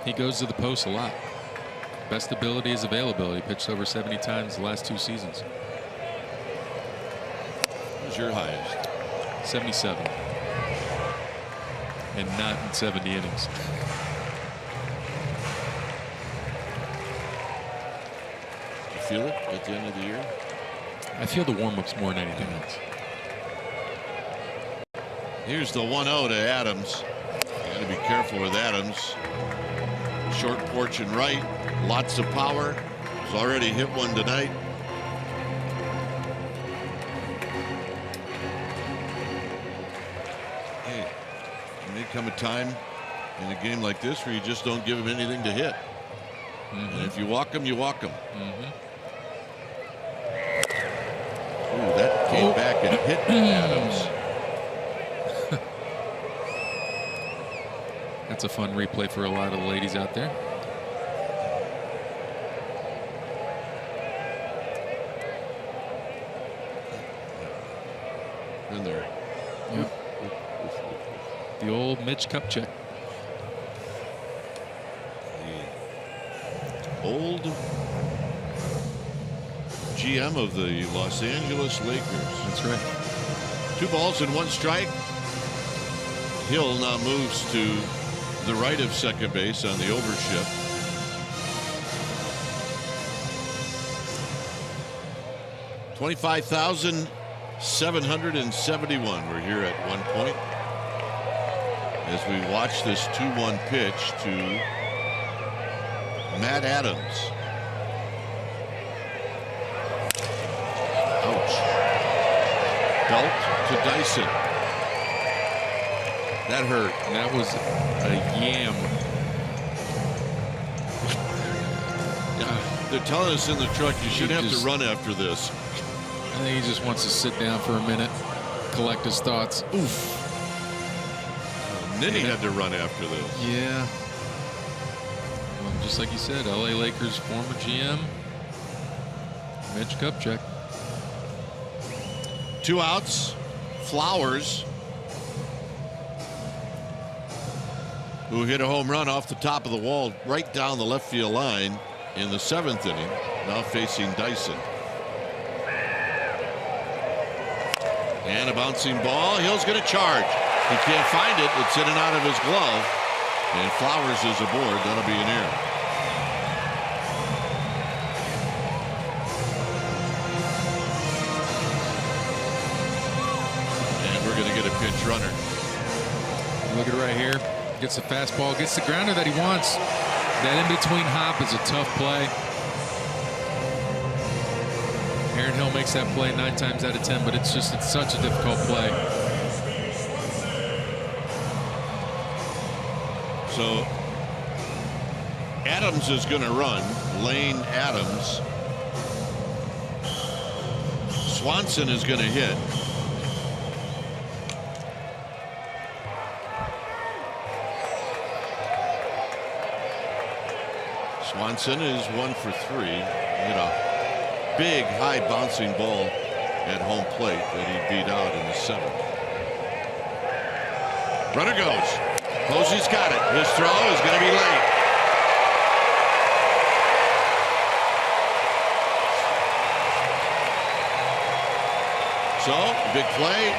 Speaker 1: He goes to the post a lot. Best ability is availability. Pitched over 70 times the last 2 seasons.
Speaker 2: What's your highest?
Speaker 1: 77. And not in 70 innings.
Speaker 2: You feel it at the end of the year?
Speaker 1: I feel the warm-ups more than anything else.
Speaker 2: Here's the 1-0 to Adams. You got to be careful with Adams. Short porch and right. Lots of power. He's already hit one tonight. Hey, there may come a time in a game like this where you just don't give him anything to hit. And if you walk him, you walk him. Ooh, that came back and hit Adams.
Speaker 1: That's a fun replay for a lot of the ladies out there.
Speaker 2: Been there.
Speaker 1: Yep. The old Mitch Kupchak.
Speaker 2: The old GM of the Los Angeles Lakers.
Speaker 1: That's right.
Speaker 2: 2 balls and 1 strike. Hill now moves to the right of second base on the overshift. $25,771. We're here at one point as we watch this 2-1 pitch to Matt Adams. Ouch. Belt to Dyson. That hurt.
Speaker 1: That was a yam.
Speaker 2: They're telling us in the truck you should have to run after this.
Speaker 1: I think he just wants to sit down for a minute, collect his thoughts. Oof.
Speaker 2: And then he had to run after this.
Speaker 1: Yeah. Well, just like you said, LA Lakers former GM, Mitch Kupchak.
Speaker 2: 2 outs. Flowers, who hit a home run off the top of the wall right down the left field line in the 7th inning, now facing Dyson. And a bouncing ball. Hill's going to charge. He can't find it. It's in and out of his glove. And Flowers is aboard. That'll be an error. And we're going to get a pinch runner.
Speaker 1: Look at it right here. Gets the fastball, gets the grounder that he wants. That in-between hop is a tough play. Aaron Hill makes that play 9 times out of 10, but it's such a difficult play.
Speaker 2: So Adams is going to run. Lane Adams. Swanson is going to hit. Swanson is 1 for 3. Hit a big high bouncing ball at home plate that he beat out in the 7th. Runner goes. Posey's got it. His throw is going to be late. So big play.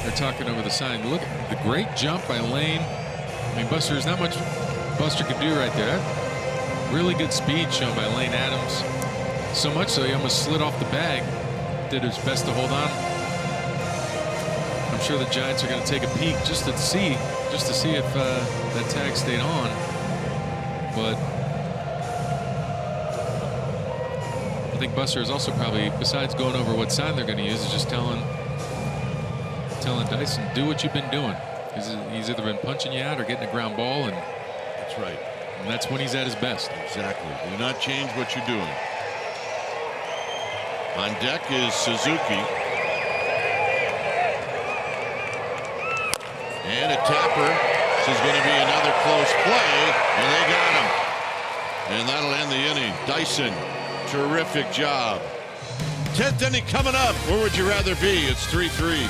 Speaker 1: They're talking over the sign. Look at the great jump by Lane. I mean, Buster, there's not much Buster could do right there. Really good speed shown by Lane Adams. So much so he almost slid off the bag. Did his best to hold on. I'm sure the Giants are going to take a peek just to see if that tag stayed on. But I think Buster is also probably, besides going over what sign they're going to use, is just telling Dyson, do what you've been doing. He's either been punching you out or getting a ground ball, and
Speaker 2: that's right.
Speaker 1: And that's when he's at his best.
Speaker 2: Exactly. Do not change what you're doing. On deck is Suzuki. And a tapper. This is going to be another close play, and they got him. And that'll end the inning. Dyson, terrific job. 10th inning coming up. Where would you rather be? It's 3-3.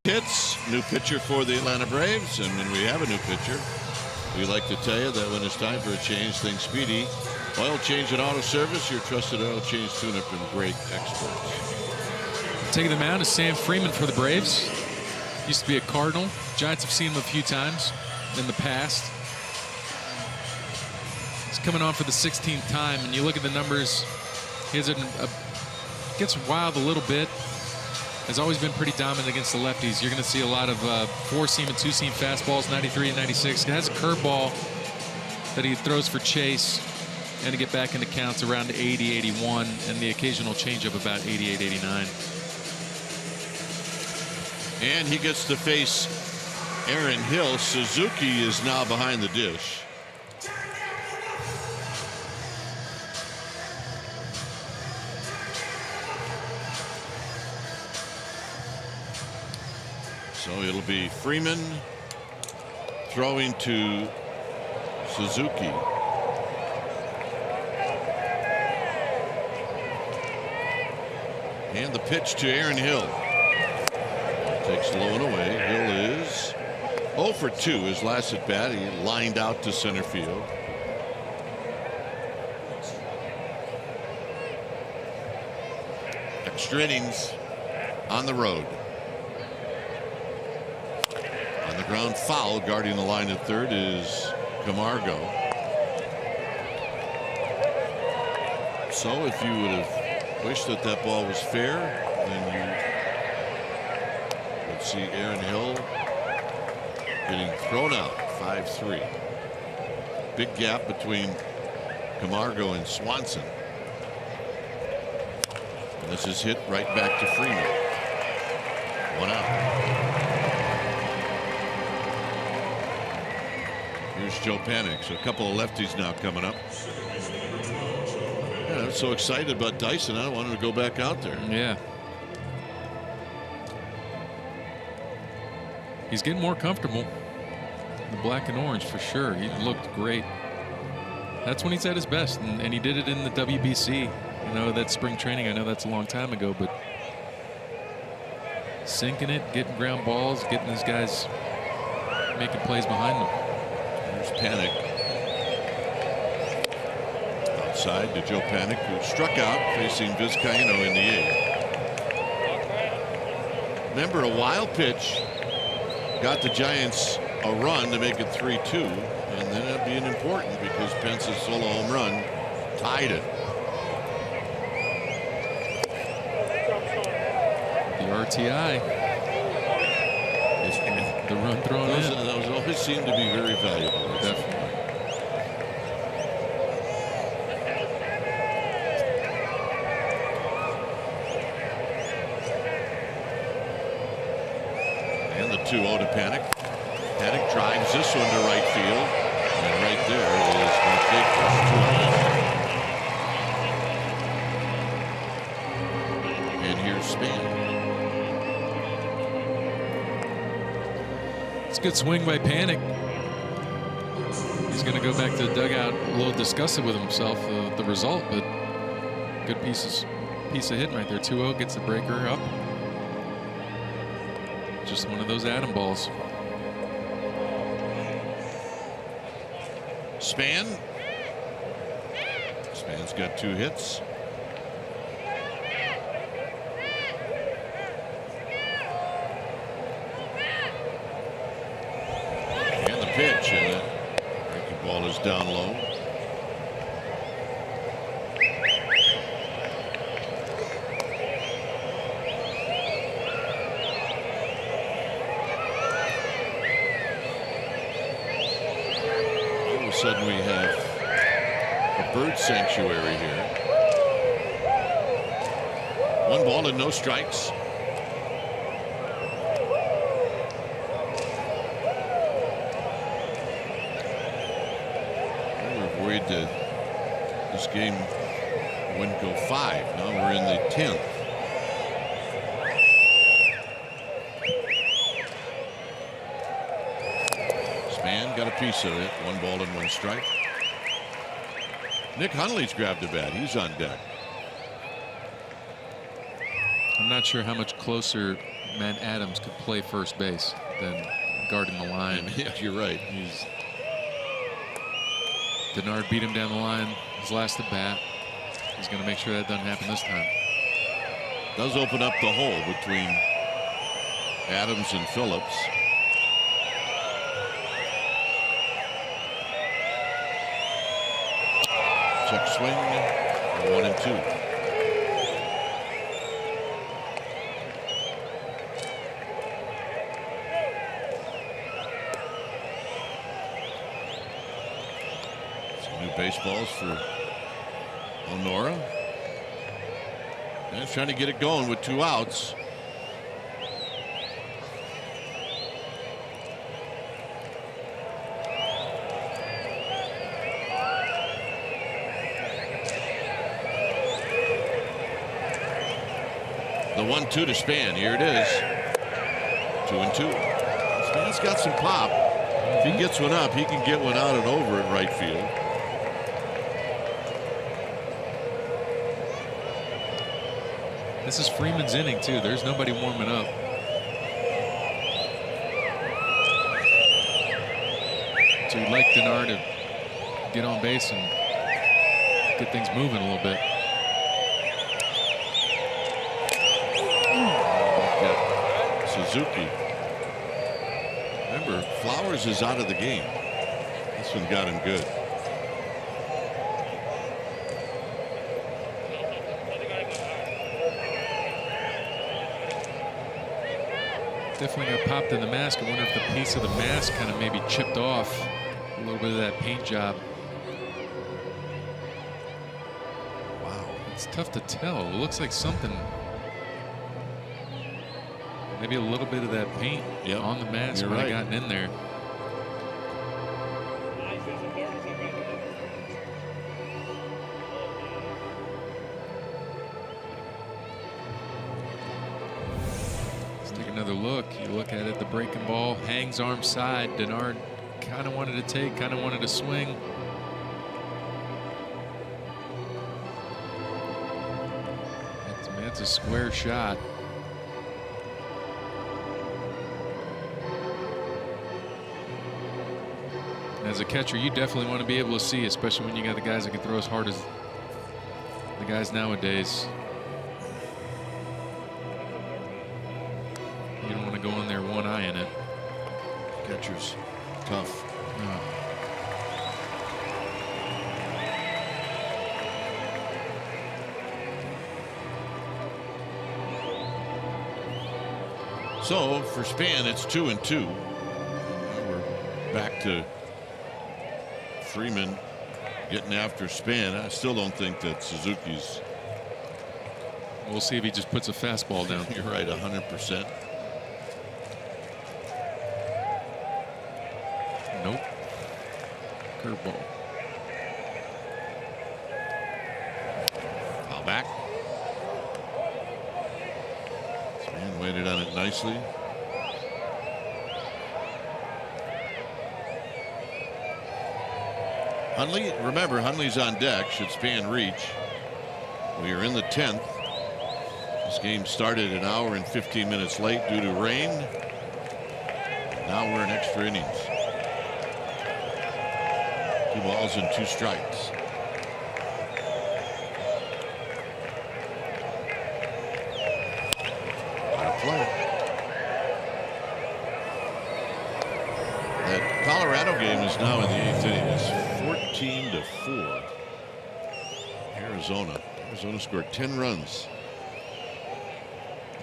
Speaker 2: hits. New pitcher for the Atlanta Braves. And when we have a new pitcher, we like to tell you that when it's time for a change, think Speedy. Oil change and auto service, your trusted oil change tune-up and brake experts.
Speaker 1: Taking the mound is Sam Freeman for the Braves. Used to be a Cardinal. Giants have seen him a few times in the past. He's coming on for the 16th time, and you look at the numbers. He has gets wild a little bit. Has always been pretty dominant against the lefties. You're going to see a lot of four-seam and two-seam fastballs, 93 and 96. He has a curveball that he throws for chase and to get back into counts around 80, 81, and the occasional changeup about 88, 89.
Speaker 2: And he gets to face Aaron Hill. Suzuki is now behind the dish. So it'll be Freeman throwing to Suzuki. And the pitch to Aaron Hill. Takes low and away. Hill is 0 for 2 his last at bat. He lined out to center field. Extra innings on the road. On the ground foul, guarding the line at third is Camargo. So if you would have wished that that ball was fair, then you see Aaron Hill getting thrown out 5-3. Big gap between Camargo and Swanson. And this is hit right back to Freeman. 1 out. Here's Joe Panik. So a couple of lefties now coming up. Yeah, I'm so excited about Dyson. I don't want him to go back out there.
Speaker 1: Yeah. He's getting more comfortable. The black and orange for sure. He looked great. That's when he's at his best, and he did it in the WBC. You know, that spring training. I know that's a long time ago, but sinking it, getting ground balls, getting these guys making plays behind them.
Speaker 2: There's Panik. Outside to Joe Panik, who struck out facing Vizcaíno in the 8th. Remember, a wild pitch got the Giants a run to make it 3-2, and then it'd be important because Pence's solo home run tied it.
Speaker 1: The RTI. The run thrown in.
Speaker 2: Those always seem to be very valuable.
Speaker 1: Definitely.
Speaker 2: And the 2-0 to Panik. Panik drives this one to right field, and right there is Marquez. 2 And here's Span.
Speaker 1: It's a good swing by Panik. He's going to go back to the dugout a little disgusted with himself, the result, but good piece of hitting right there. 2-0 gets the breaker up. Just one of those atom balls.
Speaker 2: Span's got 2 hits. And the pitch, and the breaking ball is down low. All of a sudden we have a bird sanctuary here. 1 ball and no strikes. We were worried that this game wouldn't go 5. Now we're in the 10th. Span got a piece of it. 1 ball and 1 strike. Nick Hundley's grabbed a bat. He's on deck.
Speaker 1: I'm not sure how much closer Matt Adams could play first base than guarding the line.
Speaker 2: Yeah, you're right.
Speaker 1: Denard beat him down the line his last at bat. He's going to make sure that doesn't happen this time.
Speaker 2: Does open up the hole between Adams and Phillips. Check swing. 1-2. Some new baseballs for Honora. And trying to get it going with 2 outs. The 1-2 to Span. Here it is. 2-2. Span's got some pop. If he gets one up, he can get one out and over in right field.
Speaker 1: This is Freeman's inning too. There's nobody warming up. So you'd like Denard to get on base and get things moving a little bit.
Speaker 2: Suzuki. Remember, Flowers is out of the game. This one got him good.
Speaker 1: Definitely got popped in the mask. I wonder if the piece of the mask kind of maybe chipped off a little bit of that paint job. Wow, it's tough to tell. It looks like something. Maybe a little bit of that paint on the mask might have gotten in there. Let's take another look. You look at it, the breaking ball hangs arm side. Denard kind of wanted to take, kind of wanted to swing. That's a square shot. As a catcher, you definitely want to be able to see, especially when you got the guys that can throw as hard as the guys nowadays. You don't want to go in there one eye in it.
Speaker 2: Catcher's tough. So for Span, it's 2-2. We're back to Freeman getting after Span. I still don't think that Suzuki's.
Speaker 1: We'll see if he just puts a fastball down.
Speaker 2: You're right, 100%.
Speaker 1: Nope. Curveball.
Speaker 2: Foul back. Span waited on it nicely. Hundley, remember, Hundley's on deck. Should Span reach. We are in the 10th. This game started an hour and 15 minutes late due to rain. Now we're in extra innings. 2 balls and 2 strikes. Out of play. That Colorado game is now in the 8th inning. It's 14-4. Arizona scored 10 runs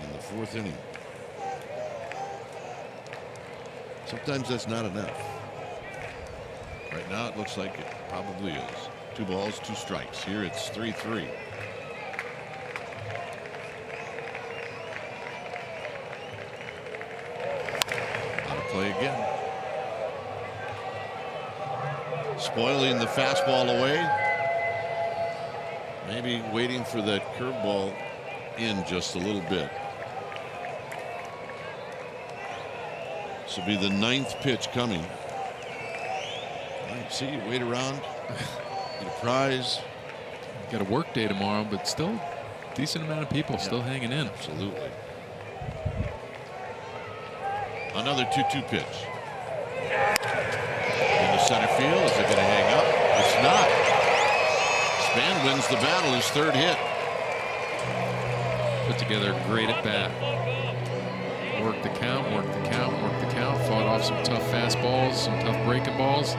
Speaker 2: in the 4th inning. Sometimes that's not enough. Right now it looks like it probably is. 2 balls, 2 strikes. Here it's 3-3. Out of play again. Spoiling the fastball away. Maybe waiting for that curveball in just a little bit. This will be the 9th pitch coming. See, you wait around, get a prize.
Speaker 1: Got a work day tomorrow, but still decent amount of people still hanging in.
Speaker 2: Absolutely. Another 2-2 pitch. Into center field. Is it going to hang up? It's not. Span wins the battle, his third hit.
Speaker 1: Put together a great at bat. Worked the count, worked the count, worked the count. Fought off some tough fastballs, some tough breaking balls.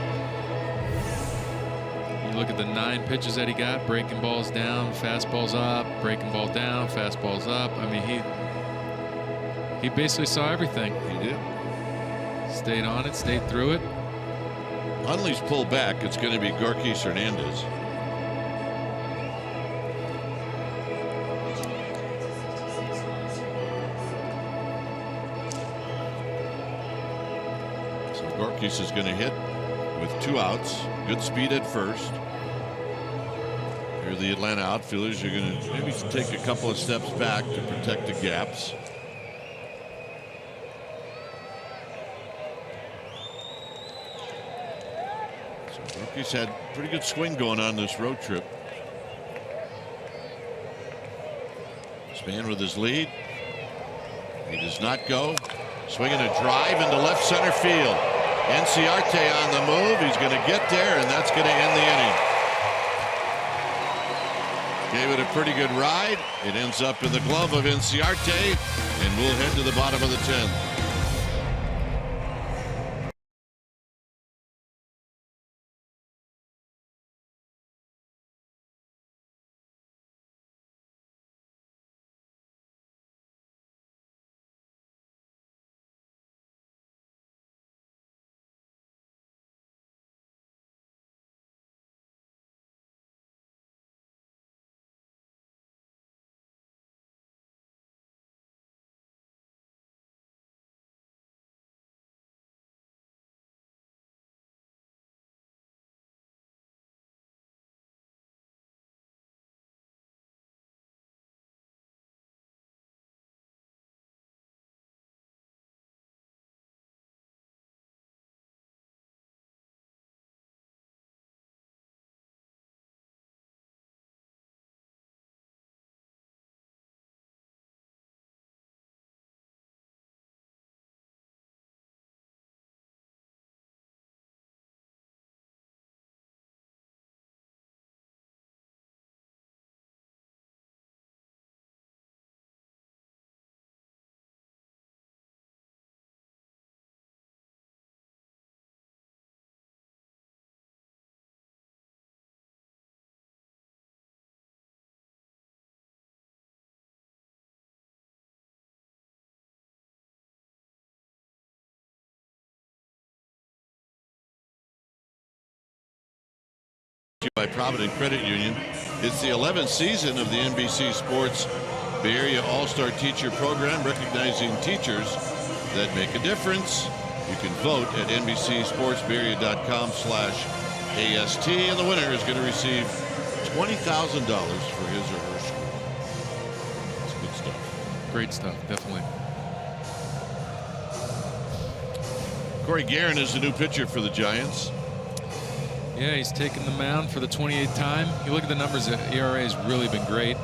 Speaker 1: You look at the 9 pitches that he got: breaking balls down, fastballs up, breaking ball down, fastballs up. I mean, he basically saw everything.
Speaker 2: He did.
Speaker 1: Stayed on it, stayed through it.
Speaker 2: Hundley's pulled back. It's going to be Gorkis Hernandez. Gorkis is going to hit with 2 outs. Good speed at first. Here are the Atlanta outfielders. You're going to maybe take a couple of steps back to protect the gaps. So Gorkis had pretty good swing going on this road trip. Span with his lead. He does not go. Swinging a drive into left center field. Enciarte on the move. He's going to get there, and that's going to end the inning. Gave it a pretty good ride. It ends up in the glove of Enciarte, and we'll head to the bottom of the 10th. By Provident Credit Union. It's the 11th season of the NBC Sports Bay Area All-Star Teacher Program, recognizing teachers that make a difference. You can vote at NBCSportsBayArea.com/AST, and the winner is going to receive $20,000 for his or her school. It's good stuff.
Speaker 1: Great stuff, definitely.
Speaker 2: Corey Guerin is the new pitcher for the Giants.
Speaker 1: Yeah, he's taken the mound for the 28th time. You look at the numbers, the ERA has really been great.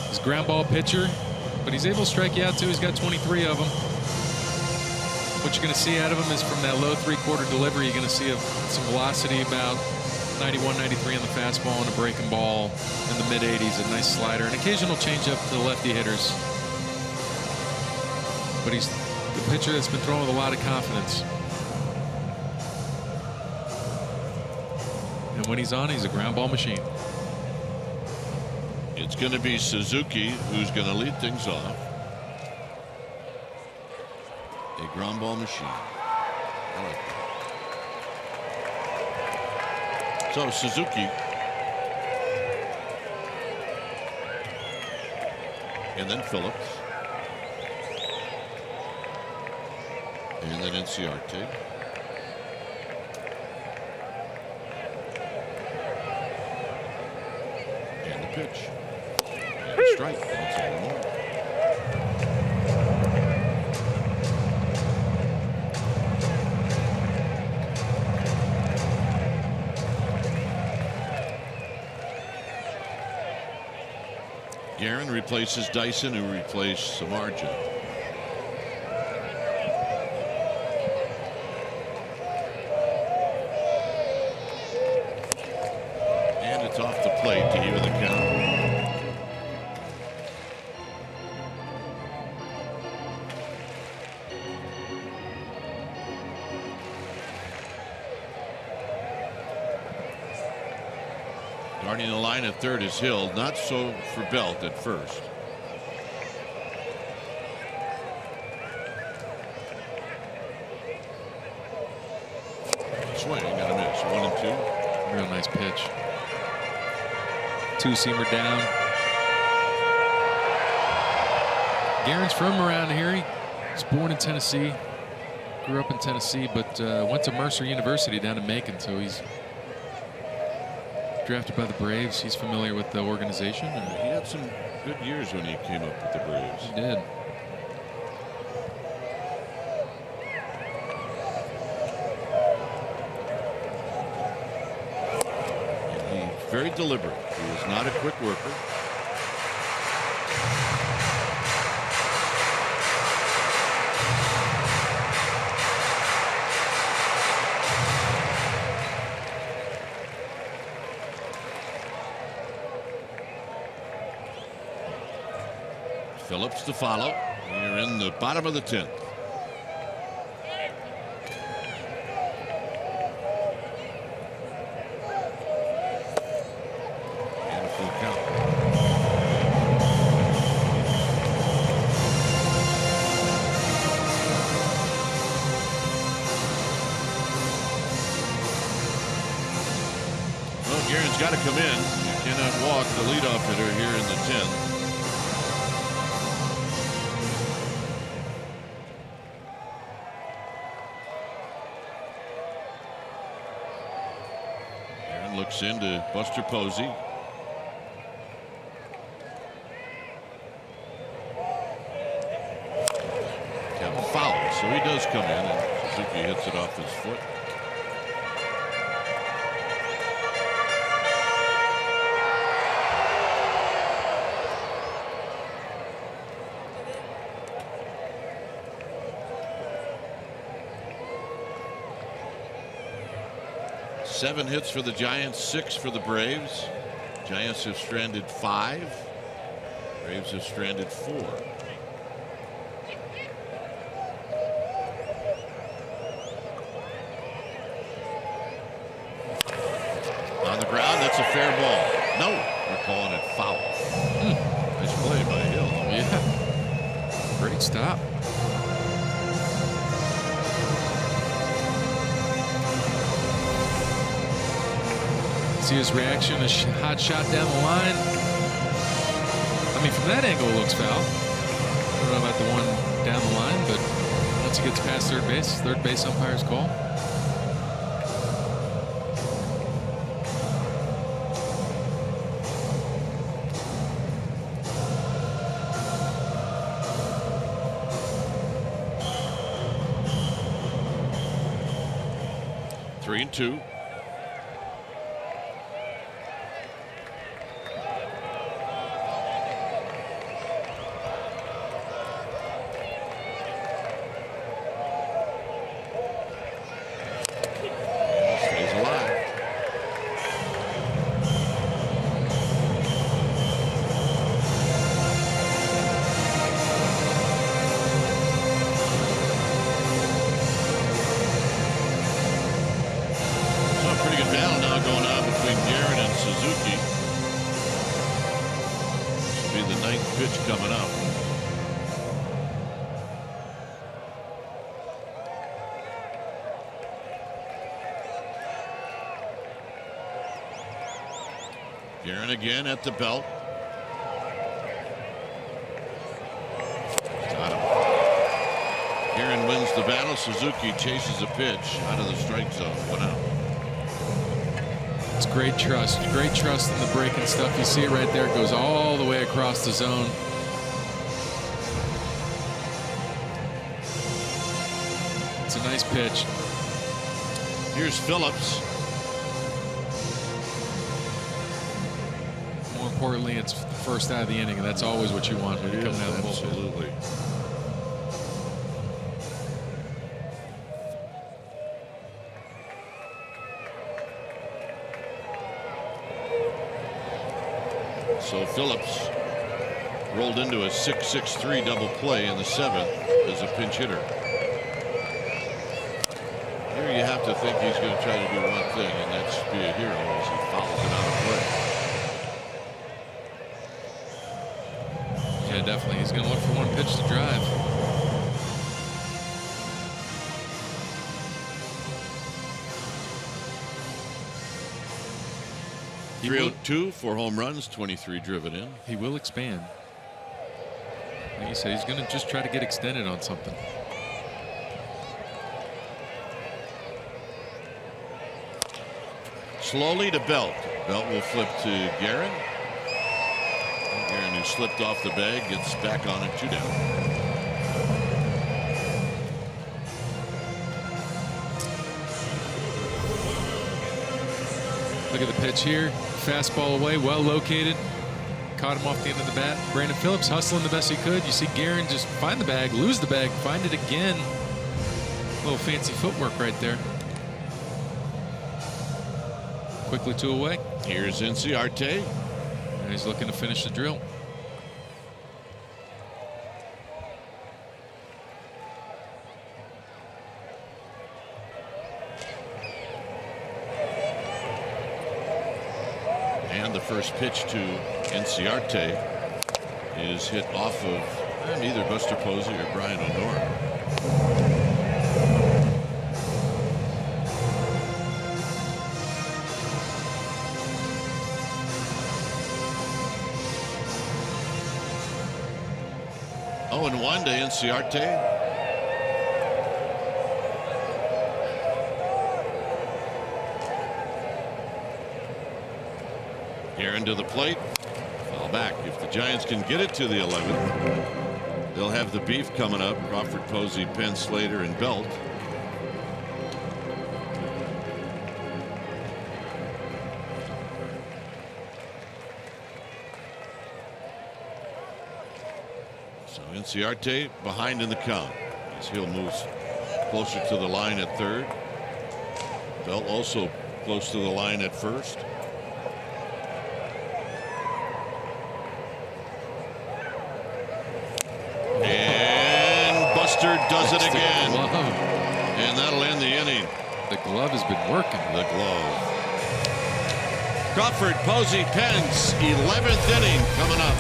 Speaker 1: He's a ground ball pitcher, but he's able to strike you out too. He's got 23 of them. What you're going to see out of him is from that low 3/4 delivery, you're going to see some velocity, about 91, 93 on the fastball, and a breaking ball in the mid-80s, a nice slider, an occasional changeup to the lefty hitters. But he's the pitcher that's been throwing with a lot of confidence. And when he's on, he's a ground ball machine.
Speaker 2: It's going to be Suzuki who's going to lead things off. A ground ball machine. I like that. So Suzuki. And then Phillips. And then Enciarte. Pitch. And a strike. That's all more. Guerin replaces Dyson, who replaced Samardzija. plate to even the count. Starting the line at third is Hill. Not so for Belt at first. Swing and a miss. 1-2.
Speaker 1: Real nice pitch. Two-seamer down. Guerin's from around here. He was born in Tennessee. Grew up in Tennessee, but went to Mercer University down in Macon, so he's drafted by the Braves. He's familiar with the organization.
Speaker 2: He had some good years when he came up with the Braves.
Speaker 1: He did.
Speaker 2: And he's very deliberate. He is not a quick worker. Phillips to follow. You're in the bottom of the 10th. And a full count. Well, Guerin's got to come in. You cannot walk the leadoff hitter here in the 10th. Looks into Buster Posey. Kevin foul, so he does come in, and Suzuki hits it off his foot. Seven hits for the Giants, 6 for the Braves. Giants have stranded 5. Braves have stranded 4. On the ground, that's a fair ball. No, we're calling it foul. Nice play by Hill.
Speaker 1: Yeah. Great stop. See his reaction, a hot shot down the line. I mean, from that angle, it looks foul. I don't know about the one down the line, but once he gets past third base umpire's call.
Speaker 2: Three and two. Guerin again at the belt. Got him. Guerin wins the battle. Suzuki chases a pitch out of the strike zone. 1 out.
Speaker 1: It's great trust. Great trust in the breaking stuff. You see it right there. It goes all the way across the zone. It's a nice pitch.
Speaker 2: Here's Phillips.
Speaker 1: More importantly, it's the first out of the inning, and that's always what you want when you're coming out of the bullpen.
Speaker 2: Absolutely. So Phillips rolled into a 6-6-3 double play in the 7th as a pinch hitter. Here you have to think he's going to try to do one thing, and that's be a hero as he fouls it out of play.
Speaker 1: Yeah, definitely. He's going to look for one pitch to drive. He
Speaker 2: 302, 4 home runs, 23 driven in.
Speaker 1: He will expand. Like you said, he's going to just try to get extended on something.
Speaker 2: Slowly to Belt. Belt will flip to Guerin. Guerin, who slipped off the bag, gets back on it, 2 down.
Speaker 1: Look at the pitch here. Fastball away, well located. Caught him off the end of the bat. Brandon Phillips hustling the best he could. You see Guerin just find the bag, lose the bag, find it again. A little fancy footwork right there. Quickly 2 away.
Speaker 2: Here's Inciarte.
Speaker 1: And he's looking to finish the drill.
Speaker 2: And the first pitch to Inciarte is hit off of either Buster Posey or Brian O'Nora. Oh, and 1 to Inciarte. Guerin to the plate. Foul back. If the Giants can get it to the 11th, they'll have the beef coming up. Crawford, Posey, Penn, Slater, and Belt. So Inciarte behind in the count as Hill moves closer to the line at 3rd. Belt also close to the line at 1st. Does it again, and that'll end the inning.
Speaker 1: The glove has been working.
Speaker 2: The glove. Crawford, Posey, Pence, 11th inning coming up.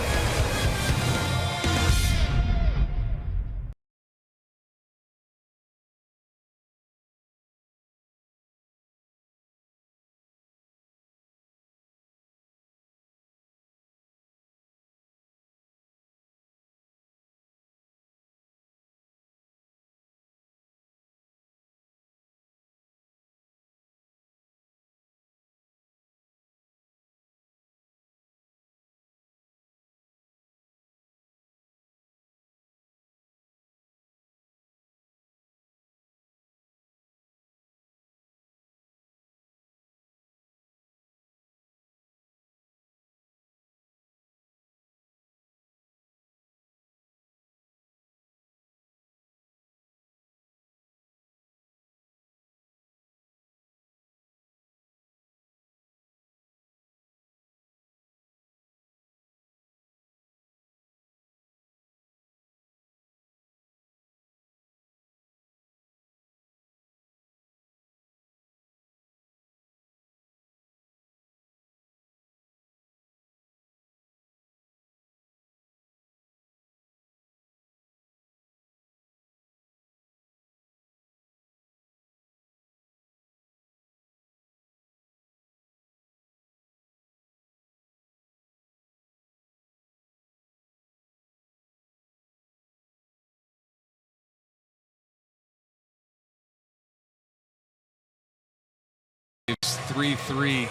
Speaker 1: It's 3-3.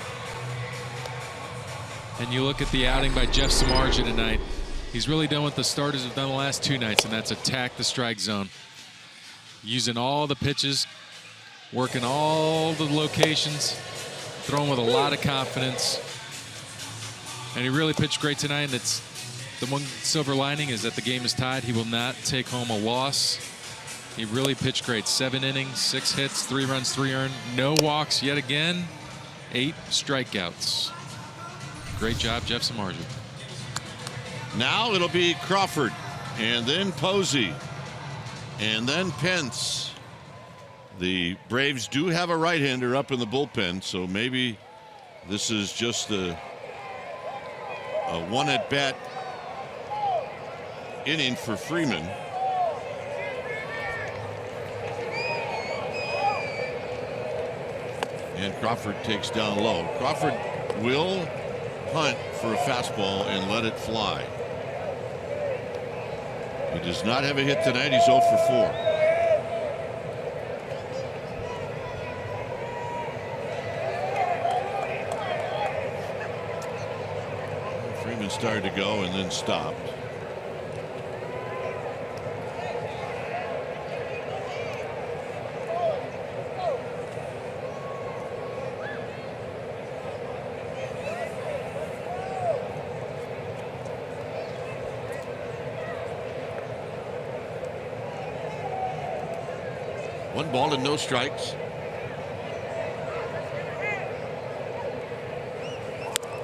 Speaker 1: And you look at the outing by Jeff Samardzija tonight. He's really done what the starters have done the last 2 nights, and that's attack the strike zone. Using all the pitches, working all the locations, throwing with a lot of confidence. And he really pitched great tonight, and it's the one silver lining is that the game is tied. He will not take home a loss. He really pitched great. 7 innings, 6 hits, 3 runs, 3 earned. No walks yet again. 8 strikeouts. Great job, Jeff Samardzija.
Speaker 2: Now it'll be Crawford, and then Posey, and then Pence. The Braves do have a right-hander up in the bullpen, so maybe this is just a one at-bat inning for Freeman. And Crawford takes down low. Crawford will hunt for a fastball and let it fly. He does not have a hit tonight. He's 0 for 4. Freeman started to go and then stopped. One ball and no strikes.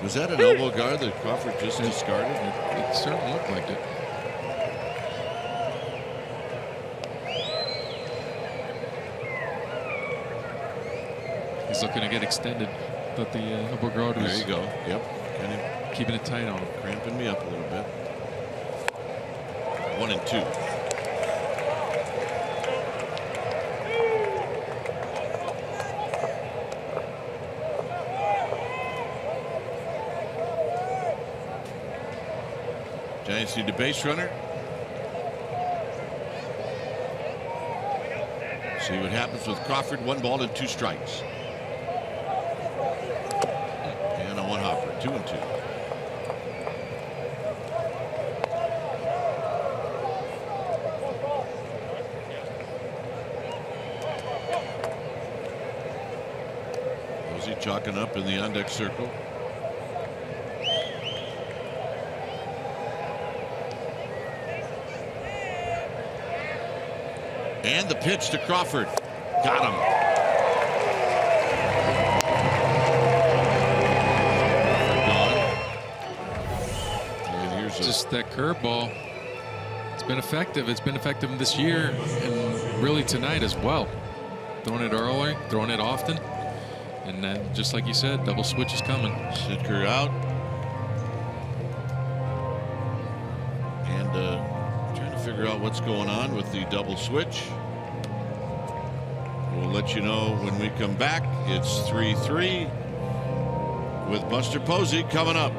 Speaker 2: Was that an elbow guard that Crawford just discarded?
Speaker 1: It certainly looked like it. He's looking to get extended, but the elbow guard was.
Speaker 2: There you go. Yep. Kind of
Speaker 1: keeping it tight on him.
Speaker 2: Cramping me up a little bit. 1-2. Giants need a base runner. See what happens with Crawford. 1 ball and 2 strikes. And a 1 hopper. 2-2. Posey chalking up in the on-deck circle. And the pitch to Crawford. Got him. And here's
Speaker 1: just that curveball. It's been effective. It's been effective this year and really tonight as well. Throwing it early, throwing it often. And then, just like you said, double switch is coming.
Speaker 2: Sidker out. And trying to figure out what's going on with the double switch. We'll let you know when we come back. It's 3-3 with Buster Posey coming up.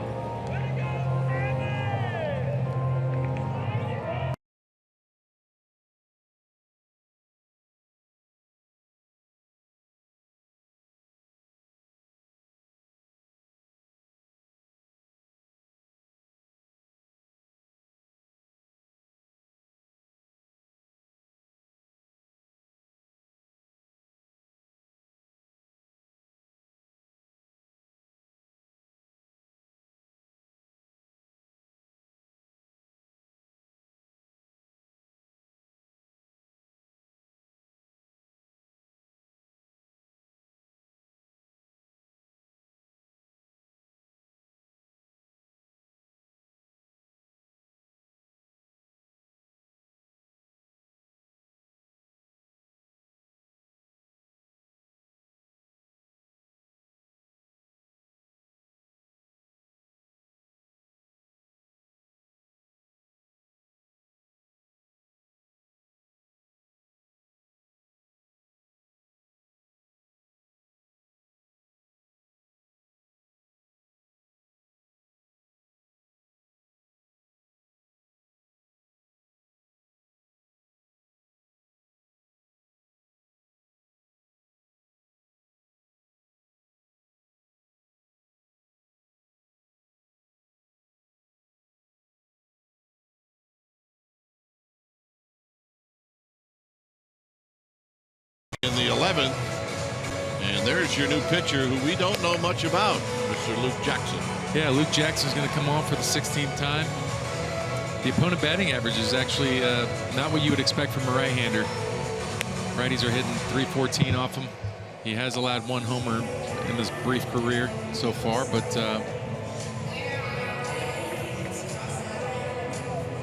Speaker 2: In the 11th, and there's your new pitcher who we don't know much about, Mr. Luke Jackson.
Speaker 1: Yeah, Luke Jackson's going to come on for the 16th time. The opponent batting average is actually not what you would expect from a right-hander. Righties are hitting .314 off him. He has allowed 1 homer in his brief career so far, but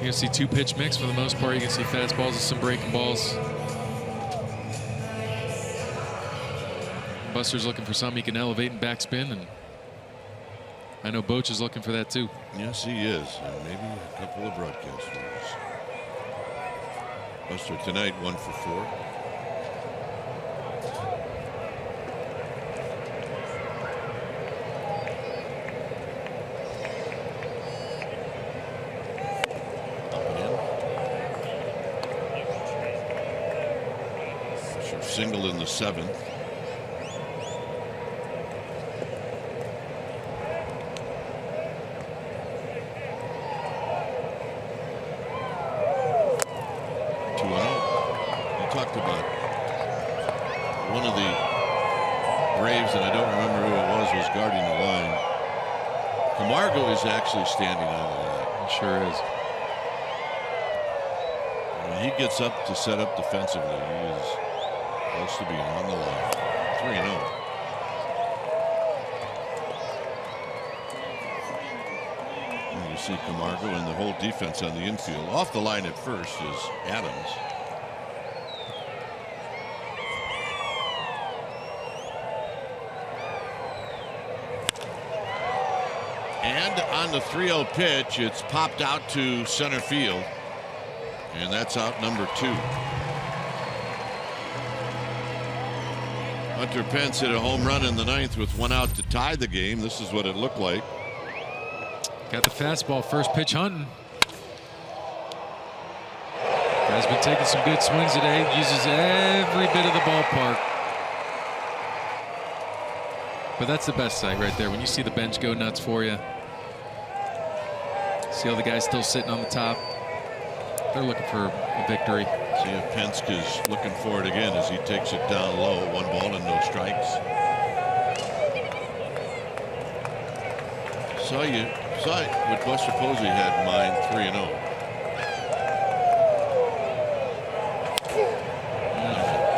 Speaker 1: You're going to see 2-pitch mix for the most part. You can see fastballs and some breaking balls. Buster's looking for something he can elevate and backspin, and I know Boch is looking for that too.
Speaker 2: Yes, he is, and maybe a couple of broadcasters. Buster tonight 1 for 4. Single in the 7th. You talked about one of the Braves, and I don't remember who it was guarding the line. Camargo is actually standing on the line.
Speaker 1: It sure is.
Speaker 2: When he gets up to set up defensively, he is supposed to be on the line. 3-0. And you see Camargo and the whole defense on the infield. Off the line at first is Adams. And on the 3-0 pitch, it's popped out to center field. And that's out number 2. Hunter Pence hit a home run in the 9th with 1 out to tie the game. This is what it looked like.
Speaker 1: Got the fastball, first pitch hunting. Guy's been taking some good swings today. Uses every bit of the ballpark. But that's the best sight right there. When you see the bench go nuts for you. See all the guys still sitting on the top. They're looking for a victory.
Speaker 2: See if Penske is looking for it again as he takes it down low. 1 ball and no strikes. Saw what Buster Posey had in mind. 3-0.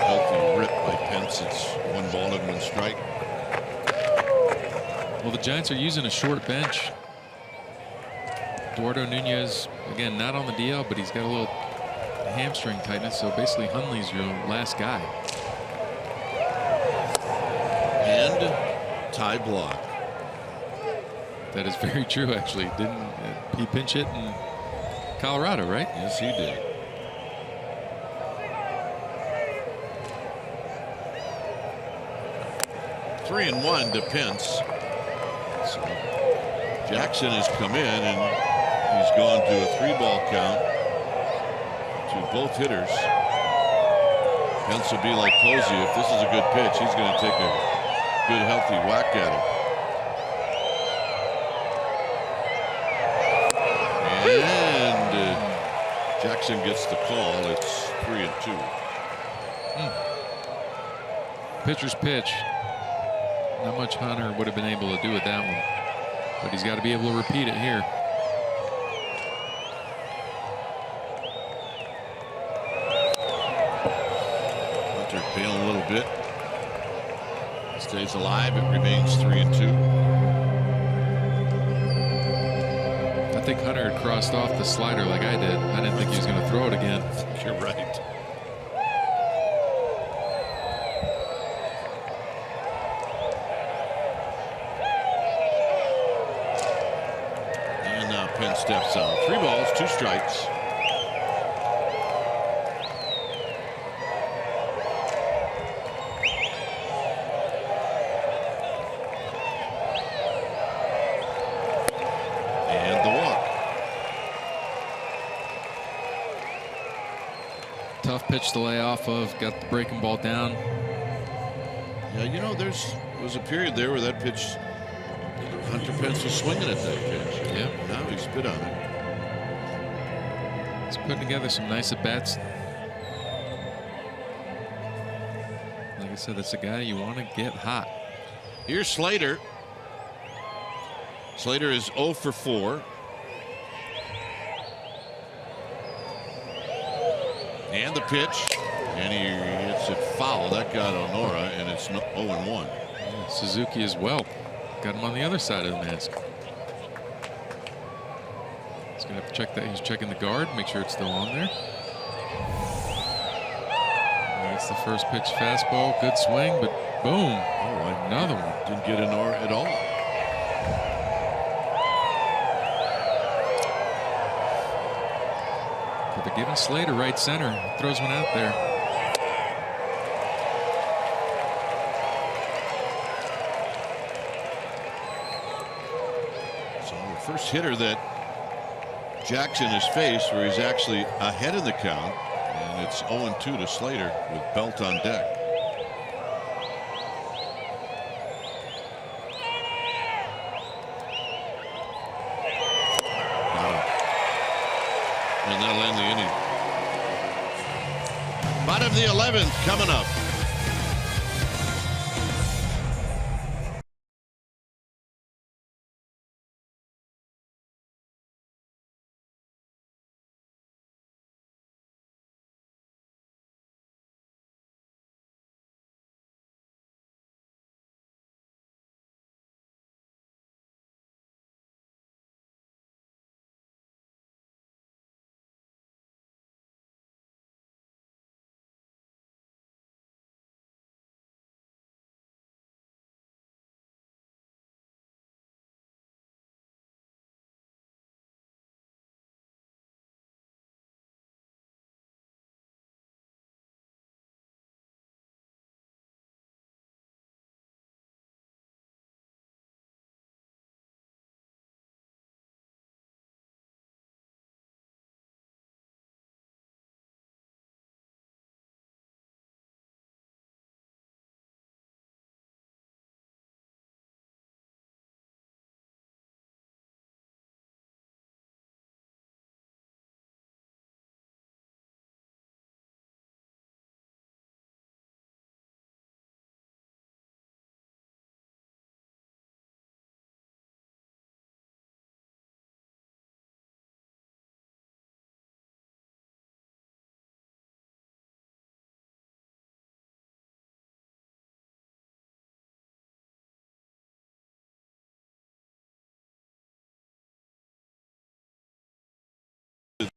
Speaker 2: Healthy rip by Pence. It's 1 ball and 1 strike.
Speaker 1: Well, the Giants are using a short bench. Eduardo Nunez, again, not on the DL, but he's got a little hamstring tightness, so basically Hundley's your last guy.
Speaker 2: And tie block.
Speaker 1: That is very true, actually. Didn't he pinch hit in Colorado, right?
Speaker 2: Yes, he did. Three and 1 to Pence. So Jackson has come in and he's gone to a 3-ball count to both hitters. Pence will be like Posey. If this is a good pitch, he's going to take a good, healthy whack at it. And Jackson gets the call. It's 3-2.
Speaker 1: Pitcher's pitch. Not much Hunter would have been able to do with that one, but he's got to be able to repeat it here.
Speaker 2: Hunter bailing a little bit. Stays alive. It remains 3-2.
Speaker 1: I think Hunter had crossed off the slider like I did. I didn't think he was going to throw it again.
Speaker 2: You're right. And now Penn steps out. 3 balls, 2 strikes.
Speaker 1: Tough pitch to lay off of. Got the breaking ball down.
Speaker 2: Yeah, you know, there was a period there where that pitch, Hunter Pence was swinging at that pitch.
Speaker 1: Yeah.
Speaker 2: Now he spit on it.
Speaker 1: He's putting together some nice at-bats. Like I said, that's a guy you want to get hot.
Speaker 2: Here's Slater. Slater is 0 for 4. And the pitch, and he hits it foul. That got Honora, and it's 0-1.
Speaker 1: Yeah, Suzuki as well. Got him on the other side of the mask. It's He's going to have to check that. He's checking the guard, make sure it's still on there. That's the first pitch fastball. Good swing, but boom. Oh, another one.
Speaker 2: Didn't get in at all.
Speaker 1: But they're giving Slater right center. Throws one out there.
Speaker 2: So the first hitter that Jackson has faced where he's actually ahead of the count. And it's 0-2 to Slater with Belt on deck. And that'll end the inning. Bottom of the 11th coming up.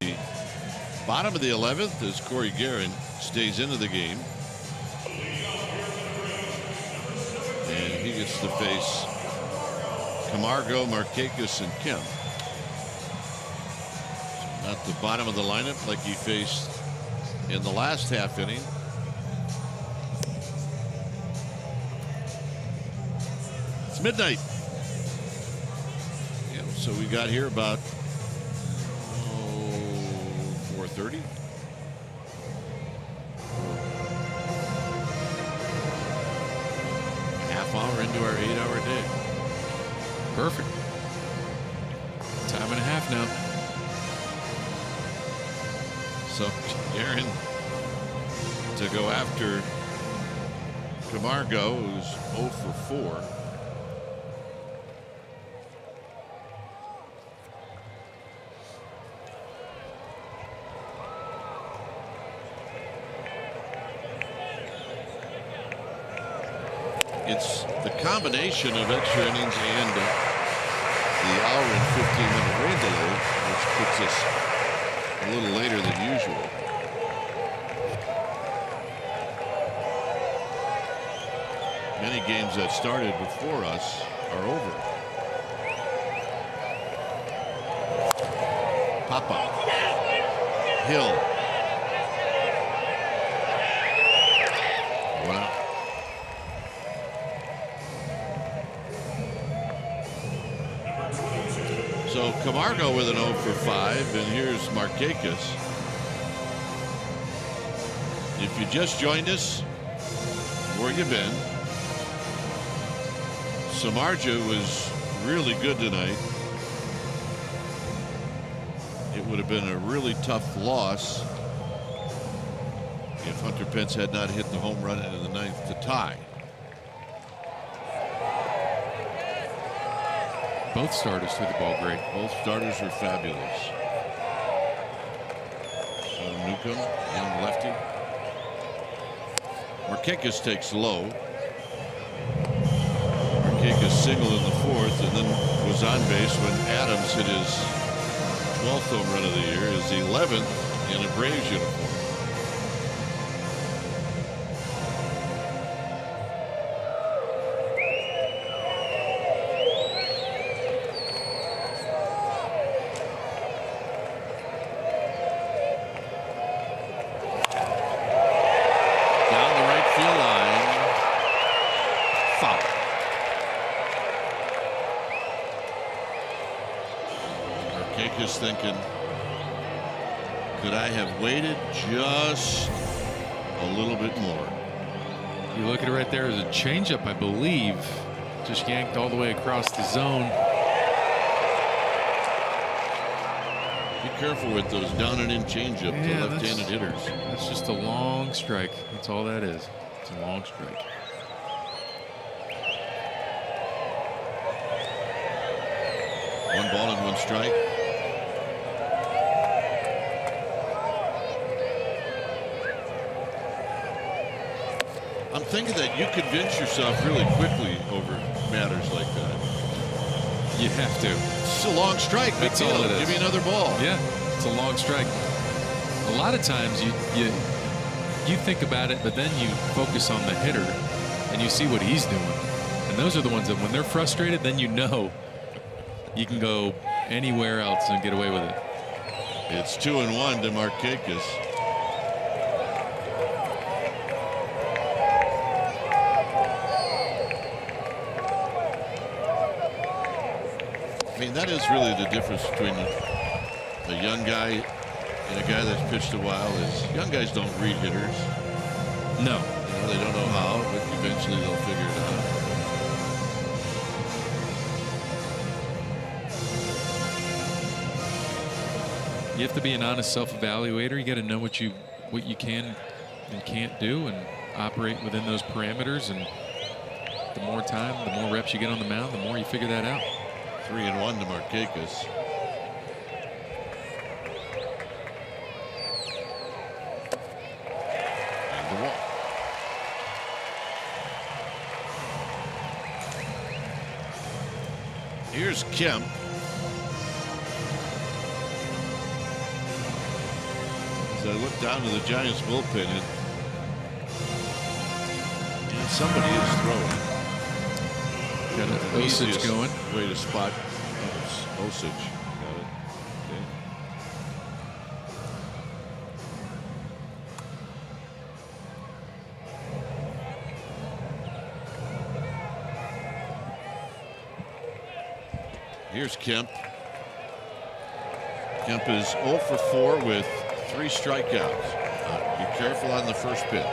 Speaker 2: The bottom of the 11th as Corey Guerin stays into the game. And he gets to face Camargo, Markakis, and Kemp. So not the bottom of the lineup like he faced in the last half inning. It's midnight. Yeah, so we got here about 4:30. Half hour into our 8-hour day.
Speaker 1: Perfect. Time and a half now.
Speaker 2: So Guerin to go after Camargo, who's 0 for 4. It's the combination of extra innings and the hour and 15-minute rain delay, which puts us a little later than usual. Many games that started before us are over. Papa, Hill. Wow. So Camargo with an 0 for 5, and here's Markakis. If you just joined us, where you been? Samardzija was really good tonight. It would have been a really tough loss if Hunter Pence had not hit the home run in the 9th to tie.
Speaker 1: Both starters threw the ball great.
Speaker 2: Both starters were fabulous. So Newcomb, young lefty. Markakis takes low. Markakis single in the 4th and then was on base when Adams hit his 12th home run of the year, his 11th in a Braves uniform. Thinking, could I have waited just a little bit more?
Speaker 1: You look at it right there as a changeup, I believe, just yanked all the way across the zone.
Speaker 2: Be careful with those down and in changeup to left-handed hitters.
Speaker 1: That's just a long strike. That's all that is. It's a long strike.
Speaker 2: One ball and one strike. I'm thinking that you convince yourself really quickly over matters like that.
Speaker 1: You have to.
Speaker 2: It's a long strike.
Speaker 1: That's all it is.
Speaker 2: Give me another ball.
Speaker 1: Yeah, it's a long strike. A lot of times you think about it, but then you focus on the hitter and you see what he's doing. And those are the ones that when they're frustrated, then you know you can go anywhere else and get away with it.
Speaker 2: It's 2-1 to Markakis. I mean, that is really the difference between a young guy and a guy that's pitched a while. Is young guys don't read hitters.
Speaker 1: No.
Speaker 2: You know, they don't know how, but eventually they'll figure it out.
Speaker 1: You have to be an honest self-evaluator. You got to know what you can and can't do and operate within those parameters. And the more time, the more reps you get on the mound, the more you figure that out.
Speaker 2: 3-1 to Markakis. And the walk. Here's Kemp. As I look down to the Giants bullpen, and somebody is throwing.
Speaker 1: Got an Osage going.
Speaker 2: Way to spot Osage. Got it. Okay. Here's Kemp. Kemp is 0 for 4 with 3 strikeouts. Be careful on the first pitch.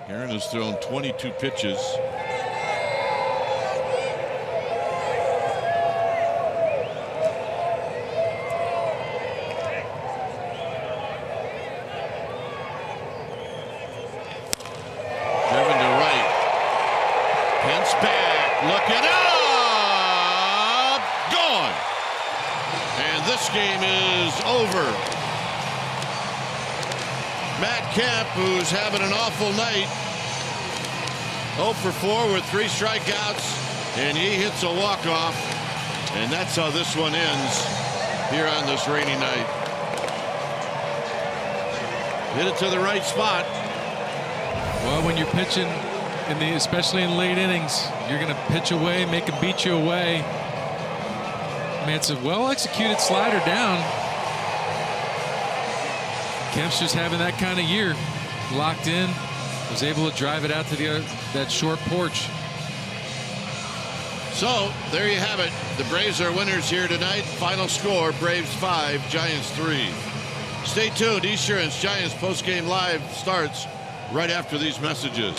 Speaker 2: Aaron has thrown 22 pitches. Driven to right. Pence back. Looking up. Gone. And this game is over. Matt Kemp, who's having an awful night. 0 for 4 with 3 strikeouts, and he hits a walk-off, and that's how this one ends here on this rainy night. Hit it to the right spot.
Speaker 1: Well, when you're pitching, especially in late innings, you're going to pitch away, make them beat you away. I mean, it's a well-executed slider down. Kemp's just having that kind of year. Locked in. Was able to drive it out to that short porch.
Speaker 2: So there you have it. The Braves are winners here tonight. Final score: Braves 5, Giants 3. Stay tuned. Esurance Giants postgame live starts right after these messages.